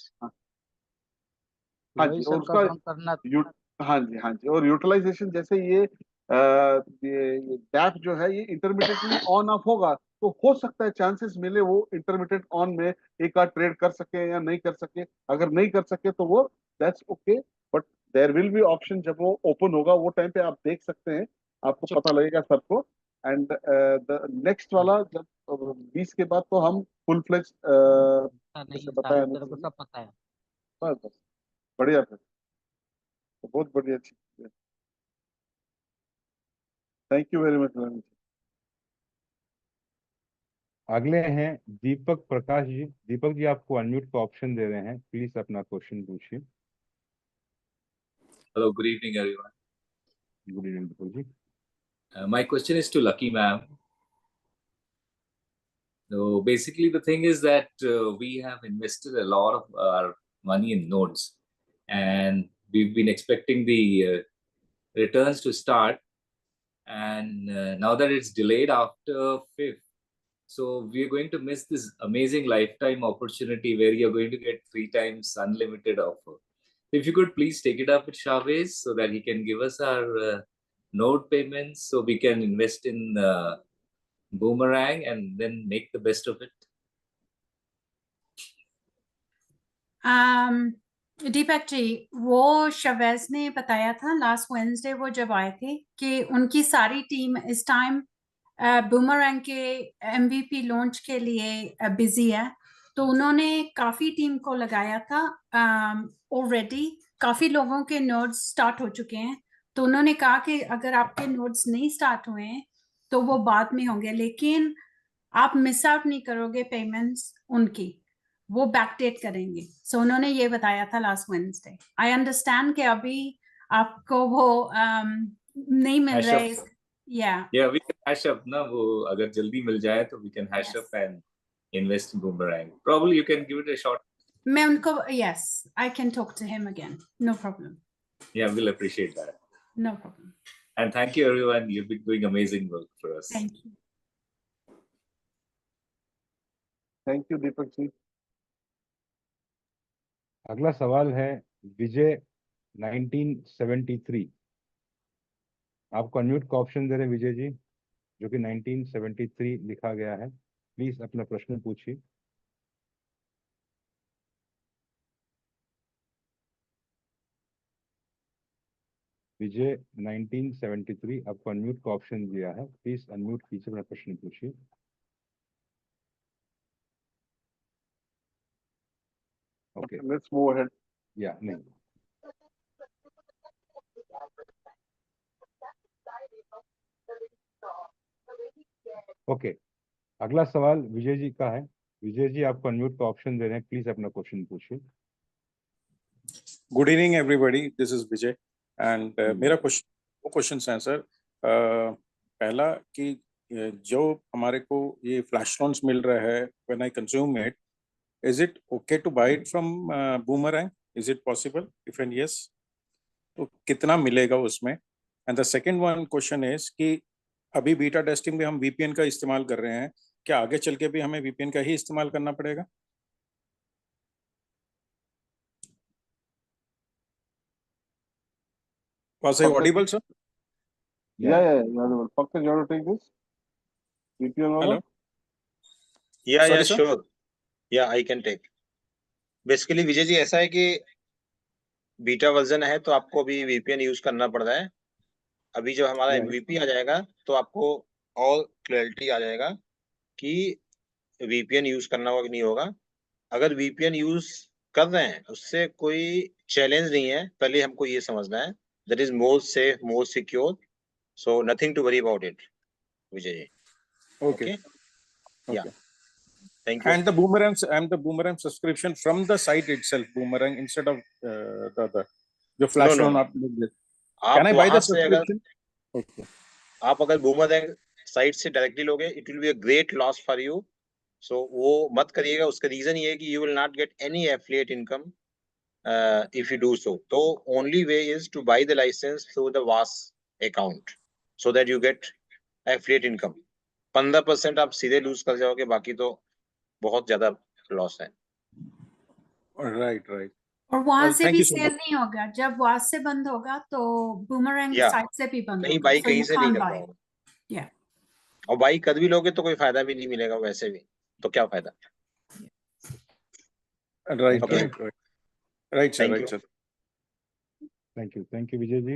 और सर उसका कंफर्म करना। हाँ जी, हाँ जी, और यूटिलाइजेशन जैसे ये डैप जो है ये इंटरमीडिएटली ऑन ऑफ होगा, तो हो सकता है चांसेस मिले वो इंटरमीडिएट ऑन में एक आध ट्रेड कर सके या नहीं कर सके। अगर नहीं कर सके तो वो that's okay, but there will be option. जब वो ओपन होगा वो टाइम पे आप देख सकते हैं, आपको पता लगेगा सबको। एंड द नेक्स्ट वाला जब 20 के बाद तो हम फुल फ्लेज नहीं जैसे सारे बताया तेरे को मुझे, सब पता है। बस बस बढ़िया फिर, तो बहुत बढ़िया चीज। Thank you very much. अगले हैं दीपक प्रकाश जी। दीपक जी, आपको अनम्यूट का ऑप्शन दे रहे हैं, प्लीज अपना क्वेश्चन पूछिए। Hello, good evening, everyone. Good evening Deepak ji. My question is to Lucky ma'am. So basically, the thing is that we have invested a lot of our money in nodes, and we've been expecting the returns to start. And now that it's delayed after 5th, so we're going to miss this amazing lifetime opportunity where you're going to get 3 times unlimited offer. If you could please take it up with Chavez so that he can give us our node payments so we can invest in Boomerang and then make the best of it. Deepak ji, वो शवेज ने बताया था last Wednesday वो जब आए थे कि उनकी सारी टीम इस टाइम बूमरैंग के एमवीपी लॉन्च के लिए बिजी है। तो उन्होंने काफी टीम को लगाया था ऑलरेडी। काफी लोगों के नोड्स स्टार्ट हो चुके हैं। तो उन्होंने कहा कि अगर आपके नोड्स नहीं स्टार्ट हुए हैं तो वो बाद में होंगे, लेकिन आप मिस आउट नहीं करोगे पेमेंट्स उनकी, वो बैकडेट करेंगे। सो उन्होंने ये बताया था लास्ट वेडनेसडे। आई अंडरस्टैंड कि अभी आपको वो नहीं मिल Hash रहा up. है। Yeah. Yeah, we can hash up ना वो अगर जल्दी मिल जाए तो we can hash Yes. up and invest in Boomerang. Probably you can give it a shot. मैं उनको, yes, I can talk to him again. No problem. Yeah, we'll appreciate that. No problem. And thank you everyone. You've been doing amazing work for us. Thank you. Thank you Deepak ji. अगला सवाल है विजय 1973। आपको unmute का option दे रहे हैं विजय जी, जो कि 1973 लिखा गया है। प्लीज अपना प्रश्न पूछिए। विजय 1973, आपको अनम्यूट का ऑप्शन दिया है, प्लीज अनम्यूट कीजिए, अपना प्रश्न पूछिए। Okay, let's move ahead. या नहीं, ओके। अगला सवाल विजय जी का है। विजय जी, आपको अनम्यूट का ऑप्शन दे रहे हैं, प्लीज अपना क्वेश्चन पूछिए। Good evening everybody, this is Vijay and मेरा क्वेश्चन है सर। पहला कि जो हमारे को ये फ्लैश लोन्स मिल रहा है, when I consume it, is it okay to buy it from Boomerang? Is it possible? If and yes, तो कितना मिलेगा उसमें? And the second one question is कि अभी बीटा टेस्टिंग में हम वीपीएन का इस्तेमाल कर रहे हैं, क्या आगे चल के भी हमें वीपीएन का ही इस्तेमाल करना पड़ेगा? Was I audible, sir? Yeah, Pankaj, you want to take this? VPN वाला? Hello? Yeah, Sorry, yeah, sir? sure. Yeah, I can take. Basically Vijay ji ऐसा है कि बीटा वर्जन है तो आपको अभी वीपीएन यूज करना पड़ रहा है। अभी जब हमारा एमवीपी आ जाएगा तो आपको ऑल क्लैरिटी आ जाएगा कि वीपीएन यूज करना होगा कि नहीं होगा। अगर वीपीएन यूज कर रहे हैं उससे कोई चैलेंज नहीं है, पहले हमको ये समझना है। That is more safe, more secure, so nothing to worry about it, Vijay ji. Okay. Okay, या Okay. Thank you. And the boomerang subscription from the site itself, boomerang, instead of the other, जो no flash no loan no, आप लोग देते. आप Can I buy वहां the से अगर subscription? Okay. आप अगर बूमरैंग साइट से डायरेक्टली लोगे, it will be a great loss for you, so वो मत करिएगा। उसका रीजन ये है कि you will not get any affiliate income if you do so. So only way is to buy the license through the VAS account so that you get affiliate income. 15% आप सीधे loose कर जाओगे, बाकी तो बहुत ज्यादा लॉस है। Right, right. और वहां Well, से thank भी you so सेल much. नहीं होगा, जब वहां से बंद होगा तो बूमरैंग या साइट से भी बंद कहीं होगा, बाई so कहीं you से नहीं can't कर buy. पाओगे, Yeah. और बाई कर भी लोगे तो कोई फायदा भी नहीं मिलेगा वैसे भी, तो क्या फायदा। Right, Okay. right, right. Right, sir. Thank Right, you. sir. Thank you Vijay ji.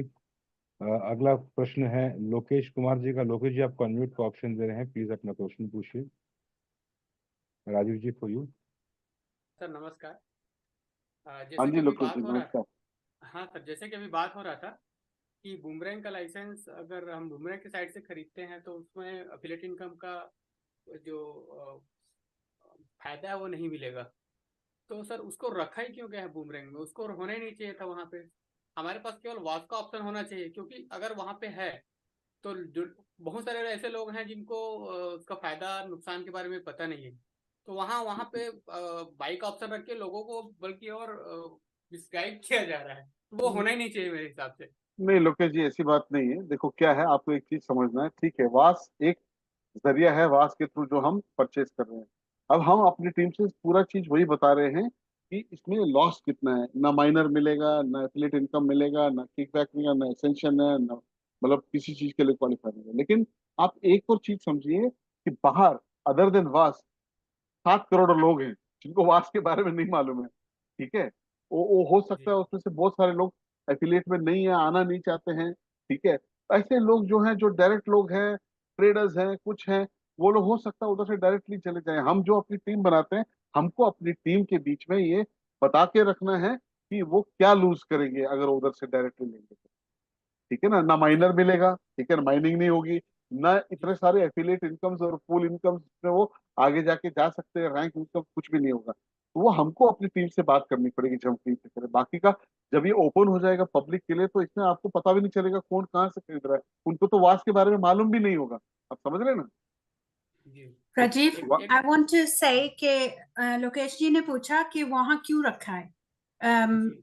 अगला प्रश्न है लोकेश कुमार जी का। लोकेश जी, आपको अनम्यूट का ऑप्शन दे रहे हैं, प्लीज अपना क्वेश्चन पूछिए। राजीव जी, फॉर यू। सर नमस्कार। हाँ जैसे जी कि अभी लोकेश बात जी, हो रहा नमस्कार। हाँ सर, जैसे कि अभी बात हो रहा था कि बूमरैंग का लाइसेंस अगर हम बूमरैंग की साइट से खरीदते हैं तो उसमें एफिलिएट इनकम का जो फायदा है वो नहीं मिलेगा। तो सर उसको रखा ही क्यों गया है बूमरैंग में? उसको होना ही नहीं चाहिए था वहाँ पे। हमारे पास केवल वास का ऑप्शन होना चाहिए, क्योंकि अगर वहाँ पे है तो जो बहुत सारे ऐसे लोग हैं जिनको उसका फायदा नुकसान के बारे में पता नहीं है, तो वहाँ पे बाई का ऑप्शन रख के लोगों को बल्कि और मिसगाइड किया जा रहा है। वो होना ही नहीं चाहिए मेरे हिसाब से। नहीं लोकेश जी, ऐसी बात नहीं है। देखो क्या है, आपको एक चीज समझना है। ठीक है, वास एक जरिया है, वास के थ्रू जो हम परचेज कर रहे हैं। अब हम अपनी टीम से पूरा चीज वही बता रहे हैं कि इसमें लॉस कितना है। ना माइनर मिलेगा, ना एफिलिएट इनकम मिलेगा, ना किकबैक मिलेगा, ना एसेंशन है, ना मतलब किसी चीज के लिए क्वालिफाई नहीं है। लेकिन आप एक और चीज समझिए कि बाहर अदर देन वास 7 करोड़ लोग हैं जिनको वास के बारे में नहीं मालूम है। ठीक है, वो हो सकता है उसमें से बहुत सारे लोग एफिलिएट में नहीं है, आना नहीं चाहते हैं। ठीक है, ऐसे लोग जो हैं, जो डायरेक्ट लोग हैं, ट्रेडर्स हैं, कुछ हैं, वो लोग हो सकता है उधर से डायरेक्टली चले जाएं। हम जो अपनी टीम बनाते हैं, हमको अपनी टीम के बीच में ये बता के रखना है कि वो क्या लूज करेंगे अगर उधर से डायरेक्टली लेंगे तो। ठीक है ना, ना माइनर मिलेगा, ठीक है ना, माइनिंग नहीं होगी, ना इतने सारे एफिलिएट इनकम्स और फुल इनकम्स में वो आगे जाके जा सकते हैं, रैंक इनकम कुछ भी नहीं होगा। तो वो हमको अपनी टीम से बात करनी पड़ेगी जब हम टीम से करें। बाकी का जब ये ओपन हो जाएगा पब्लिक के लिए, तो इसमें आपको पता भी नहीं चलेगा कौन कहाँ से खरीद रहा है। उनको तो वास के बारे में मालूम भी नहीं होगा। आप समझ रहे हैं ना। राजीव, वा- आई वांट टू से कि लोकेश जी ने पूछा कि वहां क्यों रखा है,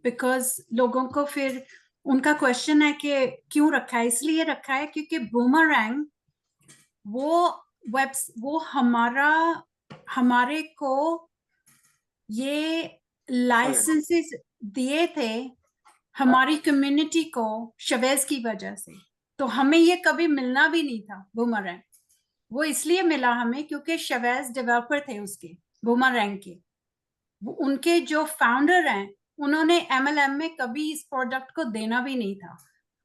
बिकॉज लोगों को फिर उनका क्वेश्चन है कि क्यों रखा है। इसलिए रखा है क्योंकि बूमरैंग वो हमारे को ये लाइसेंसेस दिए थे हमारी कम्युनिटी को शवेज की वजह से। तो हमें ये कभी मिलना भी नहीं था बूमरैंग। वो इसलिए मिला हमें क्योंकि शवेज डेवलपर थे उसके, बूमरैंग के। उनके जो फाउंडर हैं, उन्होंने MLM में कभी इस प्रोडक्ट को देना भी नहीं था।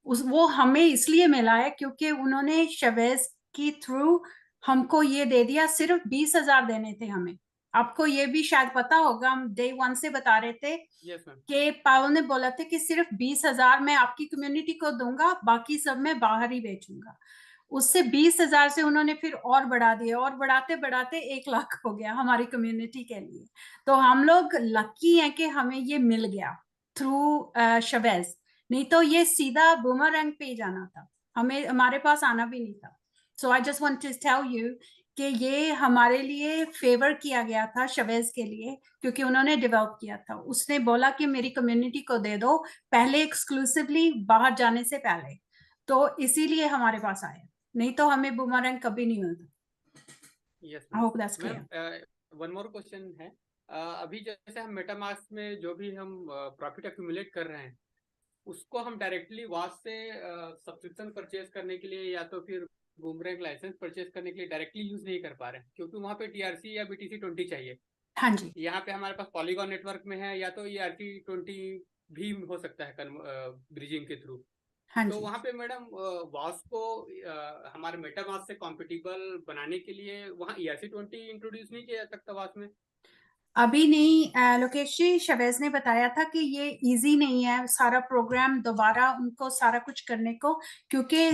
वो हमें इसलिए मिला है क्योंकि उन्होंने शवेज की थ्रू हमको ये दे दिया। सिर्फ 20,000 देने थे हमें। आपको ये भी शायद पता होगा, हम डे 1 से बता रहे थे कि पावल ने बोला था कि सिर्फ 20,000 मैं आपकी कम्युनिटी को दूंगा, बाकी सब मैं बाहर ही बेचूंगा। उससे 20,000 से उन्होंने फिर और बढ़ा दिया, और बढ़ाते बढ़ाते 1 लाख हो गया हमारी कम्युनिटी के लिए। तो हम लोग लकी हैं कि हमें ये मिल गया थ्रू शवेज, नहीं तो ये सीधा बूमरैंग पे जाना था, हमारे पास आना भी नहीं था। So I just want to tell you कि ये हमारे लिए फेवर किया गया था शवेज के लिए, क्योंकि उन्होंने डेवलप किया था। उसने बोला कि मेरी कम्युनिटी को दे दो पहले, एक्सक्लूसिवली बाहर जाने से पहले, तो इसीलिए हमारे पास आया, नहीं तो हमें बूमरैंग कभी नहीं मिलता। I hope that's clear. One more question है। अभी जैसे हम मेटामास्क में जो भी हम प्रॉफिट एक्यूमुलेट कर रहे हैं, उसको हम डायरेक्टली वास से सब्सक्रिप्शन परचेज करने के लिए या तो फिर बूमरैंग लाइसेंस परचेज करने के लिए डायरेक्टली यूज नहीं कर पा रहे हैं, क्योंकि वहाँ पे TRC या BTC20 चाहिए। हाँ जी। यहाँ पे हमारे पास पॉलीगॉन नेटवर्क में है, या तो ERC20 भी हो सकता है ब्रिजिंग के थ्रू। हाँ तो जी। वहाँ पे मैडम वास को हमारे मेटामास्क से कॉम्पिटिबल बनाने के लिए वहाँ ERC20 इंट्रोड्यूस नहीं किया जा सकता वास में? अभी नहीं, लोकेश जी, शवेज ने बताया था कि ये इजी नहीं है सारा प्रोग्राम दोबारा उनको सारा कुछ करने को, क्योंकि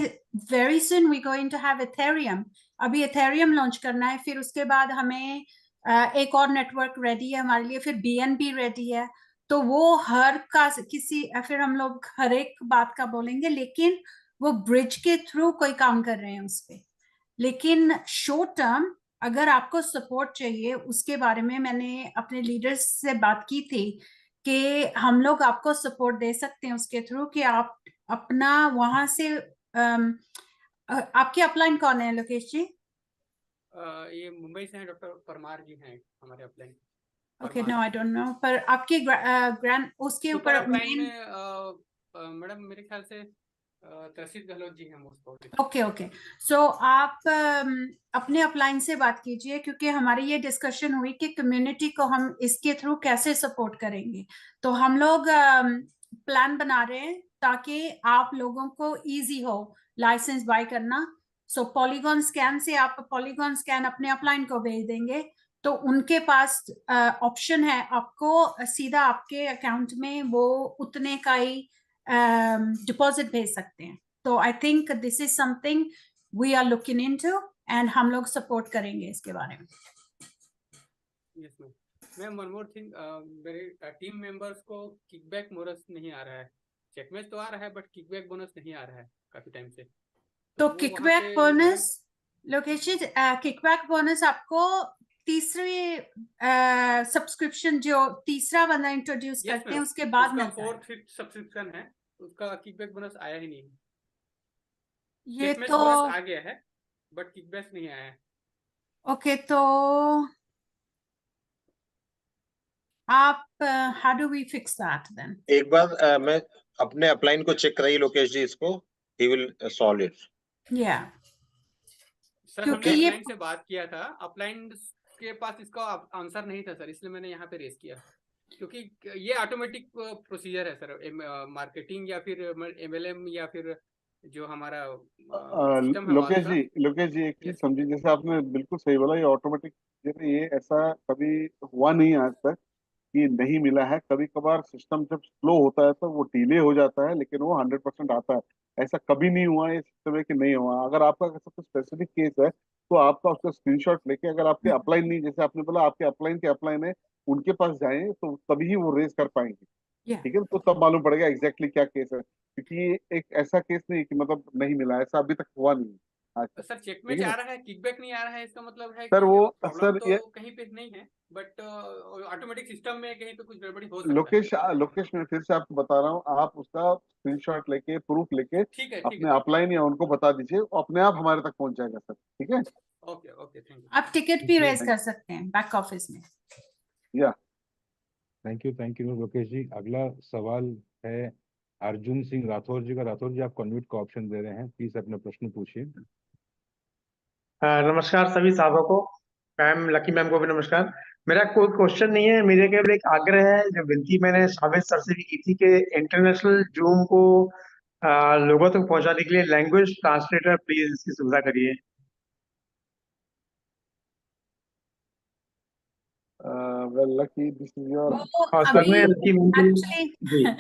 very soon we going to have Ethereum. अभी इथेरियम लॉन्च करना है, फिर उसके बाद हमें एक और नेटवर्क रेडी है हमारे लिए, फिर बीएनबी रेडी है। तो वो हर का किसी फिर हम लोग हर एक बात का बोलेंगे, लेकिन वो ब्रिज के थ्रू कोई काम कर रहे हैं उस पे। लेकिन शॉर्ट टर्म अगर आपको सपोर्ट चाहिए, उसके बारे में मैंने अपने लीडर्स से बात की थी कि हम लोग आपको सपोर्ट दे सकते हैं उसके थ्रू, कि आप अपना वहां से आपके अपलाइन कौन है लोकेश जी? ये मुंबई से हैं, डॉक्टर परमार जी हैं हमारे upline. Okay, no I don't know, पर आपके ग्रैंड उसके सुपर ऊपर अपलाइन मेन। में मैडम मेरे ख्याल से तरशीद गहलोत जी हैं मोस्ट प्रोबेबली। ओके ओके, सो आप अपने अपलाइन से बात कीजिए, क्योंकि हमारी ये डिस्कशन हुई कि कम्युनिटी को हम इसके थ्रू कैसे सपोर्ट करेंगे। तो हम लोग प्लान बना रहे हैं ताकि आप लोगों को इजी हो लाइसेंस बाय करना। सो पॉलीगॉन स्कैन से आप पॉलीगॉन स्कैन अपने अपलाइन को भेज देंगे, तो उनके पास ऑप्शन है आपको सीधा आपके अकाउंट में वो उतने का ही डिपॉजिट भेज सकते हैं। तो I think this is something we are looking into, and हम लोग सपोर्ट करेंगे इसके बारे में। Yes ma'am, one more thing, मेरे टीम मेंबर्स को किकबैक बोनस नहीं आ रहा है। चेकमेट तो आ रहा है बट किकबैक बोनस नहीं आ रहा है काफी टाइम से। तो वो किकबैक वहाँ पे बोनस लोकेश जी, किकबैक बोनस आपको तीसरी सब्सक्रिप्शन जो तीसरा बंदा इंट्रोड्यूस यस करते हैं मैम, उसके बाद उसका मिलता है। 4th सब्सक्रिप्शन है, उसका किकबैक बोनस आया ही नहीं। ये चेकमेट तो बोनस आ गया है बट किकबैक नहीं आया है। ओके, तो आप how do we fix that then? एक बार मैं अपने अपलाइन को चेक कराइए लोकेश जी, इसको ही विल सॉल्व इट। या सर क्योंकि हमने ये अपलाइन से बात किया था, अपलाइन के पास इसका आंसर नहीं था सर, इसलिए मैंने यहाँ पे रेस किया, क्योंकि ये ऑटोमेटिक प्रोसीजर है सर, मार्केटिंग या फिर एमएलएम या फिर जो हमारा सिस्टम है लोकेश उसका। जी एक चीज समझिए, जैसे आपने बिल्कुल सही बोला, ये ऑटोमेटिक, जैसे ये ऐसा कभी हुआ नहीं आज तक कि नहीं मिला है। कभी कभार सिस्टम जब स्लो होता है तो वो डिले हो जाता है, लेकिन वो 100% आता है। ऐसा कभी नहीं हुआ है इस समय कि नहीं हुआ। अगर आपका ऐसा कुछ स्पेसिफिक केस है तो आपका उसका स्क्रीनशॉट लेके, अगर आपके अपलाइन नहीं, जैसे आपने बोला आपके अपलाइन के अपलाइन है, उनके पास जाएं तो तभी ही वो रेज कर पाएंगे। ठीक है, तो तब मालूम पड़ेगा एग्जैक्टली क्या केस है, क्योंकि ये एक ऐसा केस नहीं कि मतलब नहीं मिला, ऐसा अभी तक हुआ नहीं आज तक। सर ठीक चेकमेट है आ रहा है, किकबैक नहीं आ रहा है, इसका मतलब है सर, कि वो प्रॉब्लम सर तो ये कहीं पे नहीं है, बट ऑटोमेटिक सिस्टम में कहीं पे कुछ गड़बड़ी हो सकता है। लोकेश मैं फिर से आपको बता रहा हूँ, आप उसका स्क्रीनशॉट लेके, प्रूफ लेके ठीक है अपने अपलाइन या उनको बता दीजिए, वो अपने आप हमारे तक पहुंच जाएगा सर। ठीक है, ओके ओके, थैंक यू। आप टिकट भी रेज कर सकते हैं बैक ऑफिस में। या थैंक यू लोकेश जी। अगला सवाल है अर्जुन सिंह राठौर जी का। राठौर जी, आप कन्वर्ट का ऑप्शन दे रहे हैं, प्लीज अपना प्रश्न पूछिए। नमस्कार सभी साहबों को, मैम लकी मैम को भी नमस्कार। मेरा कोई क्वेश्चन नहीं है, मेरे केवल एक आग्रह है, जो विनती मैंने साबित सर से भी की थी कि इंटरनेशनल जूम को लोगों तक पहुंचाने के लिए लैंग्वेज ट्रांसलेटर प्लीज इसकी सुविधा करिए। Lucky this is your. और सर अभी में लकी मैम को जी एक्चुअली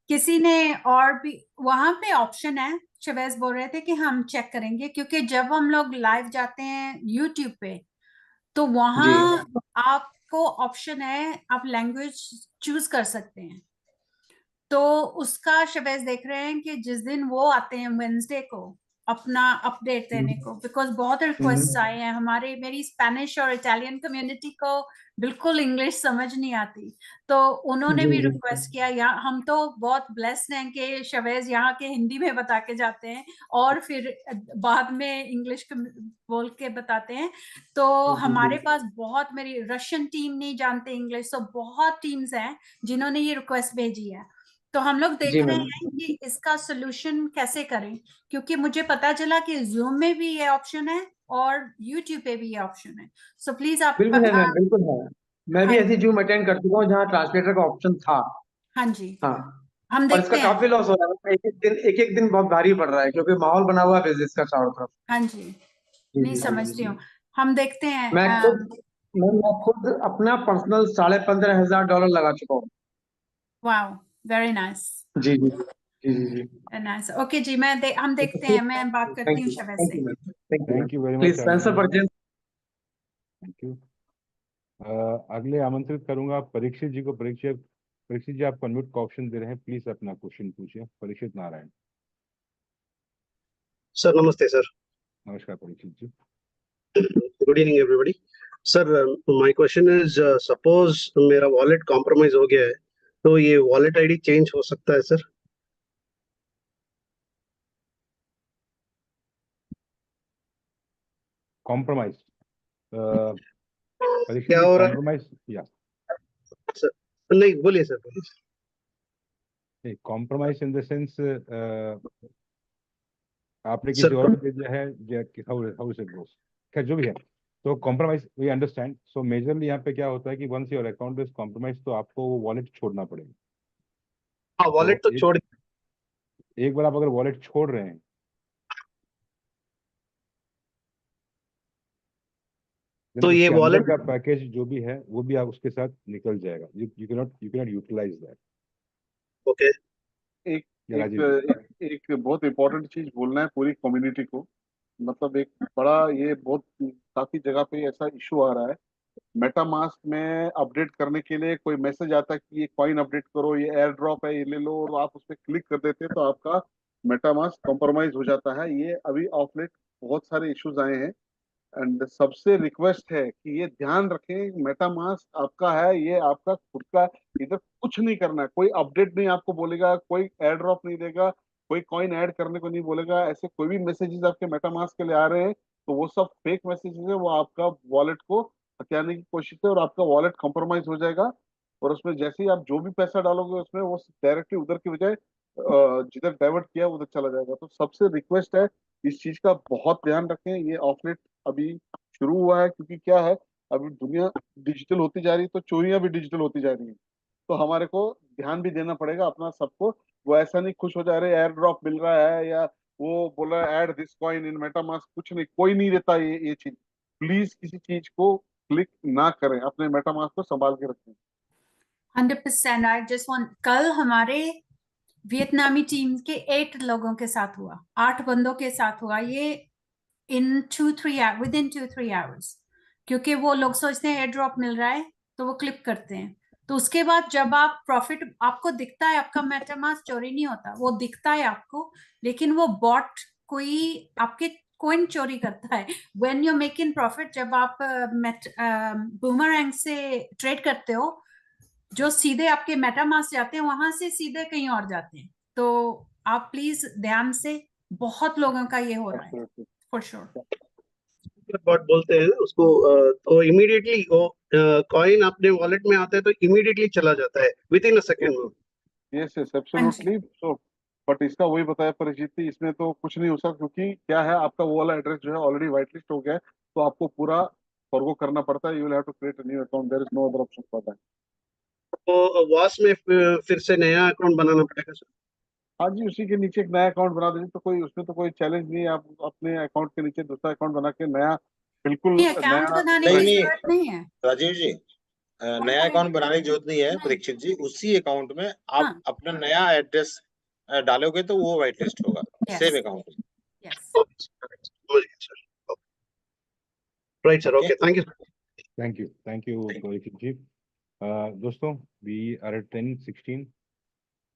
किसी ने और भी वहां पे ऑप्शन है, शवेज बोल रहे थे कि हम चेक करेंगे, क्योंकि जब हम लोग लाइव जाते हैं यूट्यूब पे तो जी वहां आपको ऑप्शन है, आप लैंग्वेज चूज कर सकते हैं। तो उसका शवेज देख रहे हैं कि जिस दिन वो आते हैं वेंसडे को अपना अपडेट देने को, बिकॉज बहुत रिक्वेस्ट आए हैं हमारे, मेरी स्पेनिश और इटालियन कम्युनिटी को बिल्कुल इंग्लिश समझ नहीं आती, तो उन्होंने जी भी जी रिक्वेस्ट किया। यहाँ हम तो बहुत ब्लेस्ड हैं कि शवेज यहाँ के हिंदी में बता के जाते हैं और फिर बाद में इंग्लिश बोल के बताते हैं। तो हमारे पास बहुत, मेरी रशियन टीम नहीं जानते इंग्लिश, तो बहुत टीम्स हैं जिन्होंने ये रिक्वेस्ट भेजी है। तो हम लोग देख जी रहे मैम, हैं कि इसका सोल्यूशन कैसे करें, क्योंकि मुझे पता चला कि जूम में भी ये ऑप्शन है और यूट्यूब पे भी ये ऑप्शन है। सो प्लीज आप बिल्कुल है मैम, बिल्कुल है। मैं भी हाँ ऐसी जूम अटेंड कर चुका हूँ जहाँ ट्रांसलेटर का ऑप्शन था। हाँ जी, हाँ, हम और इसका देखते हैं। काफी लॉस हो रहा है, एक एक दिन बहुत भारी पड़ रहा है, क्योंकि माहौल बना हुआ है बिजनेस का चारों तरफ। हाँ जी, जी नहीं जी जी जी समझती जी। हूँ, हम देखते हैं। मैं खुद मैं खुद अपना पर्सनल $15,500 लगा चुका हूँ। वाओ, वेरी नाइस, जी जी जी जी जी। नाइस। ओके जी, हम देखते हैं, मैं बात करती हूँ शवैस थैंक से। You ma'am, thank you ma'am. Thank you very much please transfer purchase. Thank you. अगले आमंत्रित करूंगा परीक्षित जी को। परीक्षित जी, आप अनम्यूट का ऑप्शन दे रहे हैं, प्लीज अपना क्वेश्चन पूछिए। परीक्षित नारायण। सर नमस्ते सर। नमस्कार Parikshit ji. Good evening everybody. Sir my question is suppose मेरा वॉलेट कॉम्प्रोमाइज हो गया है, तो ये वॉलेट आईडी चेंज हो सकता है सर? कॉम्प्रोमाइज परीक्षित क्या जी, हो रहा कॉम्प्रोमाइज या है सर? नहीं बोलिए सर, बोलिए। कॉम्प्रोमाइज इन द सेंस आपने सर किसी और को दे दिया है, हाउ हाउ इट गोस, खैर जो भी है। तो compromise we understand. So majorly यहाँ पे क्या होता है कि once your account is compromise, तो आपको वो वॉलेट छोड़ना पड़ेगा। हाँ वॉलेट तो छोड़। एक बार आप अगर वॉलेट छोड़ रहे हैं, तो ये उसके अंदर वॉलेट का पैकेज जो भी है वो भी आप उसके साथ निकल जाएगा। You cannot utilise that. Okay. एक या एक राजीव? एक, एक बहुत इंपॉर्टेंट चीज बोलना है पूरी कम्युनिटी को। मतलब एक बड़ा, ये बहुत काफी जगह पे ऐसा इशू आ रहा है। मेटामास्क में अपडेट करने के लिए कोई मैसेज आता है कि ये कॉइन अपडेट करो, ये एयर ड्रॉप है, ये ले लो, और आप उस पर क्लिक कर देते हैं तो आपका मेटामास्क कॉम्प्रोमाइज हो जाता है। ये अभी ऑफ लेट बहुत सारे इश्यूज आए हैं। एंड सबसे रिक्वेस्ट है कि ये ध्यान रखें, मेटामास्क आपका है, ये आपका खुद का, इधर कुछ नहीं करना है। कोई अपडेट नहीं आपको बोलेगा, कोई एयर ड्रॉप नहीं देगा, कोई कॉइन ऐड करने को नहीं बोलेगा। ऐसे कोई भी मैसेजेस आपके मेटामास्क के लिए आ रहे हैं तो वो सब फेक मैसेजेस है, वो आपका वॉलेट को हथियाने की कोशिश है और आपका वॉलेट कॉम्प्रोमाइज हो जाएगा। और उसमें जैसे ही आप जो भी पैसा डालोगे उसमें, वो डायरेक्टली उधर की बजाय जिधर डाइवर्ट किया उधर चला जाएगा। तो सबसे रिक्वेस्ट है, इस चीज का बहुत ध्यान रखें। ये ऑफलेट अभी शुरू हुआ है, क्योंकि क्या है, अभी दुनिया डिजिटल होती जा रही है तो चोरियां भी डिजिटल होती जा रही हैं। तो हमारे को ध्यान भी देना पड़ेगा अपना सबको। वो ऐसा नहीं खुश हो जा रहे एयर ड्रॉप मिल रहा है या वो बोला add this coin in MetaMask, कुछ नहीं, कोई नहीं देता ये चीज। प्लीज किसी चीज को क्लिक ना करें, अपने मेटामास्क को संभाल के रखें। 100%। आई जस्ट वांट, कल हमारे वियतनामी टीम के 8 लोगों के साथ हुआ, 8 बंदों के साथ हुआ ये इन 2-3 विद इन 2-3 आवर्स। क्योंकि वो लोग सोचते हैं एयर ड्रॉप मिल रहा है तो वो क्लिक करते हैं। तो उसके बाद जब आप प्रॉफिट आपको दिखता है, आपका मेटामास्क चोरी नहीं होता, वो दिखता है आपको, लेकिन वो बॉट कोई आपके कॉइन चोरी करता है। व्हेन यू मेकिंग प्रॉफिट, जब आप बूमरैंग से ट्रेड करते हो, जो सीधे आपके मेटामास्क जाते हैं वहां से सीधे कहीं और जाते हैं। तो आप प्लीज ध्यान से, बहुत लोगों का ये हो रहा है फॉर श्योर। बॉट बोलते हैं उसको। तो इमीडिएटली वो कॉइन अपने वॉलेट में आता है तो इमीडिएटली चला जाता है with in a second. Yes yes absolutely. So but इसका वही बताया परिचित, इसमें तो कुछ नहीं हो सकता, क्योंकि क्या है, आपका वो वाला एड्रेस जो है ऑलरेडी व्हाइट लिस्ट हो गया है, तो आपको पूरा फॉरगो करना पड़ता है। You will have to create a new account, there is no other option for that. तो वॉस में फिर से नया अकाउंट बनाना पड़ेगा सर? हाँ जी, उसी के नीचे एक नया अकाउंट बना दीजिए, तो कोई उसमें तो कोई चैलेंज नहीं है। आप अपने अकाउंट के नीचे दूसरा अकाउंट बना के नया, बिल्कुल नहीं, अकाउंट नया। बनाने की जरूरत नहीं है राजीव जी, नया अकाउंट बनाने की जरूरत नहीं है परीक्षित जी। उसी अकाउंट में आप अपना नया एड्रेस डालोगे तो वो व्हाइट लिस्ट होगा same account. Right sir, okay, thank you. Thank you Parikshit ji. दोस्तों, वी आर एट 10:16,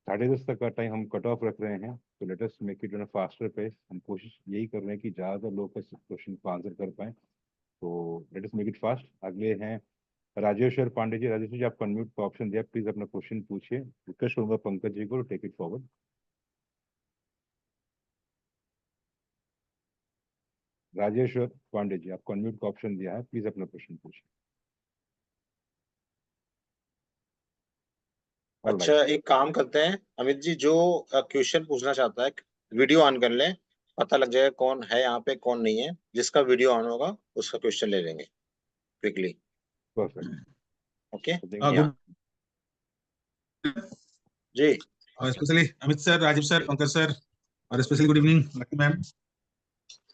10:30 तक का टाइम हम कट ऑफ रख रहे हैं। तो let us make it on a faster pace. हम कोशिश यही कर रहे हैं कि ज़्यादातर लोग इस क्वेश्चन को आंसर कर पाएं। तो let us make it fast. अगले हैं राजेश्वर पांडे जी। राजेश्वर जी, आपको अनम्यूट का ऑप्शन दिया, प्लीज अपना क्वेश्चन पूछिए। रिक्वेस्ट करूंगा पंकज जी को take it forward. Rajeshwar Pandey ji, आपको अनम्यूट का ऑप्शन दिया है, प्लीज अपना क्वेश्चन पूछिए। अच्छा, एक काम करते हैं अमित जी, जो क्वेश्चन पूछना चाहता है वीडियो ऑन कर लें, पता लग जाएगा कौन है यहाँ पे कौन नहीं है। जिसका वीडियो ऑन होगा उसका क्वेश्चन ले लेंगे क्विकली। परफेक्ट, ओके जी। और specially Amit sir, Rajeev sir, Pankaj sir, और specially good evening Lucky ma'am.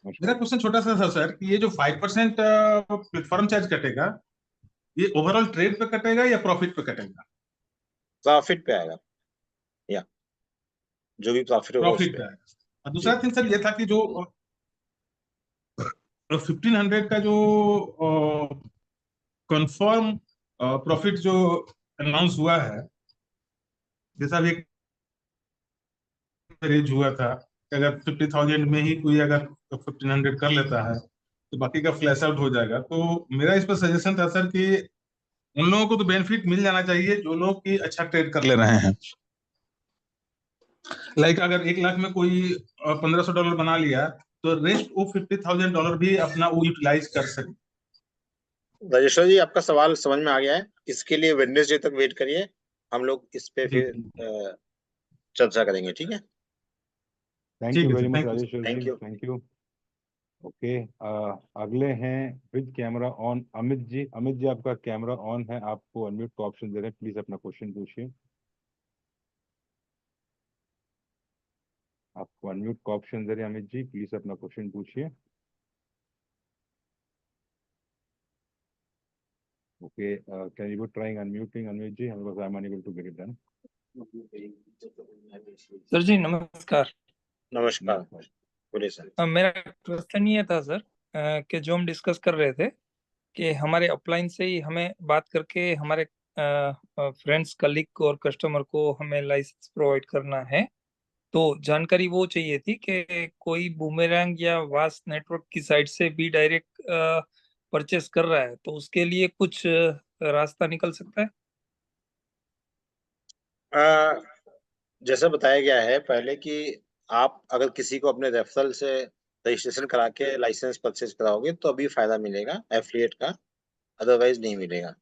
मेरा क्वेश्चन छोटा सा था सर कि ये जो 5% प्लेटफॉर्म चार्ज कटेगा, ये ओवरऑल ट्रेड पे कटेगा या प्रॉफिट पे कटेगा? प्रॉफिट पे आएगा, या जो भी प्रॉफिट होगा उस प्रॉफिट पे। पे आएगा। और दूसरा थिंग सर ये था कि जो 1500 का जो कंफर्म प्रॉफिट जो अनाउंस हुआ है, जैसा भी रेंज हुआ था कि अगर 50,000 में ही कोई अगर 1500 कर लेता है तो बाकी का फ्लैश आउट हो जाएगा। तो मेरा इस पर सजेशन था सर कि उन लोगों को तो बेनिफिट मिल जाना चाहिए जो लोग की अच्छा ट्रेड कर ले रहे हैं। लाइक अगर 1 लाख में कोई $1500 बना लिया तो रेस्ट वो $50,000 भी अपना वो यूटिलाइज कर सके। राजेश्वर जी, आपका सवाल समझ में आ गया है। इसके लिए वेडनेसडे तक वेट करिए, हम लोग इस पे फिर चर्चा करेंगे, ठीक है? थैंक ठीक यू है very sir, much thank you. Rajeshwar thank ji, you. Thank you. Okay, अगले हैं with camera on Amit ji. Amit ji, आपका कैमरा ऑन है, आपको अनम्यूट का ऑप्शन दे रहे हैं, प्लीज अपना क्वेश्चन पूछिए। आपको अनम्यूट का ऑप्शन दे रहे हैं अमित जी, प्लीज अपना क्वेश्चन पूछिए। Okay, can you trying unmuting Amit ji, otherwise I am unable to get it done. Sir जी नमस्कार। नमस्कार, बोलिए सर। मेरा क्वेश्चन ये था सर कि जो हम डिस्कस कर रहे थे कि हमारे अपलाइन से ही हमें बात करके हमारे फ्रेंड्स कलीग और कस्टमर को हमें लाइसेंस प्रोवाइड करना है। तो जानकारी वो चाहिए थी कि कोई बूमेरैंग या वास नेटवर्क की साइड से भी डायरेक्ट परचेस कर रहा है तो उसके लिए कुछ रास्ता निकल सकता है? जैसा बताया गया है पहले कि आप अगर किसी को अपने रेफरल से रजिस्ट्रेशन करा के लाइसेंस परचेज कराओगे तो अभी फायदा मिलेगा एफिलिएट का, अदरवाइज नहीं मिलेगा।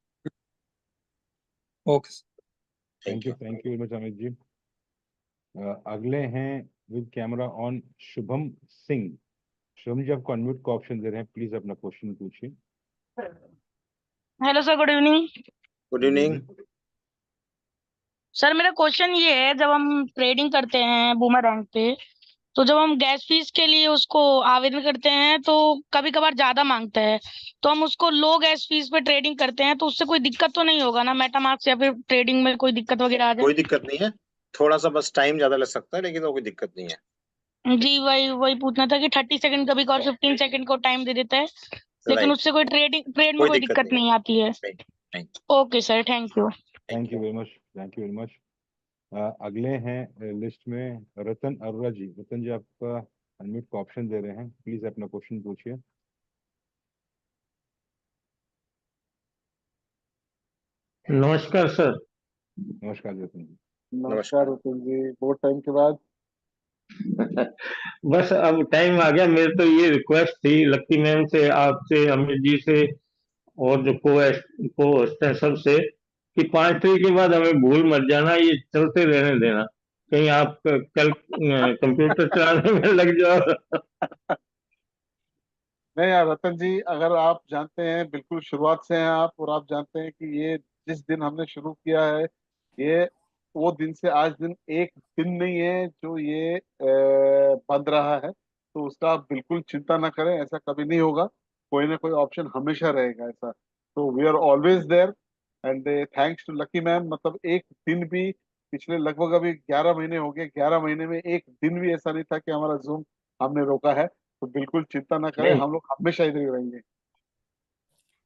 Okay, thank you very much Amit ji. अगले हैं with camera on Shubham Singh. Shubham ji, आपको अनम्यूट का ऑप्शन दे रहे हैं, प्लीज अपना क्वेश्चन पूछिए। Hello sir, good evening. Good evening. Sir मेरा क्वेश्चन ये है, जब हम ट्रेडिंग करते हैं बूमरैंग पे तो जब हम गैस फीस के लिए उसको आवेदन करते हैं तो कभी कभार ज्यादा मांगता है, तो हम उसको लो गैस फीस पे ट्रेडिंग करते हैं तो उससे कोई दिक्कत तो नहीं होगा ना मेटामार्क्स या फिर ट्रेडिंग में कोई दिक्कत वगैरह आ कोई जाए? दिक्कत नहीं है, थोड़ा सा बस टाइम ज्यादा लग सकता है लेकिन वो कोई दिक्कत नहीं है। जी वही वही पूछना था कि 30 सेकंड कभी कभार 15 सेकंड को टाइम दे देता है, लेकिन राइट, उससे कोई ट्रेड में कोई कोई दिक्कत दिक्कत नहीं नहीं आती है। है। नहीं। Okay sir, thank you. Thank you very much, thank you very much. अगले हैं लिस्ट में रतन अरोड़ा जी। रतन जी, आपका अनम्यूट का ऑप्शन दे रहे हैं, प्लीज अपना क्वेश्चन पूछिए। नमस्कार सर। नमस्कार रतन जी। नमस्कार रुतुल जी, बहुत टाइम के बाद। बस अब टाइम आ गया। मेरे तो ये रिक्वेस्ट थी लक्की मैम से, आपसे, अमित जी से और जो को होस्ट हैं सबसे कि 5 तारीख के बाद हमें भूल मत जाना, ये चलते रहने देना, कहीं आप कल कंप्यूटर चलाने में लग जाओ। नहीं यार रतन जी, अगर आप जानते हैं बिल्कुल शुरुआत से हैं आप, और आप जानते हैं कि ये जिस दिन हमने शुरू किया है ये वो दिन से आज दिन एक दिन नहीं है जो ये बंद रहा है, तो उसका आप बिल्कुल चिंता ना करें, ऐसा कभी नहीं होगा। कोई ना कोई ऑप्शन हमेशा रहेगा ऐसा। तो we are always there and thanks to Lucky ma'am. मतलब एक दिन भी पिछले लगभग अभी 11 महीने हो गए, 11 महीने में एक दिन भी ऐसा नहीं था कि हमारा जूम हमने रोका है। तो बिल्कुल चिंता ना करें, नहीं, हम लोग हमेशा इधर ही रहेंगे।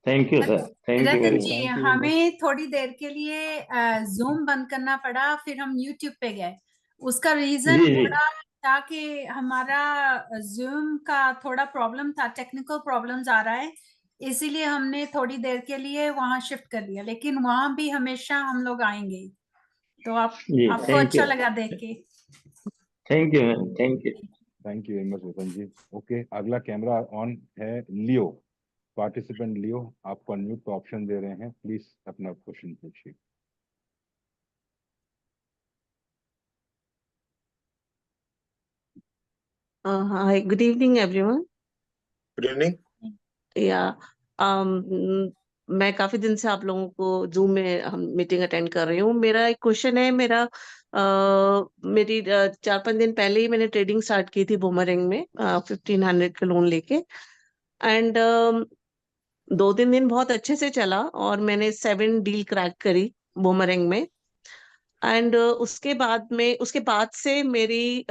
Thank you sir, thank you Ratan very ji, much. हमें थोड़ी देर के लिए जूम बंद करना पड़ा, फिर हम यूट्यूब पे गए। उसका रीजन जी जी थोड़ा था कि हमारा जूम का थोड़ा प्रॉब्लम था, टेक्निकल प्रॉब्लम्स आ रहा है, इसीलिए हमने थोड़ी देर के लिए वहां शिफ्ट कर लिया, लेकिन वहां भी हमेशा हम लोग आएंगे। तो जी, आपको थैंक अच्छा यू, लगा देख के? Thank you ma'am, thank you. Thank you very much Ratan ji. Okay, अगला कैमरा ऑन है लियो। पार्टिसिपेंट लियो, आपको अनम्यूट का ऑप्शन दे रहे हैं, प्लीज अपना क्वेश्चन पूछिए। Hi, good evening, everyone. Good evening. Yeah, मैं काफी दिन से आप लोगों को जूम में हम मीटिंग अटेंड कर रही हूँ। मेरा एक क्वेश्चन है, मेरी 4-5 दिन पहले ही मैंने ट्रेडिंग स्टार्ट की थी बूमरैंग में 1500 का लोन लेके। एंड 2-3 दिन बहुत अच्छे से चला और मैंने 7 डील क्रैक करी बूमरैंग में। एंड उसके बाद से मेरी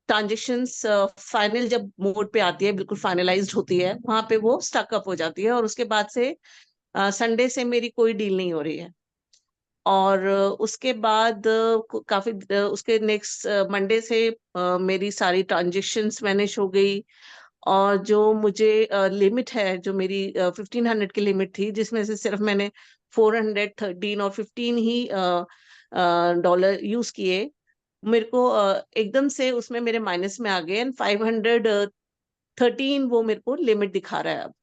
ट्रांजेक्शंस फाइनल जब मोड पे आती है, बिल्कुल फाइनलाइज्ड होती है, वहां पे वो स्टक अप हो जाती है और उसके बाद से संडे से मेरी कोई डील नहीं हो रही है। और उसके बाद उसके नेक्स्ट मंडे से मेरी सारी ट्रांजेक्शंस मैनेज हो गई। और जो मुझे लिमिट है, जो मेरी 1500 की लिमिट थी, जिसमें से सिर्फ मैंने 413 और 15 ही डॉलर यूज किए, मेरे को एकदम से उसमें मेरे माइनस में आ गए एंड 513 वो मेरे को लिमिट दिखा रहा है अब।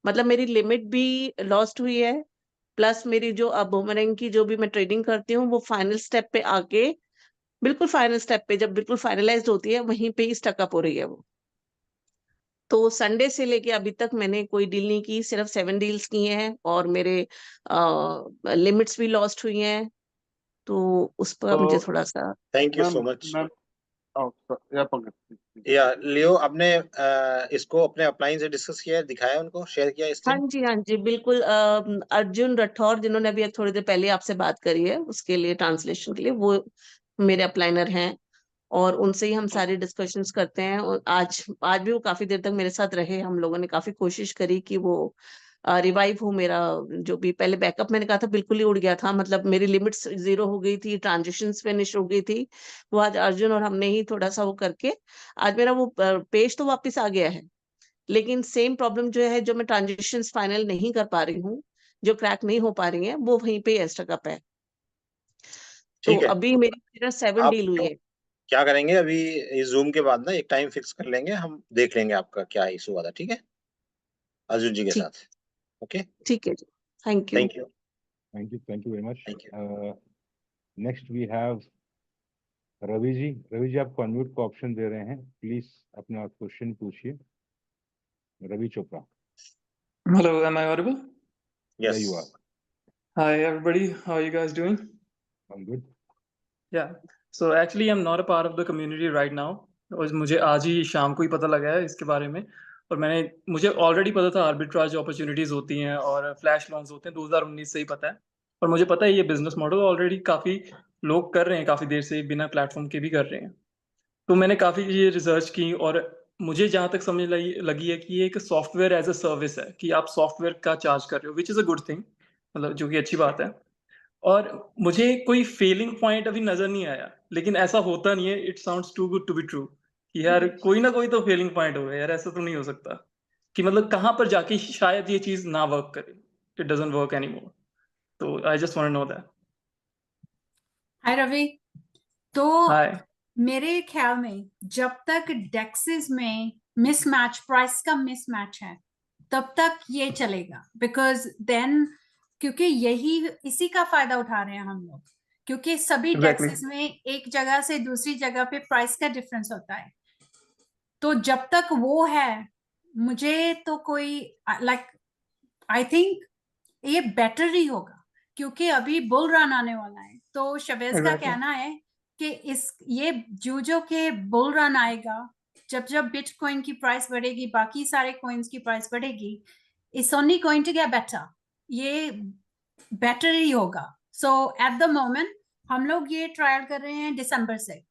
मतलब मेरी लिमिट भी लॉस्ट हुई है, प्लस मेरी जो अब बूमरैंग की जो भी मैं ट्रेडिंग करती हूँ वो फाइनल स्टेप पे आके, बिल्कुल फाइनल स्टेप पे जब बिल्कुल फाइनलाइज्ड होती है वहीं पे ही स्टकअप हो रही है वो। तो संडे से लेके अभी तक मैंने कोई डील नहीं की, सिर्फ 7 डील्स किए हैं और मेरे लिमिट्स भी लॉस्ट हुई हैं। तो उस पर मुझे थोड़ा सा thank you so much. Ma'am या लियो, आपने इसको अपने अपलाइन से डिस्कस किया है, दिखाया उनको, शेयर किया इस हाँ जी बिल्कुल। अर्जुन राठौर जिन्होंने अभी थोड़ी देर पहले आपसे बात करी है उसके लिए, ट्रांसलेशन के लिए, वो मेरे अपलाइनर हैं और उनसे ही हम सारी डिस्कशंस करते हैं। और आज भी वो काफी देर तक मेरे साथ रहे। हम लोगों ने काफी कोशिश करी कि वो रिवाइव हो। मेरा जो भी पहले बैकअप मैंने कहा था बिल्कुल ही उड़ गया था, मतलब मेरी लिमिट्स 0 हो गई थी, ट्रांजेक्शन्स फिनिश हो गई थी। वो आज अर्जुन और हमने ही थोड़ा सा वो करके आज मेरा वो पेज तो वापस आ गया है, लेकिन सेम प्रॉब्लम जो है, जो मैं ट्रांजेक्शन्स फाइनल नहीं कर पा रही हूँ, जो क्रैक नहीं हो पा रही है, वो वहीं पे स्टकअप है। तो ठीक है, अभी मेरी सिर्फ 7 आप डील हुई है। क्या करेंगे अभी, इस जूम के बाद ना एक टाइम फिक्स कर लेंगे, हम देख लेंगे आपका क्या इशू हुआ था, ठीक है, अर्जुन जी के ठीक साथ। ओके, ठीक है जी, thank you. Thank you. Thank you very much. Thank you. Next we have Ravi ji. Ravi ji, आपको अनम्यूट का ऑप्शन दे रहे हैं, प्लीज अपना क्वेश्चन पूछिए। Ravi Chopra. Hello, am I audible? Yeah, Yes. you are. Hi, everybody. How are you guys doing? I'm good. Yeah. So actually, I'm not a part of the community right now. और मुझे आज ही शाम को ही पता लगा है इसके बारे में। और मुझे ऑलरेडी पता था आर्बिट्राज अपॉर्चुनिटीज होती हैं और फ्लैश लॉन्स होते हैं, 2019 से ही पता है। और मुझे पता है ये बिजनेस मॉडल ऑलरेडी काफ़ी लोग कर रहे हैं, काफ़ी देर से बिना प्लेटफॉर्म के भी कर रहे हैं। तो मैंने काफ़ी ये रिसर्च की और मुझे जहाँ तक समझ लगी है कि ये एक सॉफ्टवेयर एज अ सर्विस है, कि आप सॉफ्टवेयर का चार्ज कर रहे हो, which is a good thing, मतलब जो कि अच्छी बात है। और मुझे कोई फेलिंग पॉइंट अभी नजर नहीं आया, लेकिन ऐसा होता नहीं है, it sounds too good to be true कि यार कोई ना कोई तो फेलिंग पॉइंट होगा यार, ऐसा तो नहीं हो सकता कि मतलब कहाँ पर जाके शायद ये चीज ना वर्क करे, इट डजंट वर्क एनीमोर। तो I just want to know that. Hi Ravi. तो हाय। मेरे ख्याल में जब तक डेक्सेस में मिसमैच, प्राइस का मिसमैच है, तब तक ये चलेगा, बिकॉज देन, क्योंकि इसी का फायदा उठा रहे हैं हम लोग, क्योंकि सभी डेक्सेस में एक जगह से दूसरी जगह पे प्राइस का डिफरेंस होता है। तो जब तक वो है, मुझे तो कोई आई थिंक ये बेटर ही होगा, क्योंकि अभी बुल रन आने वाला है। तो शवेज का कहना है कि ये जो के बुल रन आएगा, जब बिटकॉइन की प्राइस बढ़ेगी, बाकी सारे कॉइन्स की प्राइस बढ़ेगी, it's only going to get better, ये बेटर ही होगा। सो एट द मोमेंट हम लोग ये ट्रायल कर रहे हैं दिसंबर से।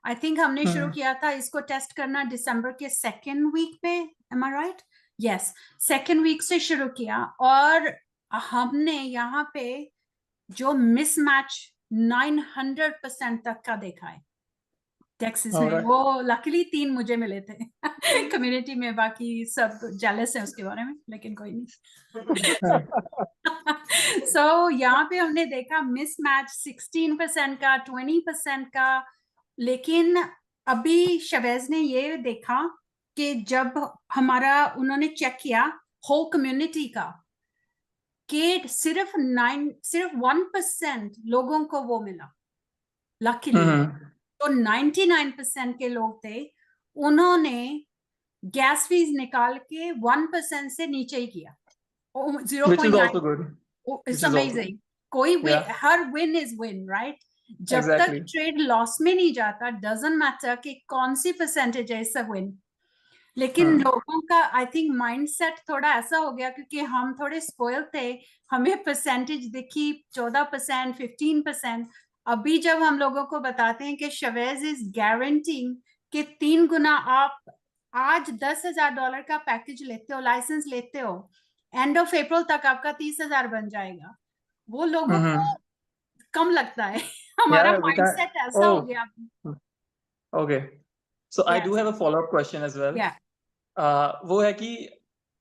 आई थिंक हमने शुरू किया था इसको टेस्ट करना दिसंबर के 2nd वीक पे, एम आई राइट? यस, 2nd वीक से शुरू किया और हमने यहाँ पे जो मिसमैच 900% तक का देखा है टेक्सास में। वो लकीली 3 मुझे मिले थे कम्युनिटी में, बाकी सब जेलस है उसके बारे में, लेकिन कोई नहीं। सो यहाँ पे हमने देखा मिसमैच 16% का, 20% का। लेकिन अभी शवेज ने ये देखा कि जब उन्होंने चेक किया होल कम्युनिटी का, कि सिर्फ 1% लोगों को वो मिला लकीली। तो 99% के लोग थे, उन्होंने गैस फीस निकाल के 1% से नीचे ही किया। 0.9 इट्स अमेजिंग। कोई हर विन इज विन, राइट? जब तक ट्रेड लॉस में नहीं जाता, डजंट मैटर कि कौन सी परसेंटेज है, इट्स अ विन। लेकिन हाँ लोगों का आई थिंक माइंडसेट थोड़ा ऐसा हो गया क्योंकि हम थोड़े स्पॉइल थे, हमें परसेंटेज दिखी 14%, 15%। अभी जब हम लोगों को बताते हैं कि शवेज इज गारंटिंग कि 3 गुना आप आज $10,000 का पैकेज लेते हो, लाइसेंस लेते हो, एंड ऑफ अप्रैल तक आपका 30,000 बन जाएगा, वो लोगों को कम लगता है। हमारा yeah we can माइंडसेट ऐसा हो गया। okay so I do Yes. have a follow-up question as well. Yeah. वो है कि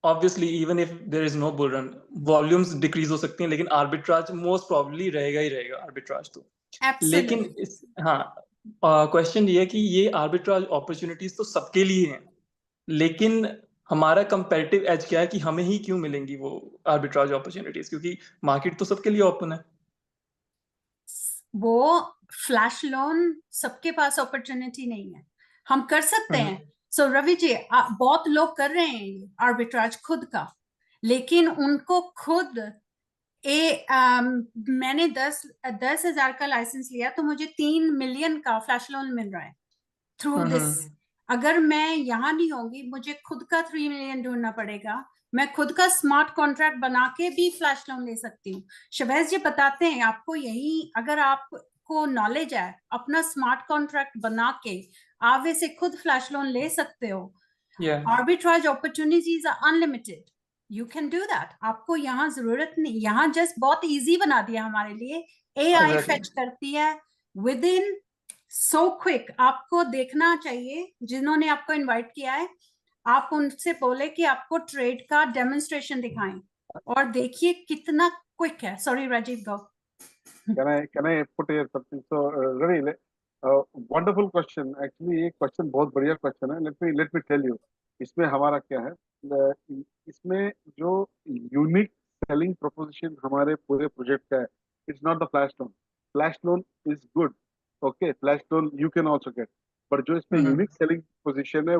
obviously even if there is no bull run volumes decrease हो सकती हैं, लेकिन arbitrage most probably रहेगा ही रहेगा arbitrage तो। लेकिन Absolutely. इस हाँ क्वेश्चन ये है कि ये arbitrage opportunities तो सबके लिए हैं, लेकिन हमारा कंपैरेटिव एज क्या है कि हमें ही क्यों मिलेंगी वो arbitrage opportunities, क्योंकि मार्केट तो सबके लिए ओपन है। वो फ्लैश लोन सबके पास अपॉर्चुनिटी नहीं है, हम कर सकते हैं। सो रवि जी, बहुत लोग कर रहे हैं आर्बिट्राज खुद का, लेकिन उनको खुद मैंने 10,000 का लाइसेंस लिया तो मुझे 3 मिलियन का फ्लैश लोन मिल रहा है थ्रू दिस। अगर मैं यहाँ नहीं होंगी, मुझे खुद का 3 मिलियन ढूंढना पड़ेगा। मैं खुद का स्मार्ट कॉन्ट्रैक्ट बना के भी फ्लैश लोन ले सकती हूँ। शवैज जी बताते हैं आपको, यही अगर आपको नॉलेज है, अपना स्मार्ट कॉन्ट्रैक्ट बना के आप वैसे खुद फ्लैश लोन ले सकते हो। Arbitrage opportunities are unlimited, you can do that. आपको यहाँ जरूरत नहीं, यहाँ जस्ट बहुत इजी बना दिया हमारे लिए। AI फेच करती है विद इन सो क्विक। आपको देखना चाहिए, जिन्होंने आपको इनवाइट किया है, आप उनसे बोले कि आपको ट्रेड का डेमोन्स्ट्रेशन दिखाएं और देखिए कितना क्विक है। Sorry Rajiv, go. Can I put here something? So Ravi, wonderful question. Actually ये question बहुत बढ़िया question है. Let me tell you. इसमें हमारा क्या है? इसमें जो unique selling proposition हमारे पूरे project का है, it's not the flash loan. Flash loan is good. Okay, flash loan you can also get. पर जो इसमें unique selling position है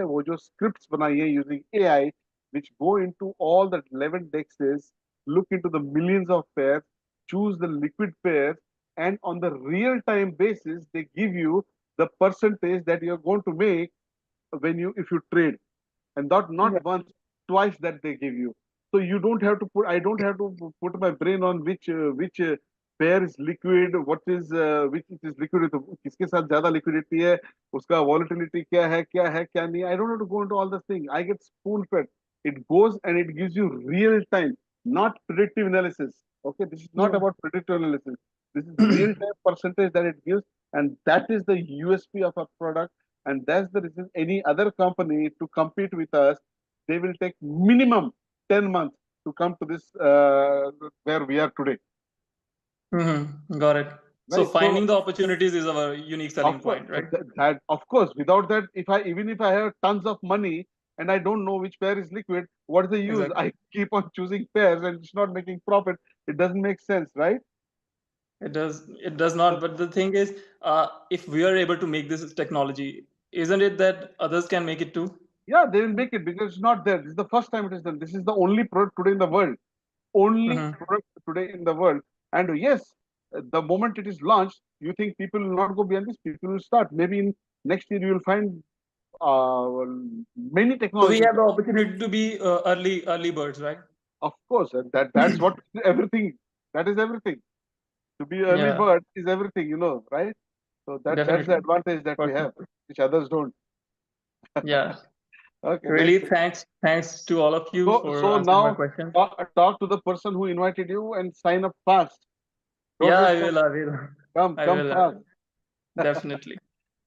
वो जो scripts बनाई है using AI, which go into all the 11 dexes, look into the millions of pairs, choose the liquid pairs, and on the real time basis they give you the percentage that you're going to make if you trade, and not once, twice that they give you. So you don't have to put, I don't have to put my brain on which pair is liquid, which it is liquid, किसके साथ ज्यादा liquidity है, उसका volatility क्या है क्या नहीं. I don't have to go into all the things. I get spoon fed. It goes and it gives you real time, not predictive analysis. Okay, this is not about predictive analysis. This is real time percentage that it gives, and that is the USP of our product. And that's the reason any other company to compete with us, they will take minimum 10 months to come to this where we are today. Got it. So Right, finding the opportunities is our unique selling point, right? That of course, without that, even if I have tons of money and I don't know which pair is liquid, what is the use? Exactly. I keep on choosing pairs and it's not making profit. It doesn't make sense, right? It does not. But the thing is, if we are able to make this technology, isn't it that others can make it too? Yeah, they will make it because it's not there. This is the first time it is done. This is the only product today in the world. Only product today in the world. And yes, the moment it is launched, you think people will not go beyond this? People will start. Maybe in next year you will find many So technologies. we have the opportunity to be early birds, right? Of course, and that's what everything. That is everything. To be early bird is everything, you know, right? So that's the Definitely. advantage that we have, which others don't. Yeah. Okay. Really, nice. thanks to all of you for So answering my now questions. talk to the person who invited you and sign up fast. Don't Yeah, waste I time. will. Come I will. fast. Definitely.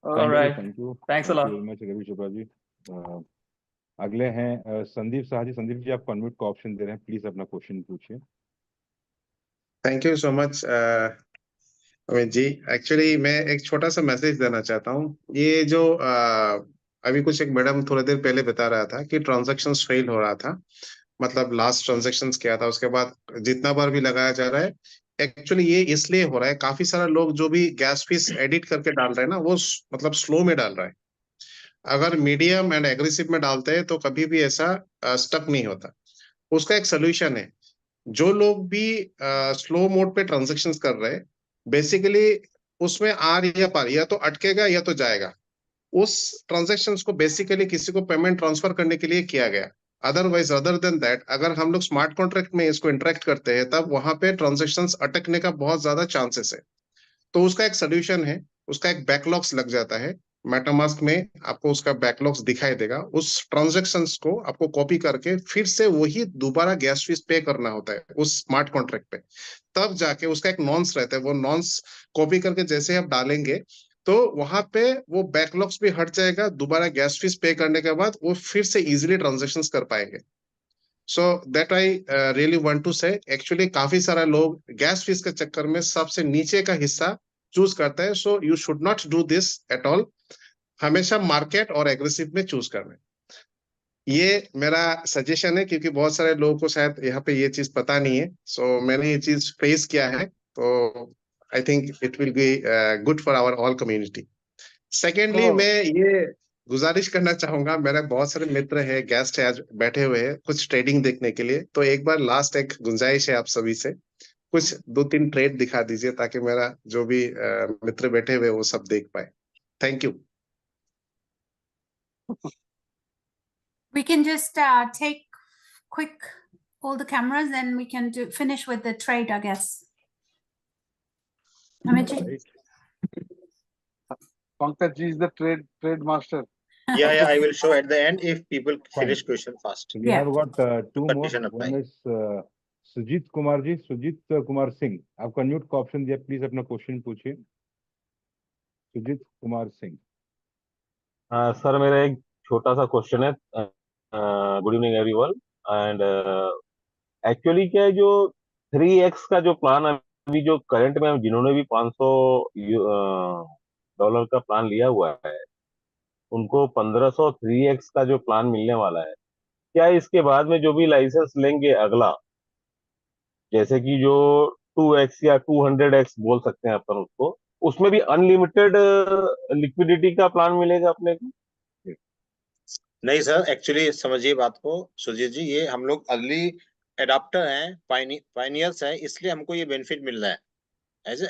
All All right. Thank you. Thanks a lot. Thank you very much, Ravi Chopra जी. अगले हैं संदीप शाह जी. संदीप जी, आप unmute का option दे रहे हैं, please अपना question पूछिए. Thank you so much Amit ji. Actually मैं एक छोटा सा मैसेज देना चाहता हूँ. ये जो अभी कुछ एक मैडम थोड़ी देर पहले बता रहा था कि ट्रांजैक्शंस फेल हो रहा था, मतलब लास्ट ट्रांजैक्शंस किया था उसके बाद जितना बार भी लगाया जा रहा है. एक्चुअली ये इसलिए हो रहा है, काफी सारा लोग जो भी गैस फीस एडिट करके डाल रहे हैं ना, वो मतलब स्लो में डाल रहा है. अगर मीडियम एंड एग्रेसिव में डालते हैं तो कभी भी ऐसा स्टक नहीं होता. उसका एक सोल्यूशन है. जो लोग भी स्लो मोड पे ट्रांजैक्शंस कर रहे हैं, बेसिकली उसमें आर या पार या तो अटकेगा या तो जाएगा. उस ट्रांजेक्शन्स को बेसिकली किसी को पेमेंट ट्रांसफर करने के लिए किया गया। अदरवाइज अदर देन दैट अगर हम लोग स्मार्ट कॉन्ट्रैक्ट में इसको इंटरेक्ट करते हैं तब वहां पे ट्रांजेक्शन्स अटकने का बहुत ज्यादा चांसेस है। तो उसका एक सोल्यूशन है, उसका एक बैकलॉग्स लग जाता है। मेटामास्क में आपको उसका बैकलॉग्स दिखाई देगा, उस ट्रांजेक्शन्स को आपको कॉपी करके फिर से वही दोबारा गैस फीस पे करना होता है उस स्मार्ट कॉन्ट्रैक्ट पे। तब जाके उसका एक नॉन्स रहता है, वो नॉन्स कॉपी करके जैसे आप डालेंगे तो वहां पे वो बैकलॉग्स भी हट जाएगा, दोबारा गैस फीस पे करने के बाद वो फिर से इजीली ट्रांजेक्शन्स कर पाएंगे। So that I really want to say actually काफी सारा लोग गैस फीस के चक्कर में सबसे नीचे का हिस्सा चूज करता है। So you should not do this at all, हमेशा मार्केट और एग्रेसिव में चूज करना है। ये मेरा सजेशन है क्योंकि बहुत सारे लोगों को शायद यहाँ पे ये चीज पता नहीं है। सो मैंने ये चीज फेस किया है, तो I think it will be good for our all community. Secondly तो मैं ये गुजारिश करना चाहूंगा, मेरे बहुत सारे मित्र हैं, गेस्ट है आज बैठे हुए हैं कुछ ट्रेडिंग देखने के लिए, तो एक बार लास्ट एक गुंजाइश है आप सभी से, कुछ 2-3 ट्रेड दिखा दीजिए ताकि मेरा जो भी मित्र बैठे हुए वो सब देख पाए। Thank you. We can just take quick all the cameras, then we can finish with the trade, I guess. Amit ji? Pankaj ji is the trade master. Yeah, I will show at the end if people finish question fast. We have got two more. Condition apply. One is Sujeet Kumar ji, Sujeet Kumar Singh, आपको unmute का option दिया, please अपना question पूछिए। Sujit Kumar Singh. Sir मेरा एक छोटा सा question है। Good evening everyone. And actually क्या है, जो 3x का जो प्लान अभी जो करंट में जिन्होंने भी $500 का प्लान लिया हुआ है उनको 1500 3x का जो प्लान मिलने वाला है, क्या इसके बाद में जो भी लाइसेंस लेंगे अगला, जैसे कि जो 2x या 200x बोल सकते हैं अपन उसको, उसमें भी अनलिमिटेड लिक्विडिटी का प्लान मिलेगा अपने को? नहीं सर, एक्चुअली समझिए बात को सुजीत जी, ये हम लोग अर्ली एडाप्टर हैं, पाइनियर्स हैं, इसलिए हमको ये बेनिफिट मिल रहा है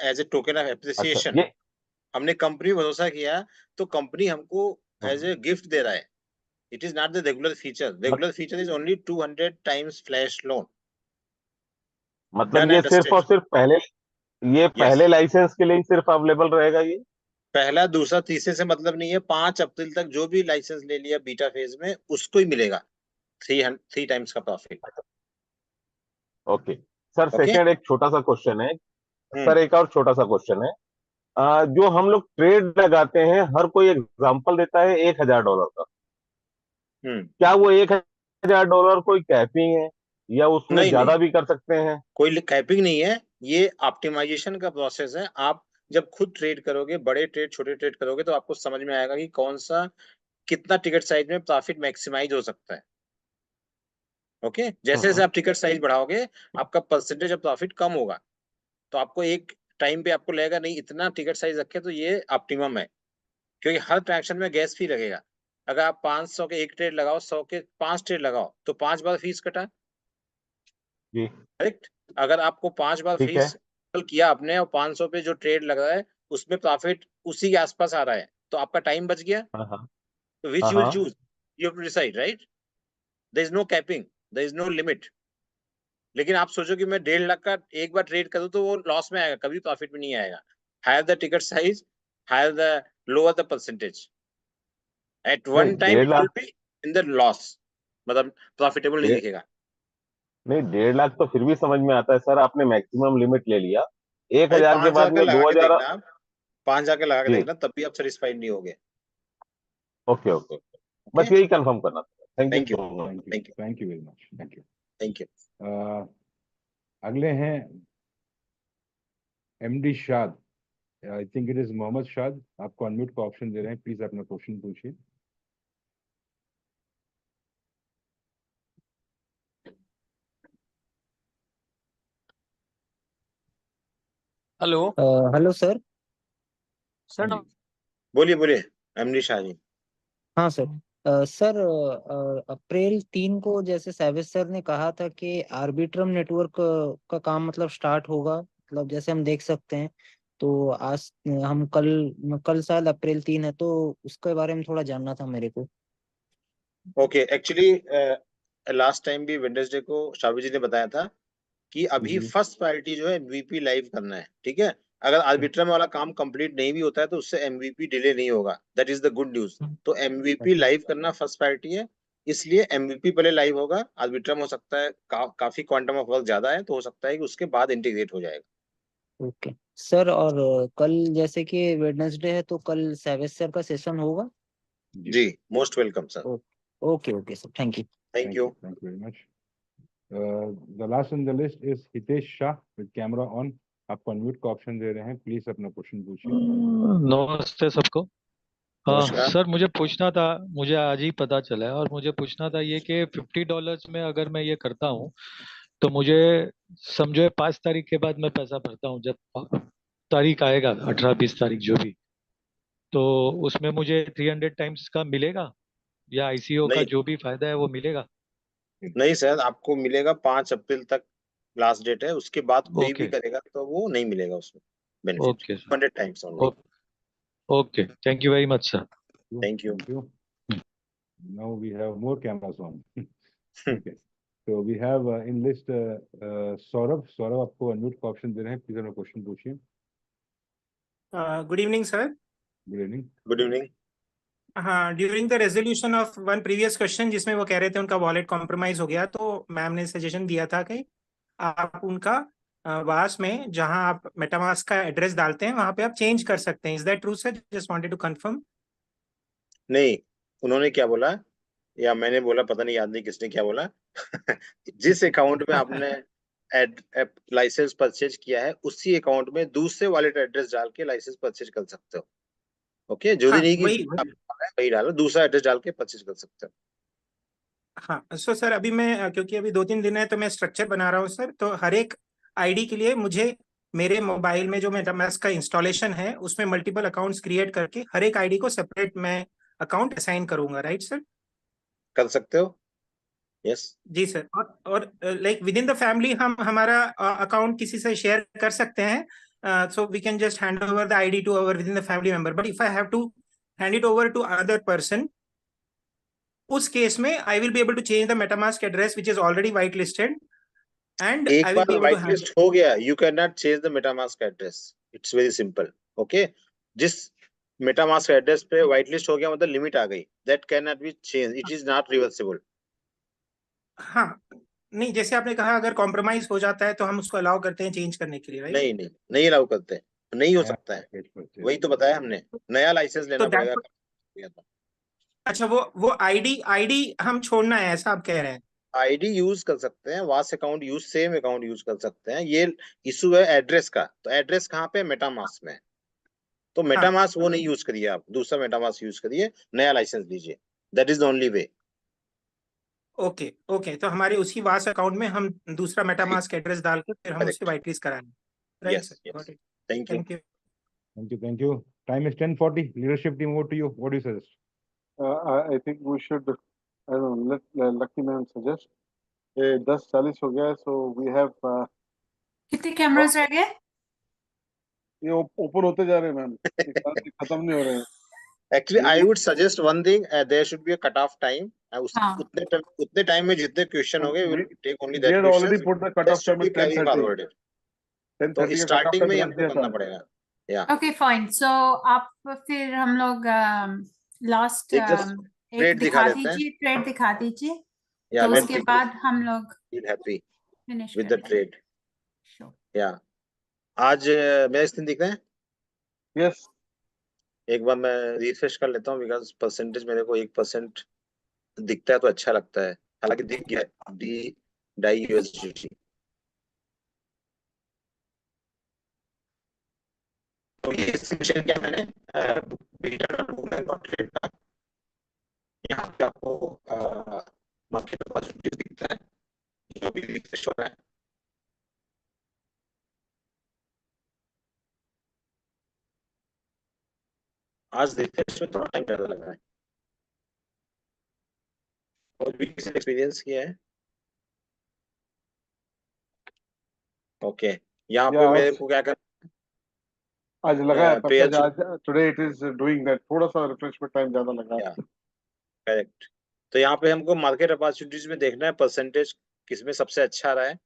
as a token of appreciation. हमने कंपनी भरोसा किया तो कंपनी हमको एज ए गिफ्ट दे रहा है। It is not the regular feature. Regular feature is only 200 times flash loan. मतलब ये सिर्फ और सिर्फ पहले लाइसेंस के लिए ही सिर्फ अवेलेबल रहेगा ये? पहला, दूसरा, तीसरे से मतलब नहीं है। 5 अप्रैल तक जो भी लाइसेंस ले लिया बीटा फेज में उसको ही मिलेगा 3 टाइम्स का प्रॉफिट। Okay sir. सेकंड एक छोटा सा क्वेश्चन है सर, एक और छोटा सा क्वेश्चन है। जो हम लोग ट्रेड लगाते हैं, हर कोई एग्जांपल देता है $1000 का। क्या वो $1000 कोई कैपिंग है या उसमें नहीं, ज्यादा भी कर सकते हैं? कोई कैपिंग नहीं है, ये ऑप्टिमाइजेशन का प्रोसेस है। आप जब खुद ट्रेड करोगे, बड़े ट्रेड छोटे ट्रेड करोगे, तो आपको समझ में आएगा कि कौन सा कितना टिकट साइज में प्रॉफिट मैक्सिमाइज हो सकता है। ओके, जैसे जैसे आप टिकट साइज बढ़ाओगे आपका परसेंटेज ऑफ प्रॉफिट कम होगा। तो आपको एक टाइम पे आपको लगेगा नहीं इतना टिकट साइज रखे तो ये ऑप्टिमम है, क्योंकि हर ट्रांजेक्शन में गैस फी लगेगा। अगर आप 500 के 1 ट्रेड लगाओ, 100 के 5 ट्रेड लगाओ तो 5 बार फीस कटा जी, करेक्ट। अगर आपको 5 बार फीस किया आपने और 500 पे जो ट्रेड लग रहा है उसमें प्रॉफिट उसी के आसपास आ रहा है, तो आपका टाइम बच गया। तो which you will choose, you have to decide, right. There is no capping, there is no limit. लेकिन आप सोचो कि मैं 1.5 लाख का एक बार ट्रेड करूं तो वो लॉस में आएगा, कभी प्रॉफिट में नहीं आएगा। Higher the ticket size, higher the lower the percentage, at one time it will be in the loss, मतलब प्रॉफिटेबल नहीं दिखेगा। नहीं, 1.5 लाख तो फिर भी समझ में आता है सर, आपने मैक्सिमम लिमिट ले लिया। 1000 के बाद में 2000 5 जाके लगा के देखना, तब भी आप सेटिस्फाइड नहीं होगे। ओके ओके, बस यही कंफर्म करना था। Thank you very much. Thank you. अगले हैं MD Shad, I think it is Mohammad Shad. आपको अनम्यूट का ऑप्शन दे रहे हैं, प्लीज अपना क्वेश्चन पूछिए। Hello hello sir. सर बोलिए बोलिए एमडी शाह जी। हाँ सर। सर अप्रैल 3 को जैसे सैवेज सर ने कहा था कि आर्बिट्रम नेटवर्क का काम मतलब स्टार्ट होगा, मतलब जैसे हम देख सकते हैं, तो आज हम कल शायद अप्रैल 3 है, तो उसके बारे में थोड़ा जानना था मेरे को। ओके, एक्चुअली लास्ट टाइम भी वेडनेसडे को शाबी जी ने बताया था कि अभी जी फर्स्ट प्रायोरिटी जो है एमवीपी लाइव करना है, ठीक है। अगर आर्बिट्रम वाला काम कंप्लीट नहीं भी होता है तो उससे एमवीपी डिले नहीं होगा, that is the good news. तो एमवीपी लाइव करना फर्स्ट प्रायोरिटी है, इसलिए एमवीपी पहले लाइव होगा। आर्बिट्रम हो सकता है काफी क्वांटम ऑफ वर्क ज्यादा है, तो हो सकता है कि उसके बाद इंटीग्रेट हो जाएगा। ओके सर, और कल जैसे कि वेडनेसडे है तो कल सैवेज सर का सेशन होगा? जी, most welcome sir. Okay okay sir, thank you. Thank you. Thank you very much. The last on the list is Hitesh Shah with camera on. आपको अनम्यूट का ऑप्शन दे रहे हैं, प्लीज अपना question पूछिए। नमस्ते सबको। नमस्कार। सर मुझे पूछना था, मुझे आज ही पता चला है, और मुझे पूछना था ये कि $50 में अगर मैं ये करता हूँ तो मुझे समझो 5 तारीख के बाद मैं पैसा भरता हूँ, जब तारीख आएगा 18-20 तारीख जो भी, तो उसमें मुझे 300 टाइम्स का मिलेगा या आईसीओ का नहीं जो भी फायदा है वो मिलेगा? नहीं सर, आपको मिलेगा 5 अप्रैल तक लास्ट डेट है, उसके बाद कोई भी ओके करेगा तो वो नहीं मिलेगा उसमें benefit. Okay sir, 100 times only. Okay, thank you very much sir. Thank you. Thank you. Now we have more cameras on. Okay. So we have in list Saurabh. Saurabh, आपको अनम्यूट का option दे रहे हैं, please अपना question पूछिए। Good evening sir. Good evening. Good evening. हाँ, during the resolution of one previous question जिसमें वो कह रहे थे उनका वॉलेट कॉम्प्रोमाइज हो गया, तो मैम ने सजेशन दिया था कि आप उनका वास में जहां आप मेटामास्क का एड्रेस डालते हैं वहां पे आप चेंज कर सकते हैं। Is that true sir? Just wanted to confirm. नहीं, उन्होंने क्या बोला या मैंने बोला, पता नहीं, याद नहीं किसने क्या बोला। जिस अकाउंट में आपने लाइसेंस परचेज किया है उसी अकाउंट में दूसरे वॉलेट एड्रेस डाल के लाइसेंस परचेज कर सकते हो। ओके, जरूरी हाँ नहीं कि वही वही डालो, दूसरा एड्रेस डाल के परचेज कर सकते हो। हाँ सो सर, अभी मैं क्योंकि अभी 2-3 दिन है तो मैं स्ट्रक्चर बना रहा हूँ सर, तो हर एक आईडी के लिए मुझे मेरे मोबाइल में जो मेटामास्क का इंस्टॉलेशन है उसमें मल्टीपल अकाउंट्स क्रिएट करके हर एक आईडी को सेपरेट मैं अकाउंट असाइन करूंगा, राइट सर? कर सकते हो, यस। जी सर। और like within the family हम हमारा अकाउंट किसी से शेयर कर सकते हैं, so we can just hand over the ID to our within the family member, but if I have to hand it over to another person, उस case में I will be able to change the MetaMask address which is already white listed and एक I will bar be able to white list हो गया, you can not change the MetaMask address, it's very simple. Okay, जिस MetaMask address पे white list हो गया मतलब limit आ गई, that can not be change, it is not reversible. हाँ नहीं, जैसे आपने कहा अगर कॉम्प्रोमाइज हो जाता है तो हम उसको अलाउ करते हैं चेंज करने के लिए, राइट? नहीं नहीं, नहीं अलाउ करते, नहीं हो सकता है, वही तो बताया हमने, नया लाइसेंस लेना पड़ेगा। अच्छा, वो आईडी हम छोड़ना है ऐसा आप कह रहे हैं? आईडी यूज कर सकते हैं, वास account use, same account use कर सकते हैं। ये इशू है एड्रेस का, तो एड्रेस कहाँ पे? मेटामास्क में। तो मेटामास्क वो नहीं यूज करिए, आप दूसरा मेटामास्क यूज करिए, नया लाइसेंस लीजिए, that is the only way. Okay okay, तो हमारे उसी वास अकाउंट में हम दूसरा मेटामास्क एड्रेस डाल के फिर हम उससे व्हाइट लिस्ट कराएंगे, right Yes, sir? yes. Got it, Thank you. Thank you. Thank you. Time is 10:40. Leadership team, over to you. What do you suggest? I think we should, I don't know, let Lucky Ma'am suggest. 10:40 हो गया है, so we have कितने cameras रह गए? ये open होते जा रहे हैं मैम, खत्म नहीं हो रहे हैं। Actually, I would suggest one thing. There should be a cut-off time. उतने टाइम में जितने क्वेश्चन होंगे, we'll take only We that had already questions. put the cut-off Rest should time be at carry 10:30. forwarded. तो 10:30 का starting cut-off में ही time रख हमको दिया करना था। पड़ेगा। या ओके फाइन, सो आप फिर हम लोग लास्ट एक just एक trade दिखा दिखा देते हैं। दीजिए, ट्रेड दिखा दीजिए, या तो let उसके people बाद हम लोग feel happy फिनिश with कर the लेंगे। trade. या आज मेरा स्क्रीन दिख रहा है? यस, एक बार मैं रिफ्रेश कर लेता हूँ, बिकॉज परसेंटेज मेरे को 1% दिखता है तो अच्छा लगता है, हालांकि दिख गया है डी डाई यूएसडी। तो ये सिमुलेशन किया मैंने ट्रेड का। यहाँ पे आपको मार्केट अपॉर्चुनिटीज दिखता है जो भी रिफ्रेश हो रहा है। आज रिफ्रेश में थोड़ा टाइम ज्यादा लगा है, और भी किसी ने एक्सपीरियंस किया है? ओके, यहाँ पे मेरे को क्या करना, आज लगा है पेयर पंकज, आज today it is doing that, थोड़ा सा रिफ्रेशमेंट टाइम ज्यादा लगा है। करेक्ट। तो यहाँ पे हमको मार्केट अपॉर्चुनिटीज में देखना है परसेंटेज किसमें सबसे अच्छा रहा है,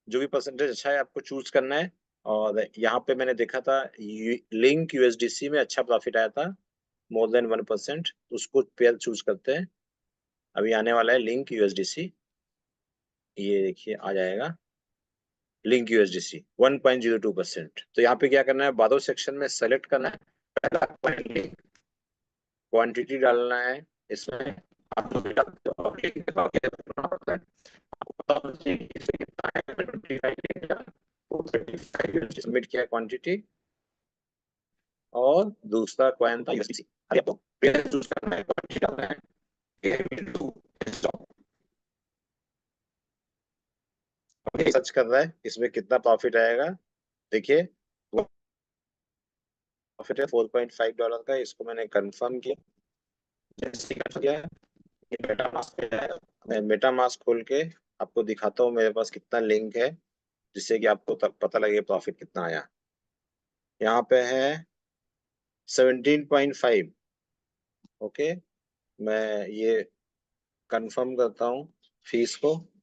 जो भी परसेंटेज अच्छा है आपको चूज करना है। और यहाँ पे मैंने देखा था लिंक यूएसडीसी में अच्छा प्रॉफिट आया था, मोर देन 1%, उसको पेयर चूज करते हैं। अभी आने वाला है लिंक यूएसडीसी, ये देखिए आ जाएगा लिंक यूएसडीसी 1.02%। तो यहाँ पे क्या करना है, बादो सेक्शन में सेलेक्ट करना है, पहला पॉइंट लिंक, क्वांटिटी डालना है इसमें, आप जो भी डालते हो लिंक के बाद करना पड़ता है, आपको पता होना चाहिए कि इसमें कितना है, 25 लिंक डाला, वो 35 सबमिट किया क्वांटिटी। और दूसरा कॉइन था यूएसडीसी, अभी आपको पेयर चूज करना है, क्वांटिटी डालना है, सर्च कर रहा है इसमें कितना प्रॉफिट आएगा। देखिए प्रॉफिट है $4.5 का, इसको मैंने कंफर्म किया। जैसे कंफर्म किया ये मेटामास्क पे जाएगा, मैं मेटामास्क खोल के आपको दिखाता हूँ मेरे पास कितना लिंक है, जिससे कि आपको तब पता लगे प्रॉफिट कितना आया। यहाँ पे है 17.5। ओके, मैं ये कंफर्म करता हूँ फीस को,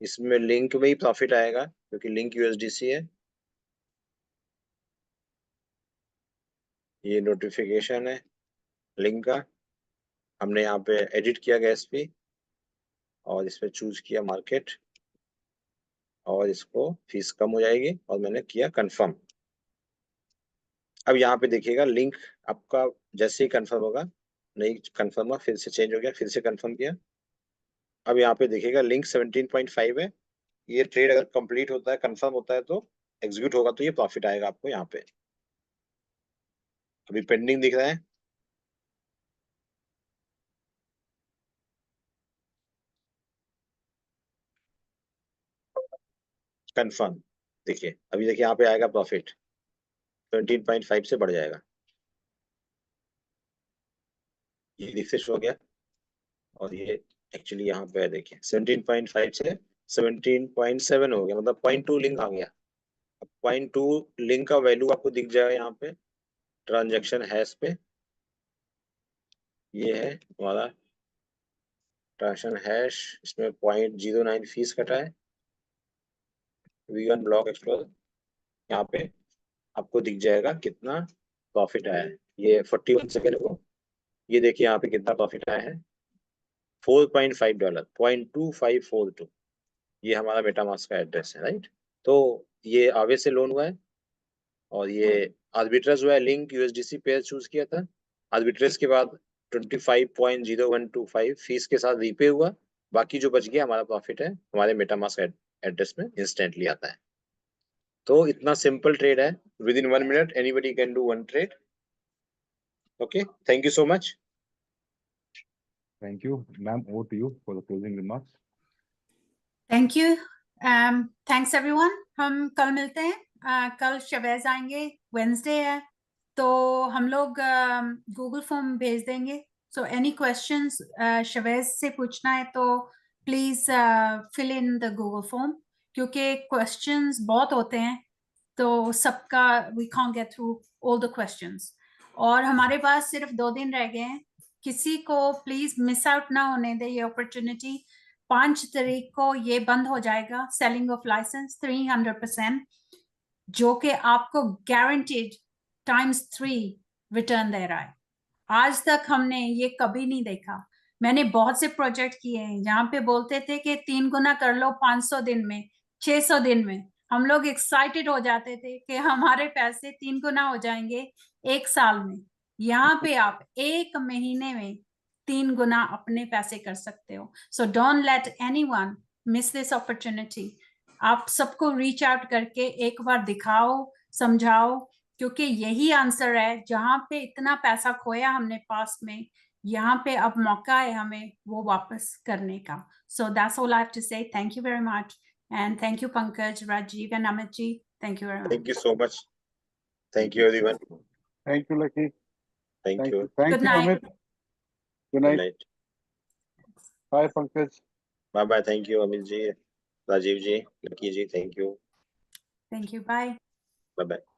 इसमें लिंक में ही प्रॉफिट आएगा क्योंकि लिंक यूएसडीसी है। ये नोटिफिकेशन है लिंक का, हमने यहाँ पे एडिट किया गैस फी और इसमें चूज किया मार्केट, और इसको फीस कम हो जाएगी और मैंने किया कंफर्म। अब यहाँ पे देखिएगा लिंक आपका जैसे ही कंफर्म होगा, नहीं कंफर्म हुआ फिर से चेंज हो गया, फिर से कंफर्म किया। अब यहाँ पे देखिएगा लिंक 17.5 है। ये ट्रेड अगर कंप्लीट होता है, कंफर्म होता है तो एग्जीक्यूट होगा तो ये प्रॉफिट आएगा आपको यहाँ पे। अभी पेंडिंग दिख रहा है, कंफर्म। देखिए अभी देखिए यहाँ पे आएगा प्रॉफिट 17.5 से बढ़ जाएगा, ये रिफ्रेश हो गया और ये एक्चुअली यहाँ पे है, देखिए 17.5 से 17.7 हो गया, मतलब 0.2 लिंक आ गया। 0.2 लिंक का वैल्यू आपको दिख जाएगा यहाँ पे ट्रांजैक्शन हैश पे, ये है हमारा ट्रांजैक्शन हैश, इसमें 0.09 फीस कटा है। V1 ब्लॉक एक्सप्लोरर यहाँ पे आपको दिख जाएगा कितना प्रॉफिट आया है। ये 41 सेकेंड को ये देखिए यहाँ पे कितना प्रॉफिट आया है, $4.5, 0.2542। ये हमारा मेटामास्क का एड्रेस है, राइट। तो ये आवे से लोन हुआ है और ये आर्बिट्रेज हुआ है, लिंक यूएसडीसी पेयर चूज किया था, आर्बिट्रेज के बाद 25.0125 फीस के साथ रीपे हुआ, बाकी जो बच गया हमारा प्रॉफिट है हमारे मेटामास्क एड्रेस में इंस्टेंटली आता है। तो इतना सिंपल ट्रेड है, with in 1 minute anybody can do 1 trade. Okay, thank you so much. Thank you, ma'am. Over to you for the closing remarks. Thank you, thanks everyone. हम कल मिलते हैं, कल शवेज आएंगे, वेंसडे है, तो हम लोग गूगल फॉर्म भेज देंगे। सो एनी क्वेश्चंस शवेज से पूछना है तो please fill in the Google form, क्योंकि क्वेश्चंस बहुत होते हैं तो सबका we can't get through all the questions. और हमारे पास सिर्फ 2 दिन रह गए हैं, किसी को प्लीज मिस आउट ना होने दे ये अपॉर्चुनिटी। 5 तारीख को ये बंद हो जाएगा, सेलिंग ऑफ लाइसेंस 300%, जो कि आपको गारंटीड ×3 रिटर्न दे रहा है। आज तक हमने ये कभी नहीं देखा। मैंने बहुत से प्रोजेक्ट किए हैं जहां पे बोलते थे कि 3 गुना कर लो 500 दिन में, 600 दिन में। हम लोग एक्साइटेड हो जाते थे कि हमारे पैसे 3 गुना हो जाएंगे 1 साल में। यहाँ पे आप 1 महीने में 3 गुना अपने पैसे कर सकते हो। So don't let anyone miss this opportunity. आप सबको रीच आउट करके एक बार दिखाओ, समझाओ, क्योंकि यही आंसर है। जहां पे इतना पैसा खोया हमने पास्ट में, यहाँ पे अब मौका है हमें वो वापस करने का। So that's all I have to say. Thank you very much and thank you Pankaj, Rajeev and Amit ji. Thank you very much. Thank you so much, thank you everyone, thank you Lucky, thank you, thank Good you night. Amit, good night, bye Pankaj, bye bye, thank you Amit ji, Rajeev ji, Lucky ji, thank you, Thank you. Bye. Bye bye.